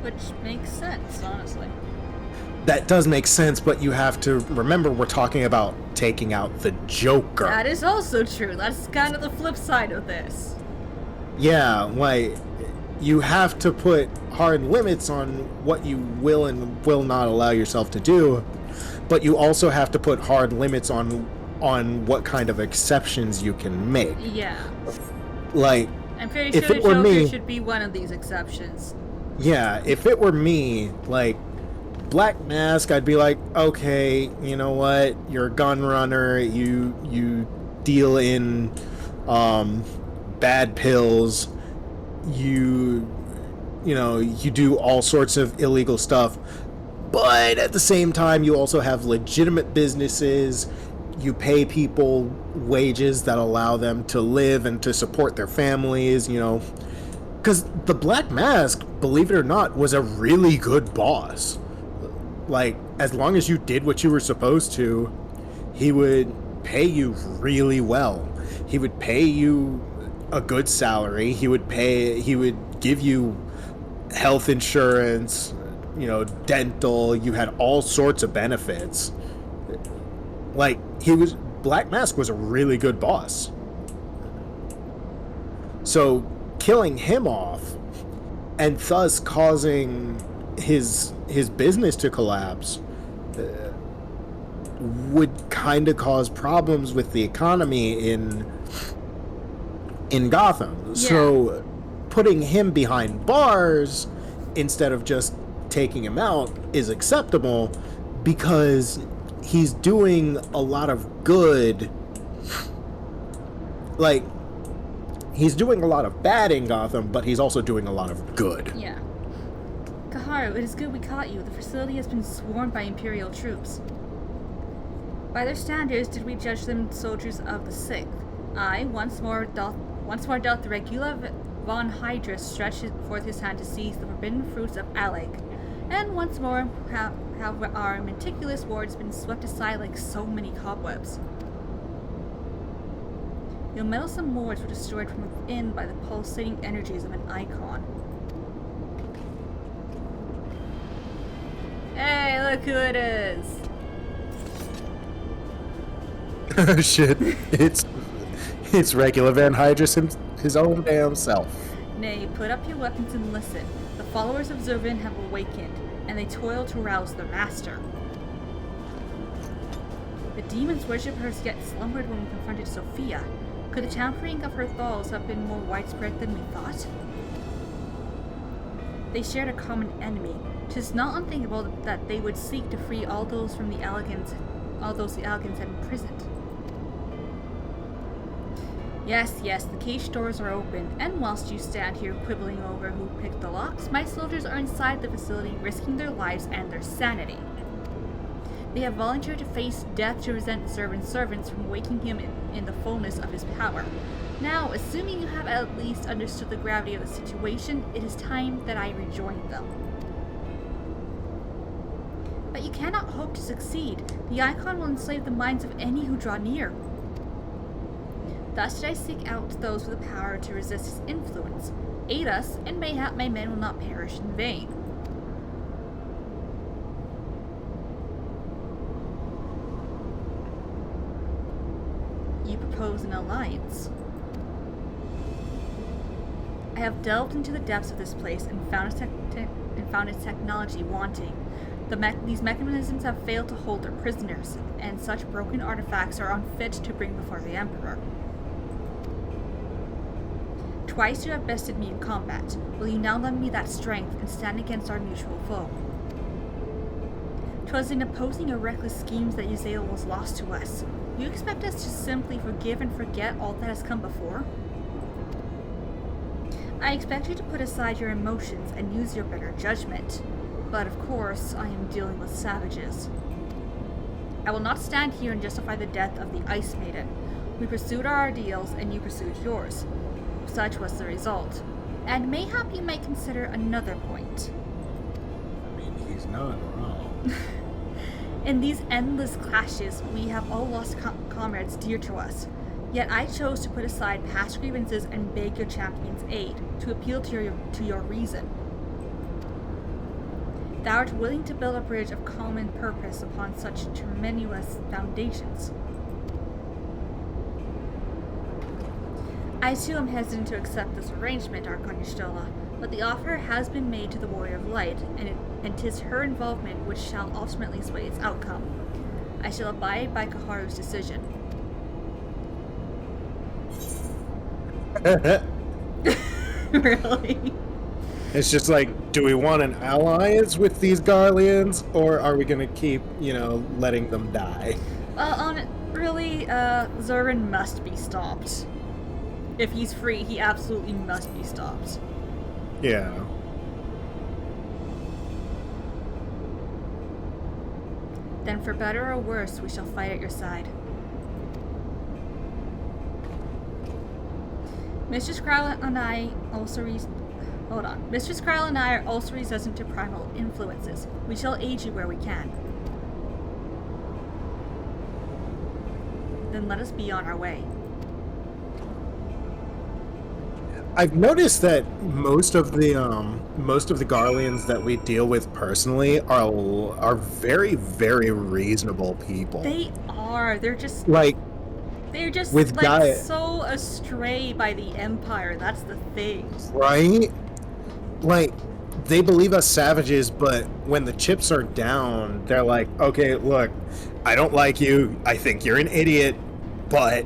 Which makes sense, honestly. That does make sense, but you have to remember we're talking about taking out the Joker. That is also true. That's kind of the flip side of this. Yeah, like, you have to put hard limits on what you will and will not allow yourself to do, but you also have to put hard limits on what kind of exceptions you can make. Yeah. Like, I'm pretty if sure it the were Joker me, should be one of these exceptions. yeah, if it were me, like, Black Mask, I'd be like, okay, you know what? You're a gun runner. You deal in bad pills. You do all sorts of illegal stuff. But at the same time, you also have legitimate businesses. You pay people wages that allow them to live and to support their families, Because the Black Mask, believe it or not, was a really good boss. Like, as long as you did what you were supposed to, he would pay you really well. He would pay you a good salary. He would give you health insurance, dental. You had all sorts of benefits. Like, Black Mask was a really good boss. So, killing him off and thus causing his business to collapse would kind of cause problems with the economy in Gotham. Yeah. So putting him behind bars instead of just taking him out is acceptable because he's doing a lot of good. Like, he's doing a lot of bad in Gotham, but he's also doing a lot of good. Yeah. Kaharu, it is good we caught you. The facility has been swarmed by Imperial troops. By their standards did we judge them soldiers of the Sixth. I once more doth the Regula von Hydra stretch forth his hand to seize the forbidden fruits of Alec, and once more have our meticulous wards been swept aside like so many cobwebs. Your meddlesome wards were destroyed from within by the pulsating energies of an icon. Hey, look who it is! Oh shit, it's Regula Van Hydrus, his own damn self. Nay, put up your weapons and listen. The followers of Zervin have awakened, and they toil to rouse their master. The demon's worshippers yet slumbered when we confronted Sophia. Could the tampering of her thalls have been more widespread than we thought? They shared a common enemy. 'Tis not unthinkable that they would seek to free all those the Elegants had imprisoned. Yes, the cage doors are open, and whilst you stand here quibbling over who picked the locks, my soldiers are inside the facility risking their lives and their sanity. They have volunteered to face death to prevent Zervin's servants from waking him in the fullness of his power. Now, assuming you have at least understood the gravity of the situation, it is time that I rejoin them. But you cannot hope to succeed. The icon will enslave the minds of any who draw near. Thus did I seek out those with the power to resist his influence. Aid us, and mayhap my men will not perish in vain. You propose an alliance. I have delved into the depths of this place and found its technology wanting. These mechanisms have failed to hold their prisoners, and such broken artifacts are unfit to bring before the Emperor. Twice you have bested me in combat. Will you now lend me that strength and stand against our mutual foe? 'Twas in opposing your reckless schemes that Uzale was lost to us. You expect us to simply forgive and forget all that has come before? I expect you to put aside your emotions and use your better judgment. But of course, I am dealing with savages. I will not stand here and justify the death of the Ice Maiden. We pursued our ideals, and you pursued yours. Such was the result. And mayhap you might consider another point. I mean, he's not wrong. In these endless clashes, we have all lost comrades dear to us. Yet I chose to put aside past grievances and beg your champion's aid, to appeal to your reason. Thou art willing to build a bridge of common purpose upon such tremendous foundations. I too am hesitant to accept this arrangement, Archon Y'shtola, but the offer has been made to the Warrior of Light, and 'tis her involvement which shall ultimately sway its outcome. I shall abide by Kaharu's decision. Really? It's just like, do we want an alliance with these Garleans, or are we gonna keep, letting them die? Well, really, Zurban must be stopped. If he's free, he absolutely must be stopped. Yeah. Then for better or worse, we shall fight at your side. Mistress Kryle and I are also resistant to primal influences. We shall aid you where we can. Then let us be on our way. I've noticed that most of the Garleans that we deal with personally are very, very reasonable people. They are. They're just with Gaia, so astray by the Empire. That's the thing. Right? Like, they believe us savages, but when the chips are down, they're like, okay, look, I don't like you. I think you're an idiot, but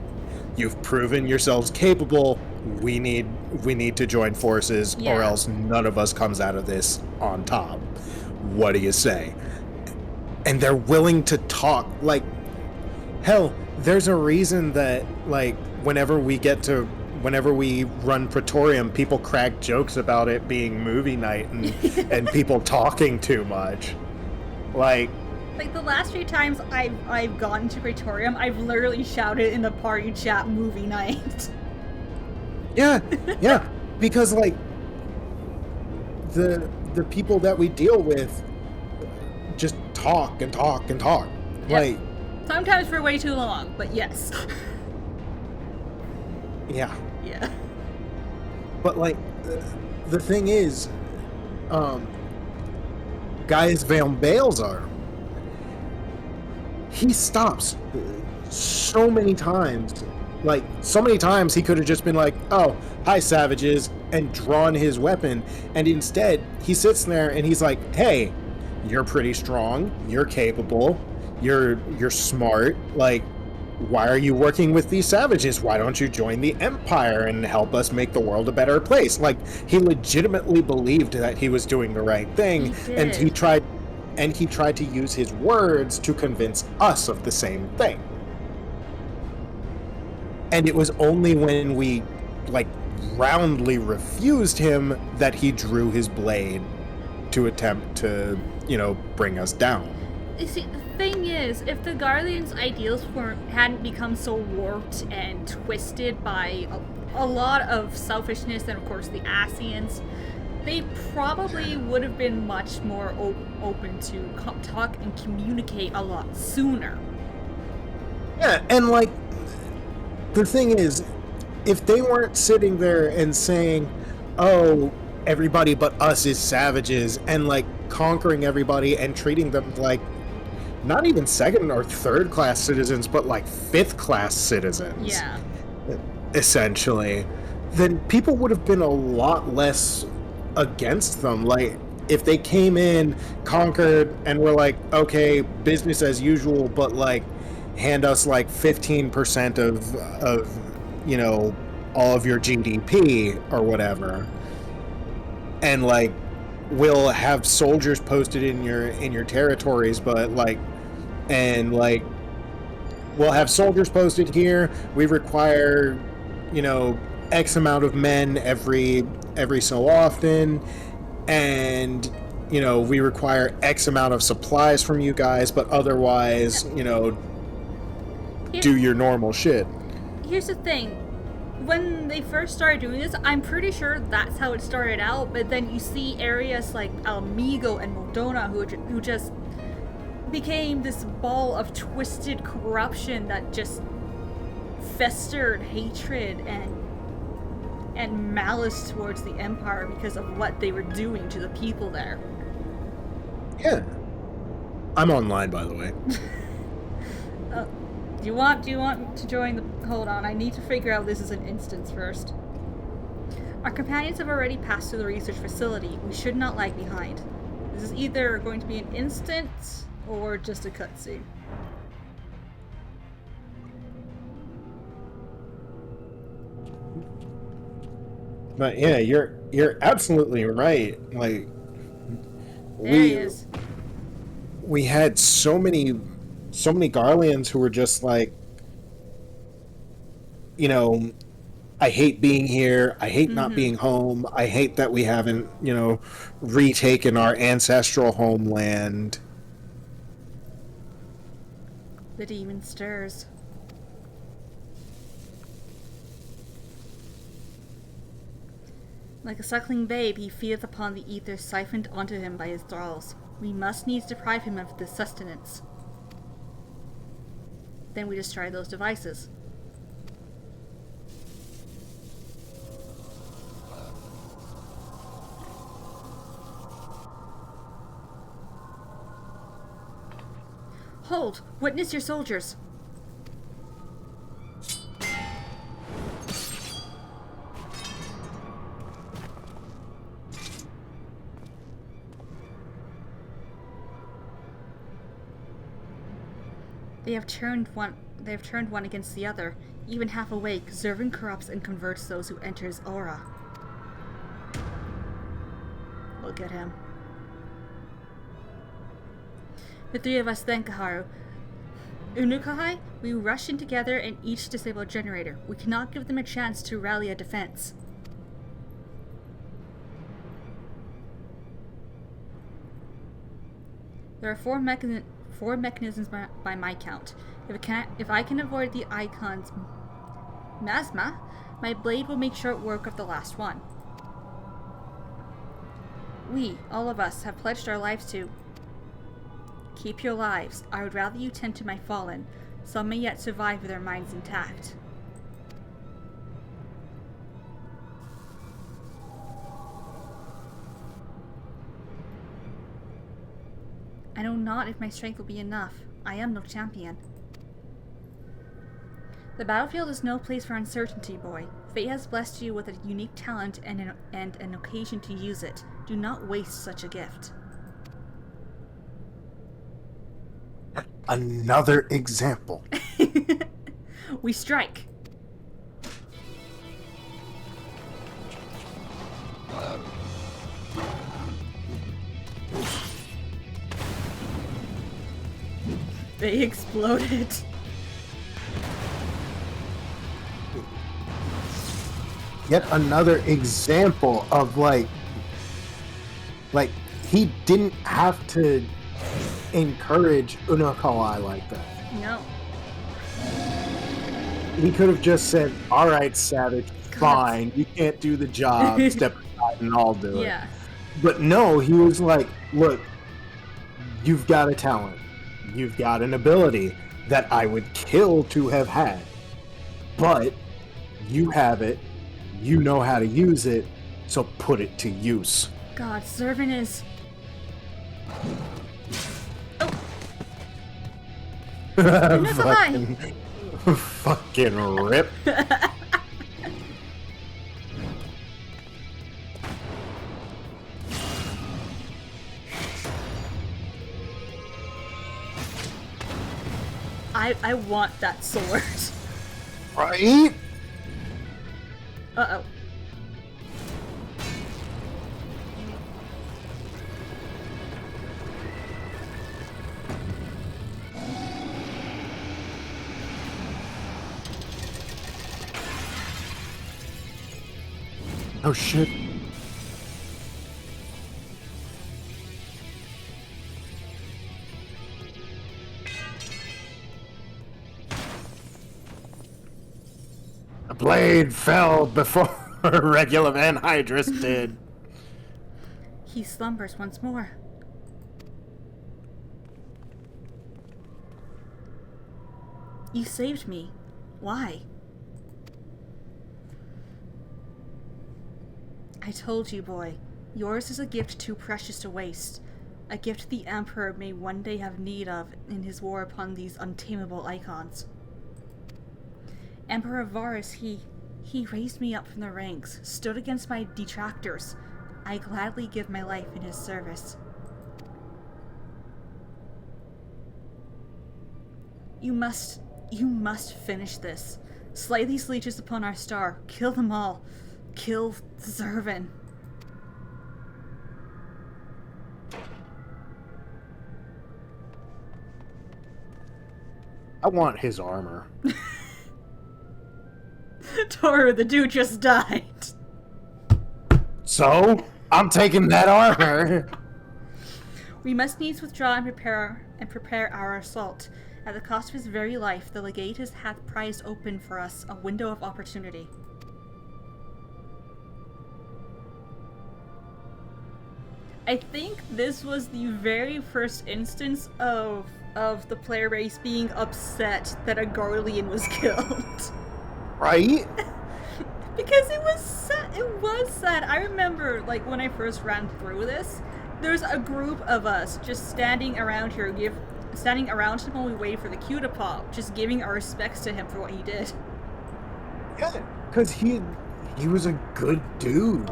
you've proven yourselves capable. We need to join forces, or else none of us comes out of this on top. What do you say? And they're willing to talk. Like, hell, there's a reason that, like, whenever we run Praetorium, people crack jokes about it being movie night and people talking too much. Like the last few times I've gone to Praetorium, I've literally shouted in the party chat movie night. Yeah, because like the people that we deal with just talk and talk and talk. Yep. Like, sometimes for way too long, but yes. Yeah. Yeah. But like the thing is, Gaius Van Balezar, he stops so many times. Like, so many times he could have just been like, oh, hi, savages, and drawn his weapon. And instead, he sits there and he's like, hey, you're pretty strong. You're capable. You're smart. Like, why are you working with these savages? Why don't you join the Empire and help us make the world a better place? Like, he legitimately believed that he was doing the right thing. And he tried to use his words to convince us of the same thing. And it was only when we, like, roundly refused him that he drew his blade to attempt to, bring us down. You see, the thing is, if the Garleans' ideals hadn't become so warped and twisted by a lot of selfishness and, of course, the Asians, they probably would have been much more open to talk and communicate a lot sooner. Yeah, and, like, the thing is, if they weren't sitting there and saying, oh, everybody but us is savages, and like conquering everybody and treating them like not even second or third class citizens, but like fifth class citizens. Yeah. Essentially, then people would have been a lot less against them. Like, if they came in, conquered, and were like, okay, business as usual, but like hand us like 15% of you know, all of your GDP or whatever, and like we'll have soldiers posted in your territories, but like, and like we'll have soldiers posted here. We require, you know, X amount of men every so often, and you know, we require X amount of supplies from you guys, but otherwise, you know, do your normal shit. Here's the thing. When they first started doing this, I'm pretty sure that's how it started out, but then you see areas like Almigo and Moldona who just became this ball of twisted corruption that just festered hatred and malice towards the Empire because of what they were doing to the people there. Yeah. I'm online, by the way. Do you want to join the... Hold on, I need to figure out this is an instance first. Our companions have already passed through the research facility. We should not lag behind. This is either going to be an instance or just a cutscene. But yeah, you're absolutely right. Like, There he is. We had so many Garleans who were just like, you know, I hate being here. I hate not being home. I hate that we haven't, you know, retaken our ancestral homeland. The demon stirs. Like a suckling babe, he feedeth upon the ether siphoned onto him by his thralls. We must needs deprive him of this sustenance. Then we destroy those devices. Hold! Witness your soldiers! They have turned one against the other. Even half awake, Zervin corrupts and converts those who enter his aura. Look at him. The three of us then, Kaharu. Unukahai, we rush in together and each disable a generator. We cannot give them a chance to rally a defense. There are four mechanisms by my count. If I can avoid the icon's masma, my blade will make short work of the last one. We, all of us, have pledged our lives to... Keep your lives. I would rather you tend to my fallen. Some may yet survive with their minds intact. I know not if my strength will be enough. I am no champion. The battlefield is no place for uncertainty, boy. Fate has blessed you with a unique talent and an occasion to use it. Do not waste such a gift. Another example. We strike. They exploded. Yet another example of like he didn't have to encourage Unakawai like that. No. He could have just said, all right, Savage, fine, you can't do the job, step aside and I'll do it. Yeah. But no, he was like, look, you've got a talent. You've got an ability that I would kill to have had. But you have it. You know how to use it. So put it to use. God, Zervin is... Oh! Fucking rip. I want that sword. Right? Uh-oh. Oh shit. The blade fell before regular Van Hydrus did. He slumbers once more. You saved me. Why? I told you, boy. Yours is a gift too precious to waste. A gift the Emperor may one day have need of in his war upon these untamable icons. Emperor Varus, he raised me up from the ranks, stood against my detractors. I gladly give my life in his service. You must finish this. Slay these leeches upon our star. Kill them all. Kill Zervin. I want his armor. Toru, the dude just died. So, I'm taking that armor. We must needs withdraw and prepare our assault. At the cost of his very life, the legate hath prized open for us a window of opportunity. I think this was the very first instance of the player base being upset that a Garlean was killed. Right? Because it was sad. I remember, like, when I first ran through this, there's a group of us just standing around here, standing around him while we waited for the queue to pop, just giving our respects to him for what he did. Yeah, because he was a good dude.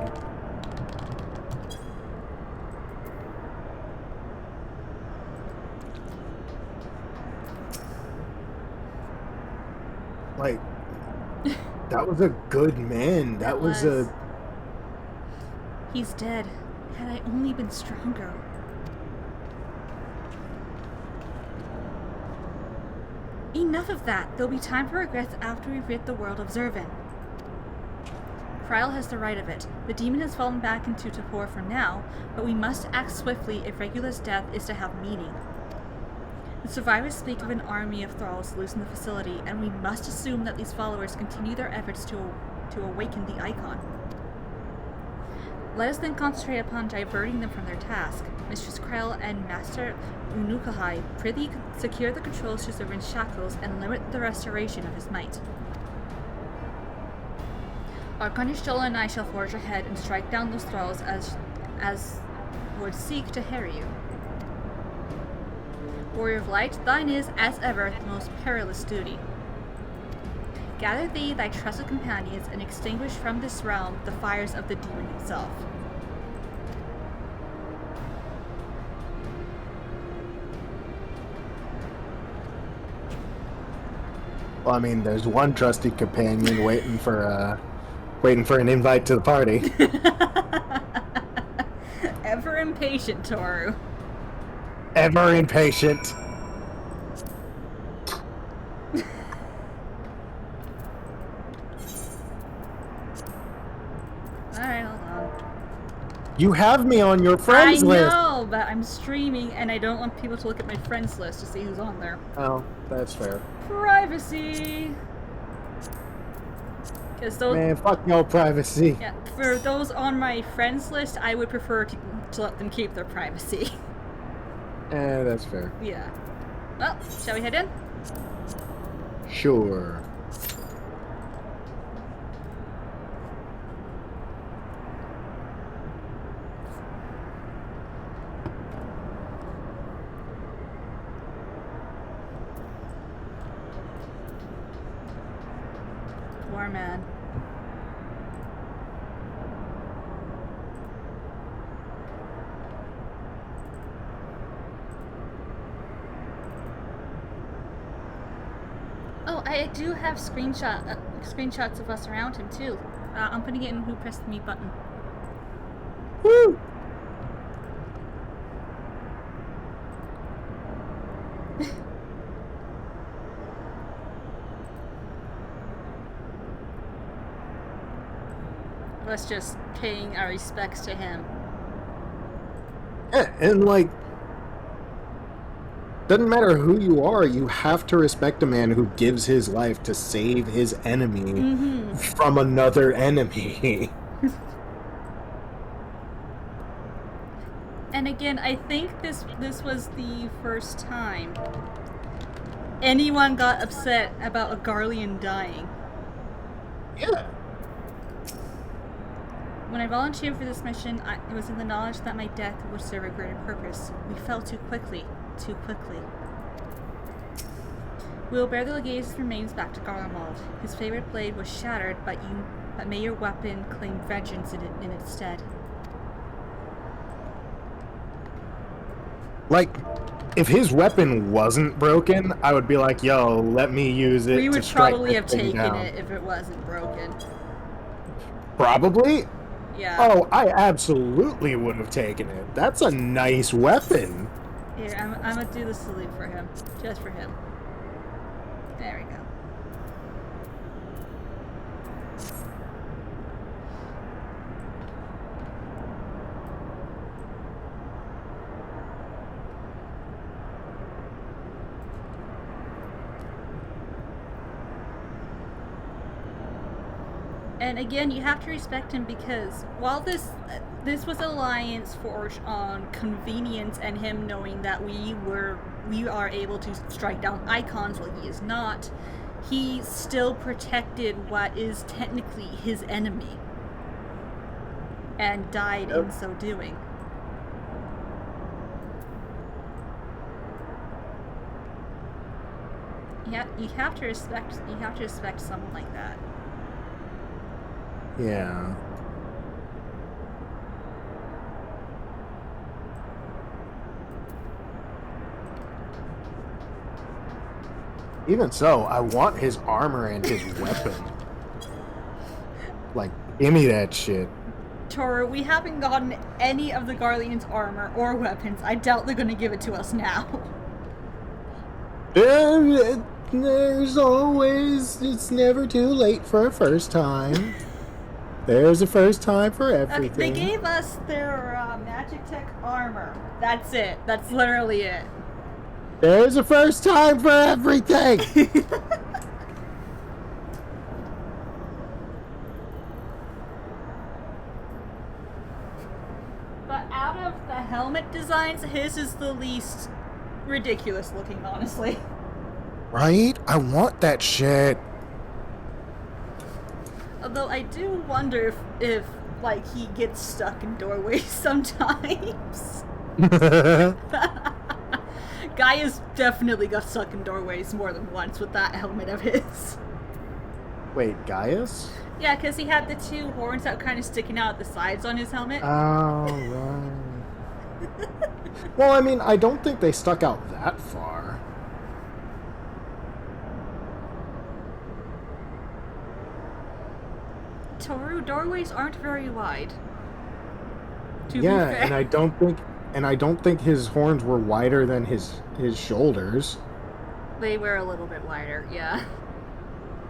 Like, that was a good man. That was a... He's dead. Had I only been stronger. Enough of that. There'll be time for regrets after we rid the world of Zervin. Kryl has the right of it. The demon has fallen back into torpor for now, but we must act swiftly if Regula's death is to have meaning. The survivors speak of an army of thralls loose in the facility, and we must assume that these followers continue their efforts to awaken the icon. Let us then concentrate upon diverting them from their task. Mistress Kryl and Master Unukahai, prithee secure the controls to Zervin's shackles and limit the restoration of his might. Archon Y'shtola and I shall forge ahead and strike down those thralls as would seek to harry you. Warrior of Light, thine is, as ever, the most perilous duty. Gather thee thy trusted companions and extinguish from this realm the fires of the demon himself. Well, I mean, there's one trusty companion waiting for an invite to the party. Ever impatient, Toru. Ever impatient. Alright, hold on. You have me on your friends list. I know, but I'm streaming and I don't want people to look at my friends list to see who's on there. Oh, that's fair. Privacy! Because those... Man, fuck no privacy. Yeah, for those on my friends list, I would prefer to let them keep their privacy. That's fair. Yeah. Well, shall we head in? poor man. Oh, I do have screenshots of us around him too. I'm putting it in who pressed the mute button. Woo! Us just paying our respects to him. Yeah, and like, doesn't matter who you are, you have to respect a man who gives his life to save his enemy from another enemy. And again, I think this was the first time anyone got upset about a Garlean dying. Yeah. When I volunteered for this mission, it was in the knowledge that my death would serve a greater purpose. We fell too quickly. Too quickly. We will bear the Legate's remains back to Garlemald. His favorite blade was shattered, but may your weapon claim vengeance in its stead. Like, if his weapon wasn't broken, I would be like, yo, let me use it. We would to strike probably this have thing taken down. it if it wasn't broken. Probably? Yeah. Oh, I absolutely would have taken it. That's a nice weapon. Here, I'm gonna do the salute for him. Just for him. There we go. And again, you have to respect him because while this was an alliance forged on convenience and him knowing that we are able to strike down icons while he is not, he still protected what is technically his enemy and died in so doing. Yeah, you have to respect someone like that. Yeah. Even so, I want his armor and his weapon. Like, give me that shit. Toru, we haven't gotten any of the Garlean's armor or weapons. I doubt they're gonna give it to us now. There's always, it's never too late for a first time. There's a first time for everything. They gave us their Magic Tech armor. That's it. That's literally it. There's a first time for everything! But out of the helmet designs, his is the least ridiculous looking, honestly. Right? I want that shit. Although I do wonder if like, he gets stuck in doorways sometimes. Guy has definitely got stuck in doorways more than once with that helmet of his. Wait, Gaius? Yeah, because he had the two horns that were kind of sticking out at the sides on his helmet. Oh, right. Well, I mean, I don't think they stuck out that far. Toru, doorways aren't very wide. To be Yeah, fair. and I don't think his horns were wider than his shoulders. They were a little bit wider, yeah.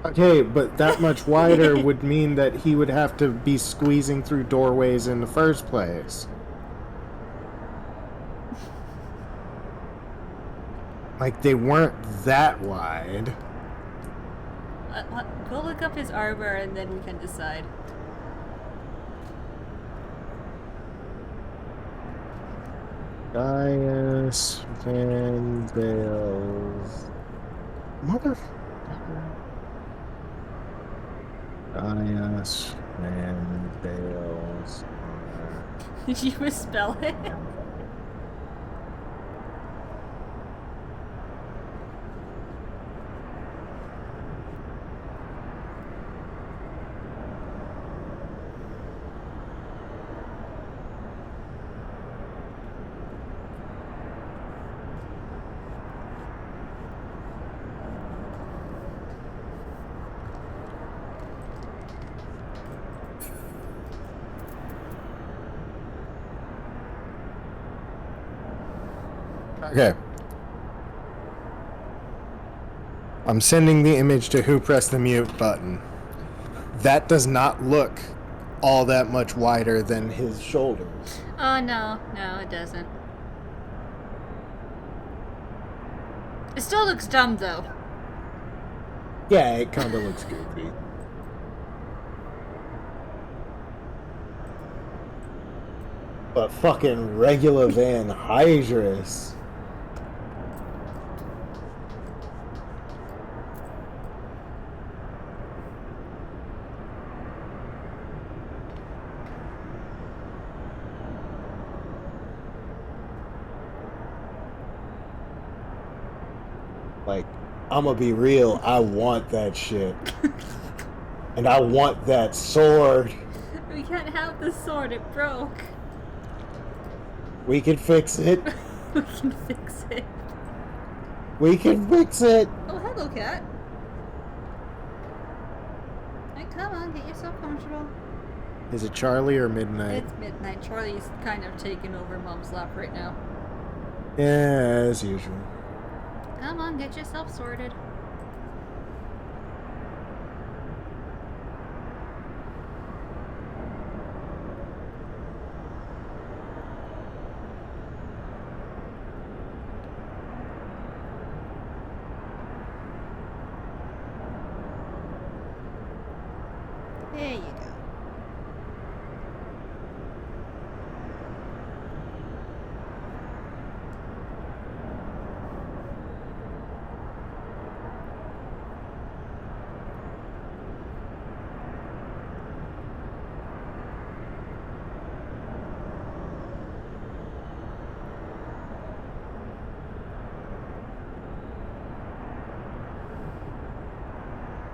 Okay, but that much wider would mean that he would have to be squeezing through doorways in the first place. Like, they weren't that wide. Go look up his armor and then we can decide. Gaius Van Bales. Motherfucker. Gaius Van Bales. Did you misspell it? Okay. I'm sending the image to who pressed the mute button. That does not look all that much wider than his shoulders. Oh, no, it doesn't. It still looks dumb, though. Yeah, it kind of looks goofy. But fucking regular Van Hydrus. Like, I'ma be real, I want that shit. And I want that sword. We can't have the sword, it broke. We can fix it. We can fix it. We can fix it. Oh, hello, cat. Hey, come on, get yourself comfortable. Is it Charlie or Midnight? It's midnight. Charlie's kind of taking over Mom's lap right now. Yeah, as usual. Come on, get yourself sorted. There you go.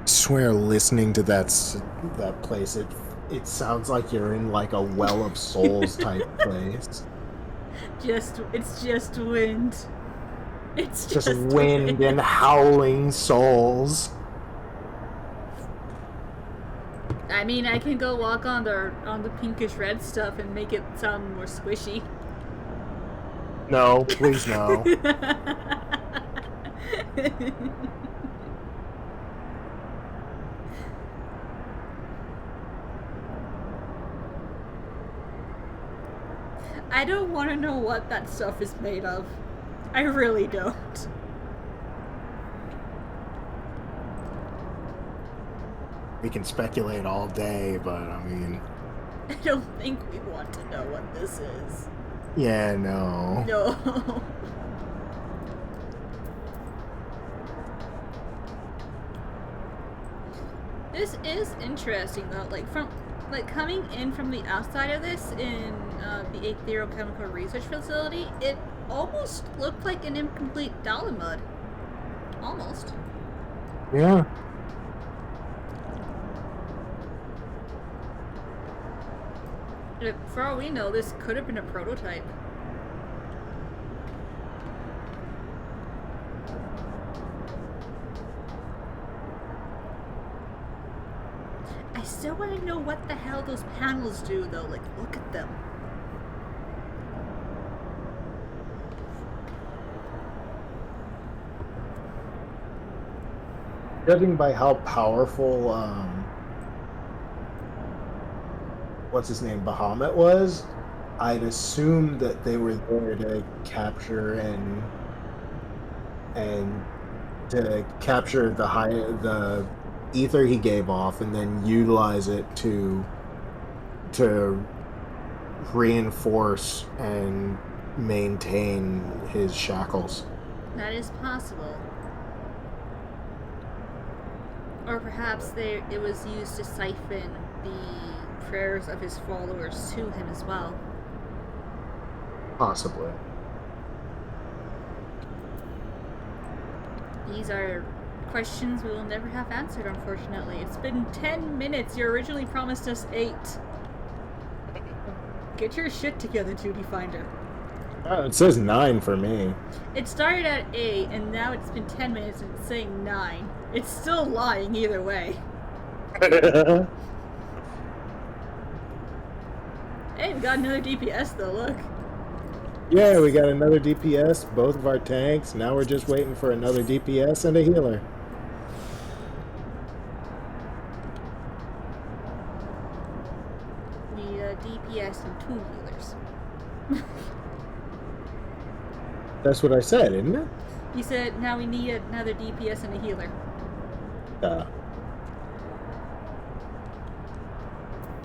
Swear, listening to that place, it sounds like you're in like a Well of Souls type place. It's just wind. It's Just wind and howling souls. I mean, I can go walk on the pinkish red stuff and make it sound more squishy. No, please no. I don't want to know what that stuff is made of. I really don't. We can speculate all day, but I mean... I don't think we want to know what this is. Yeah, no. No. This is interesting though, coming in from the outside of this in the Aetherochemical Research Facility, it almost looked like an incomplete Dalamud. Almost. Yeah. For all we know, this could have been a prototype. I still want to know what the hell those panels do, though. Like, look at them. Judging by how powerful, what's his name, Bahamut was, I'd assume that they were there to capture and to capture the ether he gave off and then utilize it to reinforce and maintain his shackles. That is possible. Or perhaps it was used to siphon the prayers of his followers to him as well. Possibly. These are questions we will never have answered, unfortunately. It's been 10 minutes. You originally promised us 8. Get your shit together, Duty Finder. It says 9 for me. It started at 8, and now it's been 10 minutes and it's saying 9. It's still lying either way. Hey, we got another DPS though, look. Yeah, we got another DPS, both of our tanks. Now we're just waiting for another DPS and a healer. Need a DPS and 2 healers. That's what I said, isn't it? You said now we need another DPS and a healer.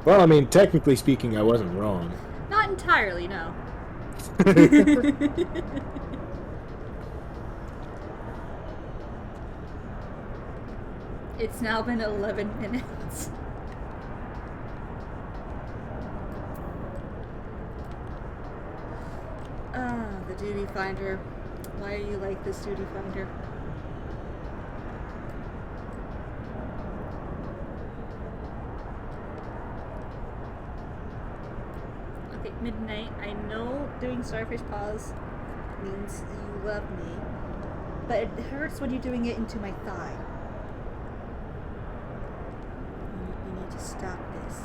Well, I mean, technically speaking, I wasn't wrong. Not entirely, no. It's now been 11 minutes. Ah, the duty finder. Why are you like this duty finder? Okay, midnight. I know doing Starfish Pause means you love me, but it hurts when you're doing it into my thigh. You need to stop this.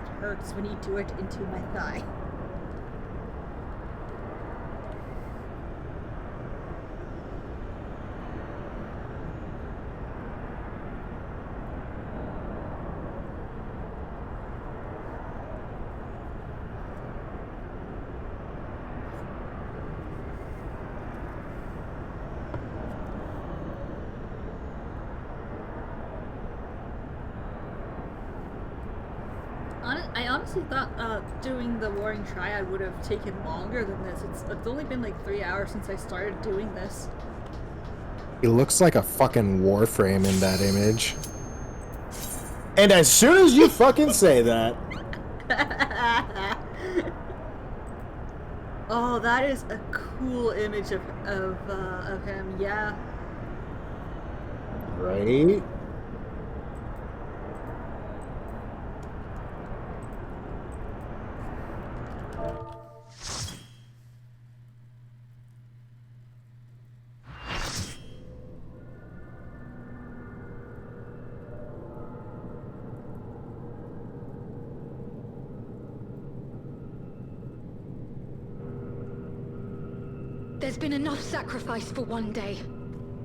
It hurts when you do it into my thigh. I honestly thought doing the Warring Triad would have taken longer than this. It's only been like 3 hours since I started doing this. He looks like a fucking Warframe in that image. And as soon as you fucking say that... Oh, that is a cool image of him, yeah. Right? There's been enough sacrifice for one day.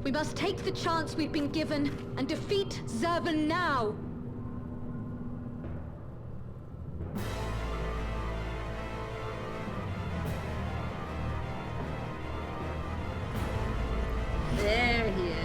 We must take the chance we've been given and defeat Zervan now. There he is.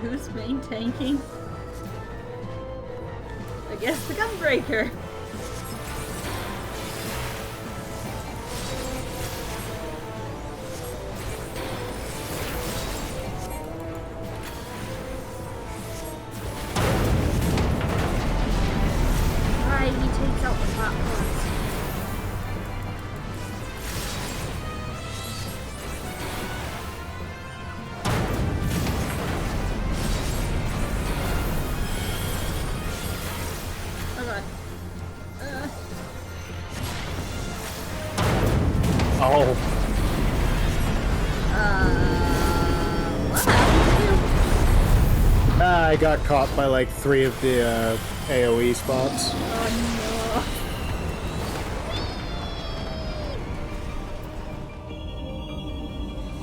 Who's main tanking? I guess the Gunbreaker. Right, he takes out the platforms. Oh god. Oh. What happened to you? I got caught by like 3 of the AoE spots. Oh no.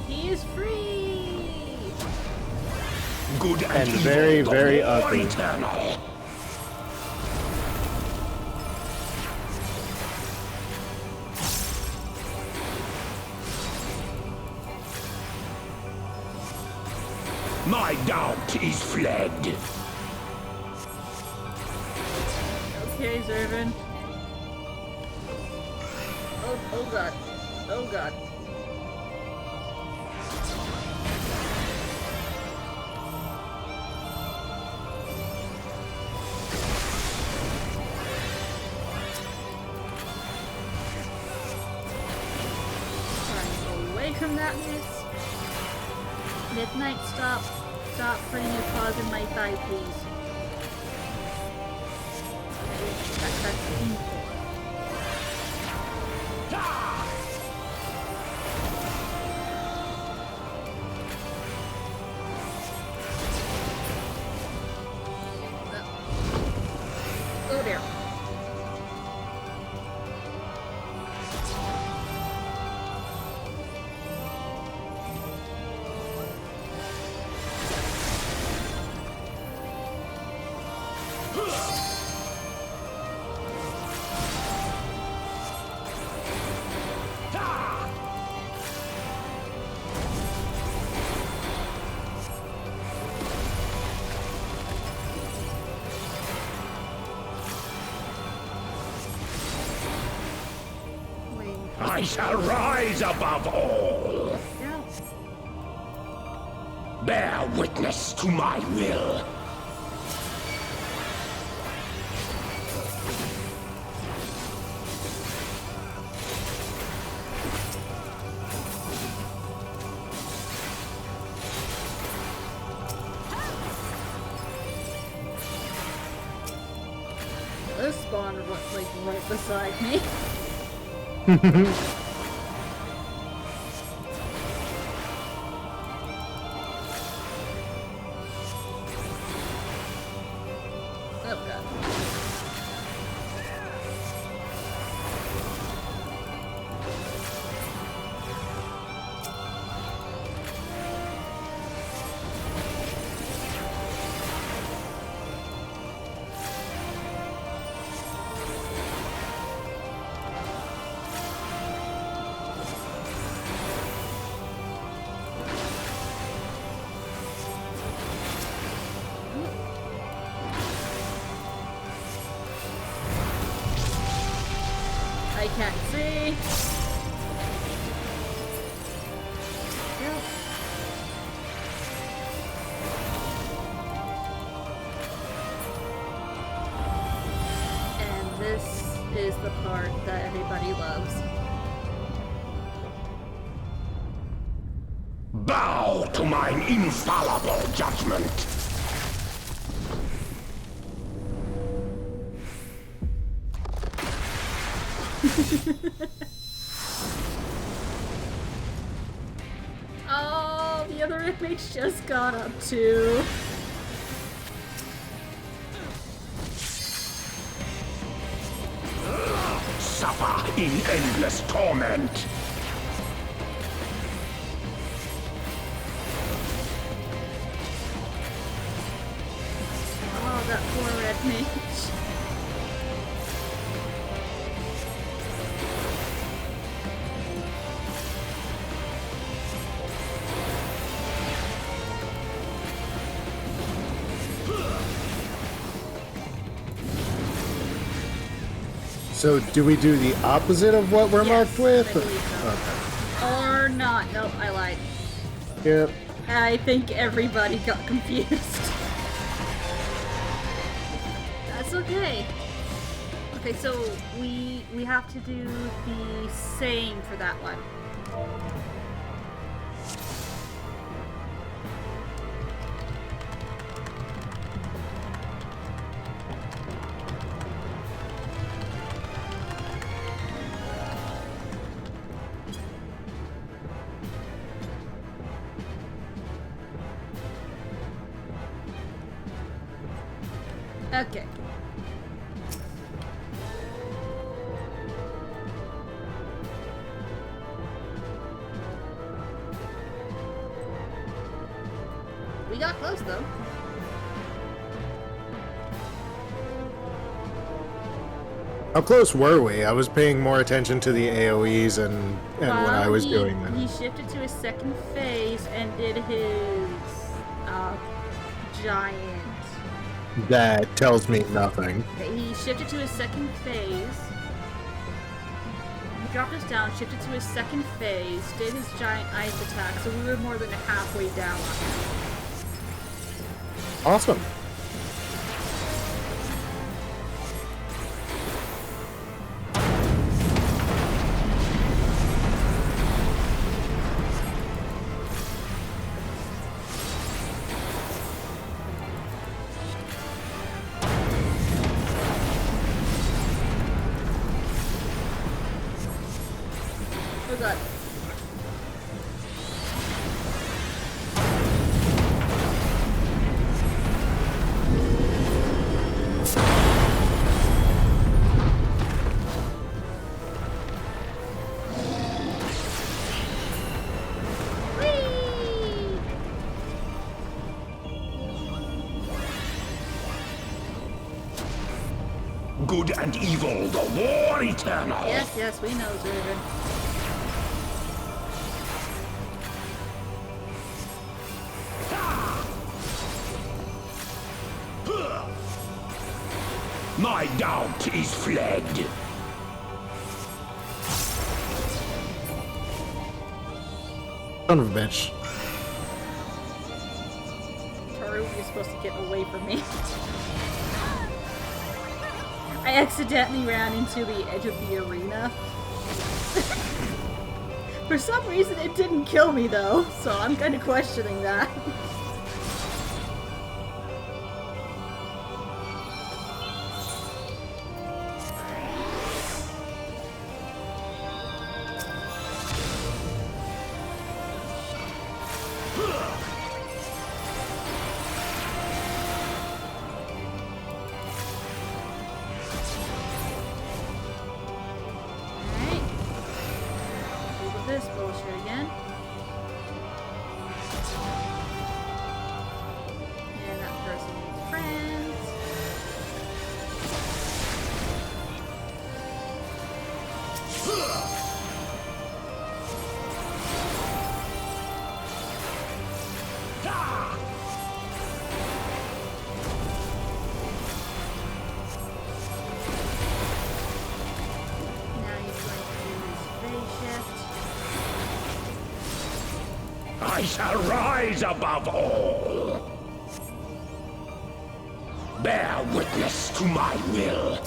He is free! Good And evil, very, the very war ugly. Eternal. My doubt is fled. Okay, Zervan. Oh god. Oh god. Trying to go away from that miss. Midnight stop. stop putting your paws in my thigh, please. That's painful. Oh dear. I shall rise above all. Yeah. Bear witness to my will. This spawn was like right beside me. Oh god. I can't see. Yep. And this is the part that everybody loves. Bow to mine infallible judgment. Oh, the other inmates just got up too. Suffer in endless torment. Oh, that poor red mage. So, do we do the opposite of what we're marked with? I believe so. Or not. Nope, I lied. Yep. I think everybody got confused. That's okay. Okay, so we have to do the same for that one. Okay. We got close though. How close were we? I was paying more attention to the AoEs and what I was doing then. He shifted to his second phase and did his giant. That tells me nothing. Okay, he shifted to his second phase. He dropped us down, shifted to his second phase, did his giant ice attack, so we were more than halfway down on him. Awesome. God. Good and evil, the war eternal. Yes, yes, we know, Zervin. My doubt is fled. Son of a bitch. Toru, you're supposed to get away from me. I accidentally ran into the edge of the arena. For some reason, it didn't kill me though, so I'm kind of questioning that. This bullshit again. And that person needs friends. Now he's going to do his phase shift. I shall rise above all. Bear witness to my will.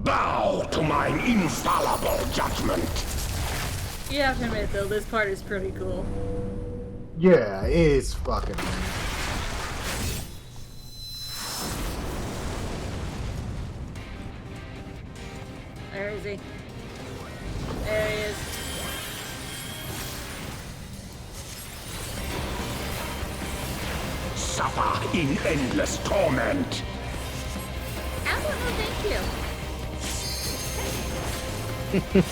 Bow to mine infallible judgment. You have to admit though, this part is pretty cool. Yeah, it's fucking. Where is he? There he is. Suffer in endless torment. I don't know, thank you. Okay,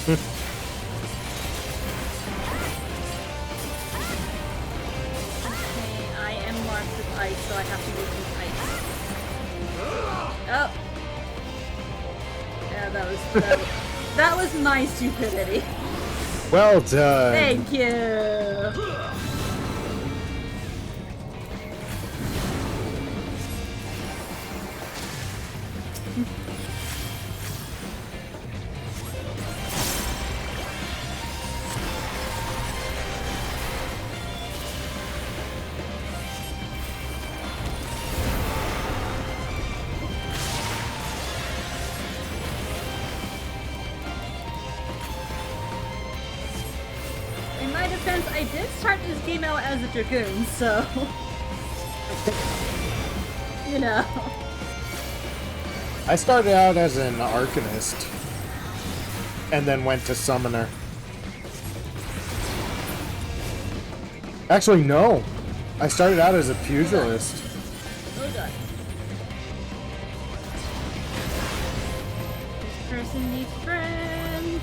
I am marked with ice, so I have to go through ice. Oh. Yeah, that was my stupidity. Well done. Thank you. In my defense, I did start this game out as a Dragoon, so... you know. I started out as an Arcanist. and then went to Summoner. Actually, no. I started out as a Pugilist. Oh god. This person needs friends.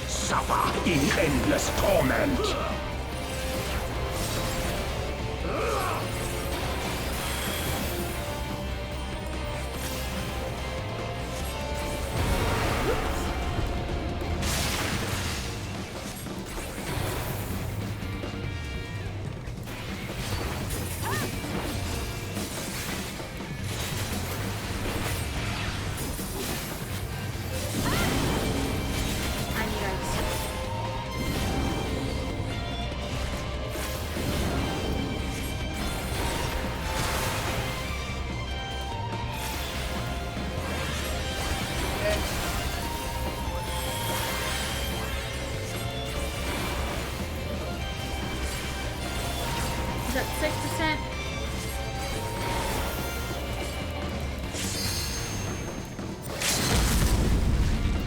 Suffer in endless torment. I need ice. Is that 6%?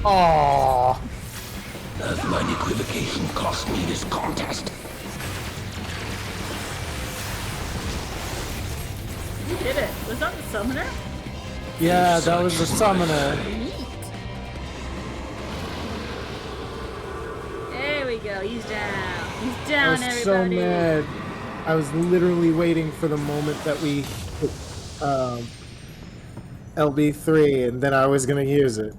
Aww. Has my equivocation cost me this contest? You did it. Was that the summoner? Yeah, that was the Summoner. Neat. There we go. He's down. He's I down, was so everybody. mad. I was literally waiting for the moment that we hit LB3, and then I was gonna use it.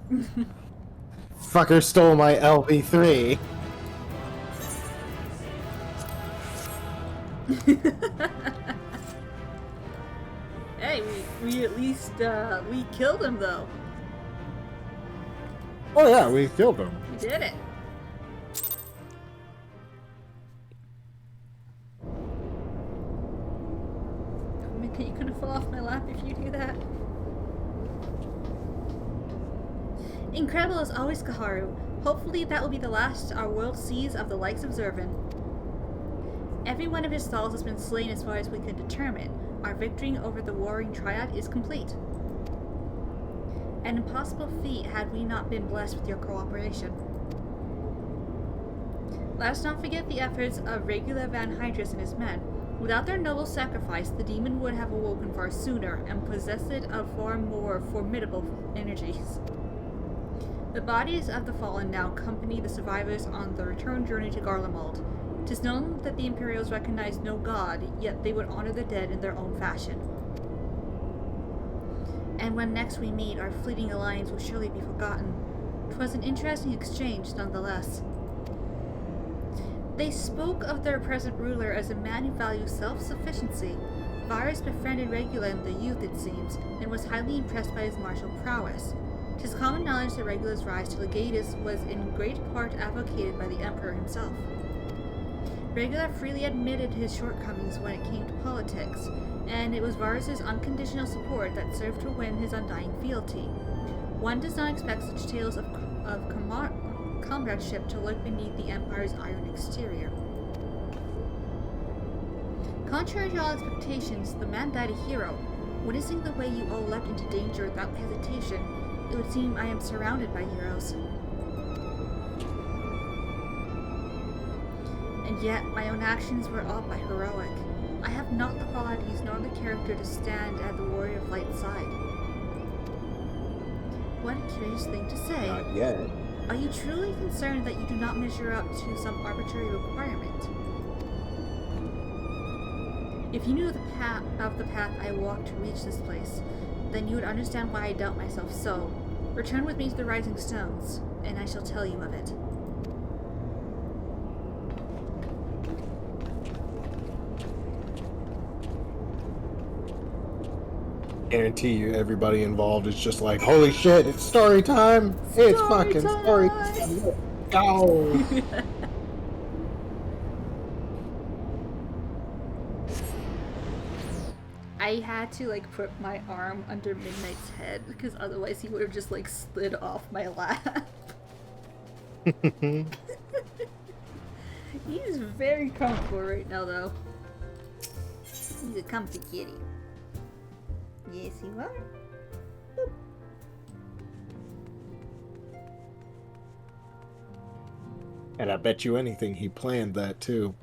Fucker stole my LB3. Hey, we at least we killed him though. Oh yeah, we killed him. We did it. You couldn't fall off my lap if you do that. Incredible as always, Kaharu. Hopefully that will be the last our world sees of the likes of Zervan. Every one of his stalls has been slain as far as we can determine. Our victory over the Warring Triad is complete. An impossible feat had we not been blessed with your cooperation. Let us not forget the efforts of regular Van Hydrus and his men. Without their noble sacrifice, the demon would have awoken far sooner and possessed of far more formidable energies. The bodies of the fallen now accompany the survivors on the return journey to Garlemald. 'Tis known that the Imperials recognize no god, yet they would honor the dead in their own fashion. And when next we meet, our fleeting alliance will surely be forgotten. 'Twas an interesting exchange, nonetheless. They spoke of their present ruler as a man who values self-sufficiency. Varus befriended Regula in the youth, it seems, and was highly impressed by his martial prowess. 'Tis common knowledge that Regula's rise to legatus was in great part advocated by the Emperor himself. Regula freely admitted his shortcomings when it came to politics, and it was Varus's unconditional support that served to win his undying fealty. One does not expect such tales of comradeship to lurk beneath the Empire's iron exterior. Contrary to all expectations, the man died a hero. Witnessing the way you all leapt into danger without hesitation, it would seem I am surrounded by heroes. And yet, my own actions were all but heroic. I have not the qualities nor the character to stand at the warrior of light's side. What a curious thing to say. Not yet. Are you truly concerned that you do not measure up to some arbitrary requirement? If you knew the path I walked to reach this place, then you would understand why I doubt myself so. Return with me to the Rising Stones, and I shall tell you of it. Guarantee you, everybody involved is just like, holy shit, it's story time! It's fucking story time! Go! I had to put my arm under Midnight's head because otherwise he would have just slid off my lap. He's very comfortable right now though. He's a comfy kitty. Yes, you are. And I bet you anything he planned that too.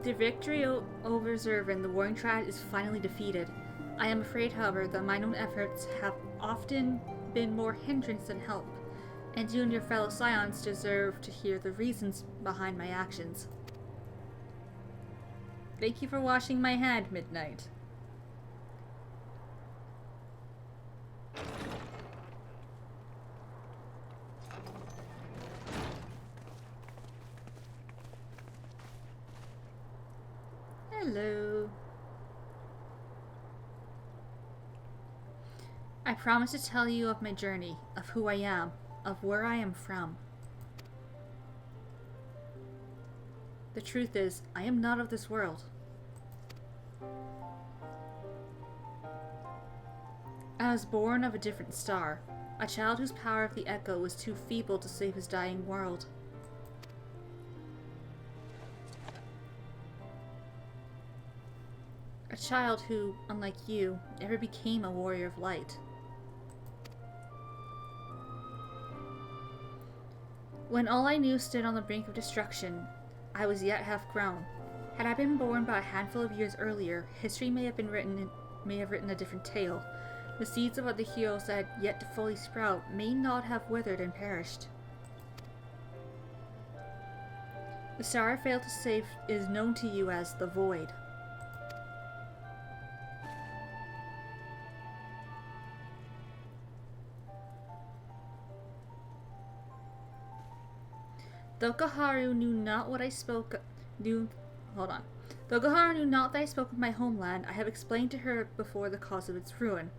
The victory over Zervin, the Warring Triad, is finally defeated. I am afraid, however, that my own efforts have often been more hindrance than help, and you and your fellow Scions deserve to hear the reasons behind my actions. Thank you for washing my hand, Midnight. Hello. I promise to tell you of my journey, of who I am, of where I am from. The truth is, I am not of this world. I was born of a different star, a child whose power of the echo was too feeble to save his dying world. A child who, unlike you, never became a warrior of light. When all I knew stood on the brink of destruction, I was yet half grown. Had I been born but a handful of years earlier, history may have written a different tale. The seeds of other heroes that had yet to fully sprout may not have withered and perished. The star I failed to save is known to you as the Void. Though Gaharu knew not that I spoke of my homeland, I have explained to her before the cause of its ruin.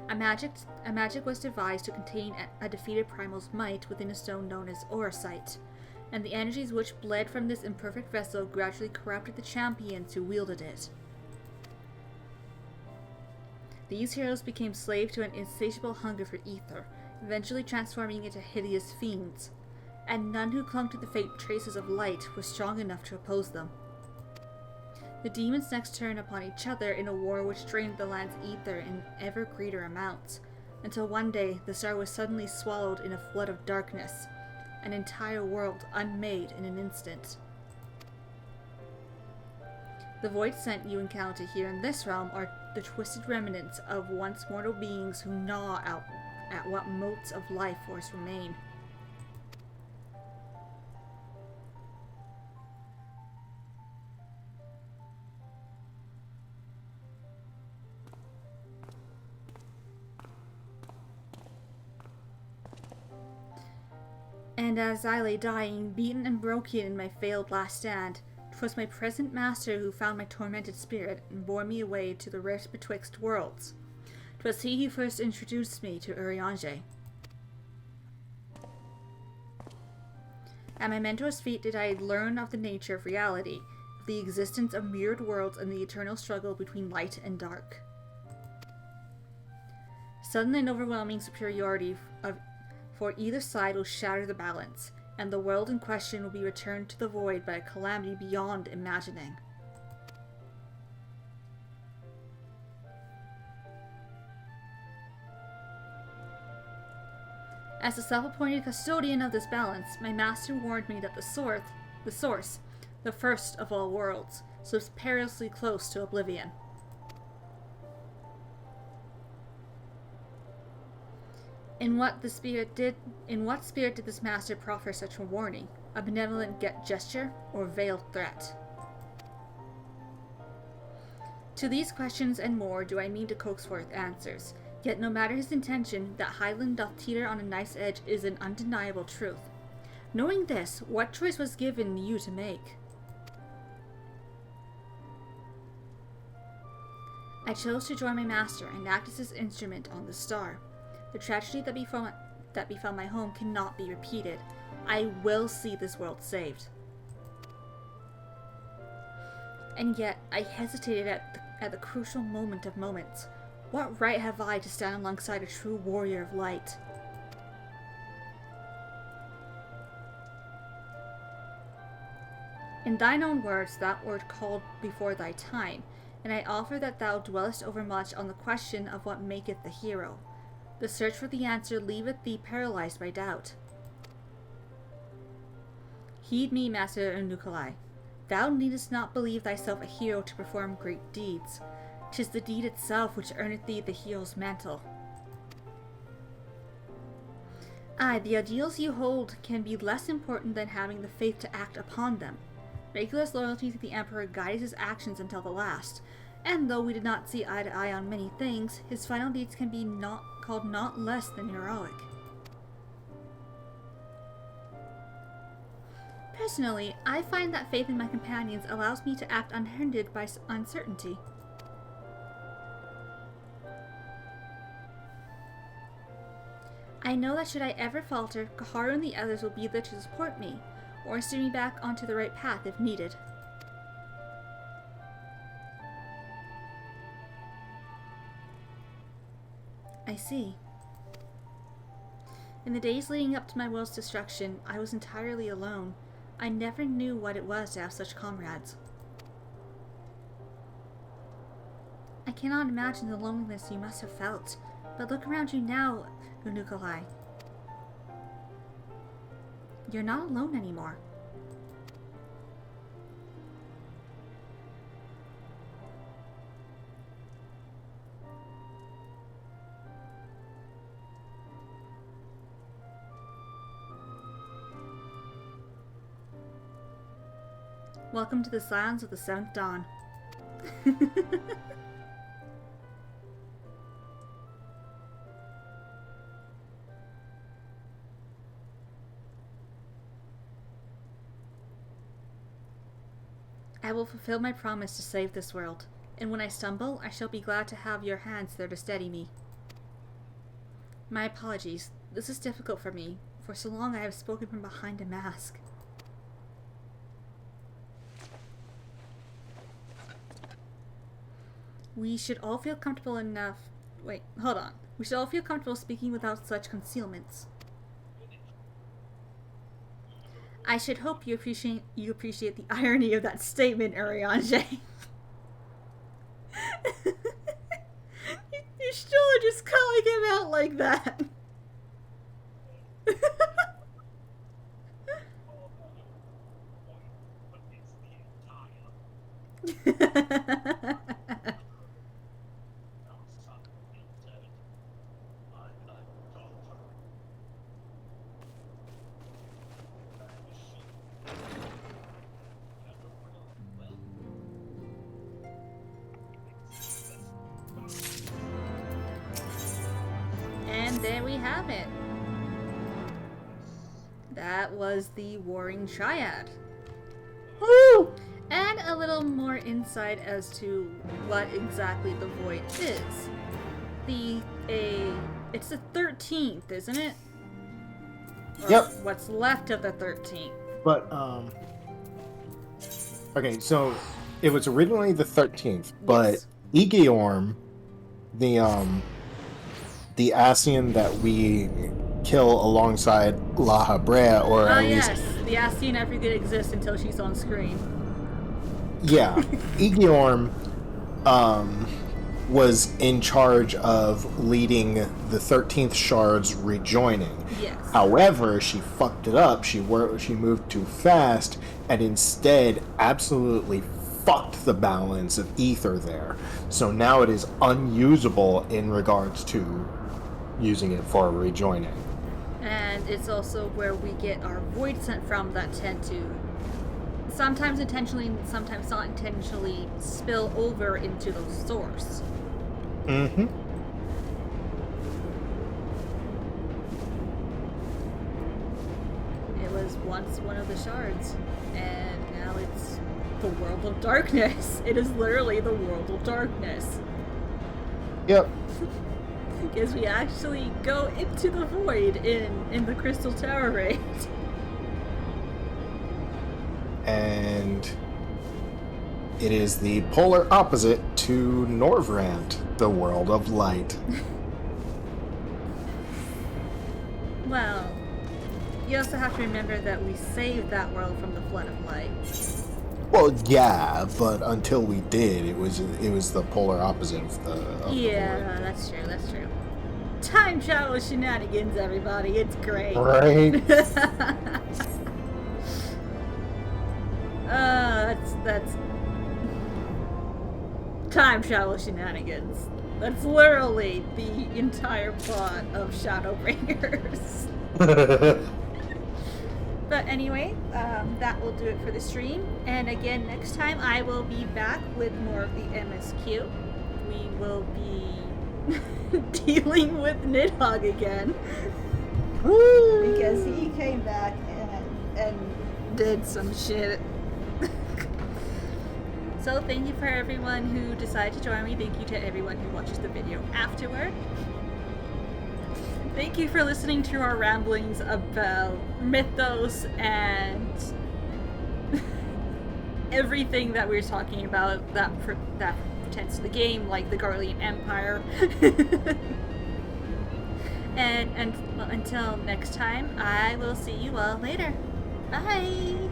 A magic was devised to contain a defeated primal's might within a stone known as Orosite, and the energies which bled from this imperfect vessel gradually corrupted the champions who wielded it. These heroes became slaves to an insatiable hunger for ether, eventually transforming into hideous fiends, and none who clung to the faint traces of light were strong enough to oppose them. The demons next turned upon each other in a war which drained the land's ether in ever greater amounts, until one day the star was suddenly swallowed in a flood of darkness, an entire world unmade in an instant. The void scent you encounter here in this realm are the twisted remnants of once mortal beings who gnaw out at what motes of life force remain. And as I lay dying, beaten and broken in my failed last stand, 'twas my present master who found my tormented spirit and bore me away to the rift betwixt worlds. 'Twas he who first introduced me to Urianger. At my mentor's feet did I learn of the nature of reality, of the existence of mirrored worlds and the eternal struggle between light and dark. Sudden and overwhelming superiority for either side will shatter the balance, and the world in question will be returned to the void by a calamity beyond imagining. As the self-appointed custodian of this balance, my master warned me that the source, the first of all worlds, slips perilously close to oblivion. In what spirit did this master proffer such a warning? A benevolent gesture or veiled threat? To these questions and more do I mean to coax forth answers. Yet no matter his intention, that Highland doth teeter on a knife's edge is an undeniable truth. Knowing this, what choice was given you to make? I chose to join my master and act as his instrument on the star. The tragedy that befell my home cannot be repeated. I will see this world saved. And yet, I hesitated at the crucial moment of moments. What right have I to stand alongside a true warrior of light? In thine own words, thou wert called before thy time, and I offer that thou dwellest overmuch on the question of what maketh the hero. The search for the answer leaveth thee paralyzed by doubt. Heed me, Master Unukalai. Thou needest not believe thyself a hero to perform great deeds. 'Tis the deed itself which earneth thee the hero's mantle. Aye, the ideals you hold can be less important than having the faith to act upon them. Regulus' loyalty to the Emperor guided his actions until the last, and though we did not see eye to eye on many things, his final deeds can be called not less than heroic. Personally, I find that faith in my companions allows me to act unhindered by uncertainty. I know that should I ever falter, Kaharu and the others will be there to support me, or steer me back onto the right path if needed. I see. In the days leading up to my world's destruction, I was entirely alone. I never knew what it was to have such comrades. I cannot imagine the loneliness you must have felt, but look around you now, Unukalai. You're not alone anymore. Welcome to the silence of the 7th dawn. I will fulfill my promise to save this world, and when I stumble, I shall be glad to have your hands there to steady me. My apologies. This is difficult for me. For so long I have spoken from behind a mask. We should all feel comfortable enough... Wait, hold on. We should all feel comfortable speaking without such concealments. I should hope you appreciate the irony of that statement, Urianger. You still are just calling him out like that. And there we have it. That was the Warring Triad. Woo! And a little more insight as to what exactly the Void is. It's the 13th, isn't it? Or Yep. What's left of the 13th. But, okay, so it was originally the 13th, but Yes. Igeorm, the Ascian that we kill alongside La Habrea, or Oh at least... yes, the Ascian never did exist until she's on screen. Yeah, Igeorm was in charge of leading the 13th Shard's rejoining. Yes. However, she fucked it up. She moved too fast, and instead absolutely fucked the balance of ether there. So now it is unusable in regards to using it for rejoining. And it's also where we get our void sent from that tend to sometimes intentionally and sometimes not intentionally spill over into the source. Mm-hmm. It was once one of the shards, and now it's the world of darkness. It is literally the world of darkness. Yep. Because we actually go into the void in the Crystal Tower raid. And It is the polar opposite to Norvrant, the world of light. Well, you also have to remember that we saved that world from the flood of light. Well, yeah, but until we did, it was the polar opposite of the Yeah, that's true, that's true. Time travel shenanigans, everybody. It's great. Right? That's time travel shenanigans. That's literally the entire plot of Shadowbringers. But anyway, that will do it for the stream. And again, next time I will be back with more of the MSQ. We will be dealing with Nidhogg again. Because he came back and did some shit. So thank you for everyone who decided to join me. Thank you to everyone who watches the video afterward. Thank you for listening to our ramblings about Mythos and everything that we're talking about that pertains to the game, like the Garlean Empire. and until next time, I will see you all later. Bye!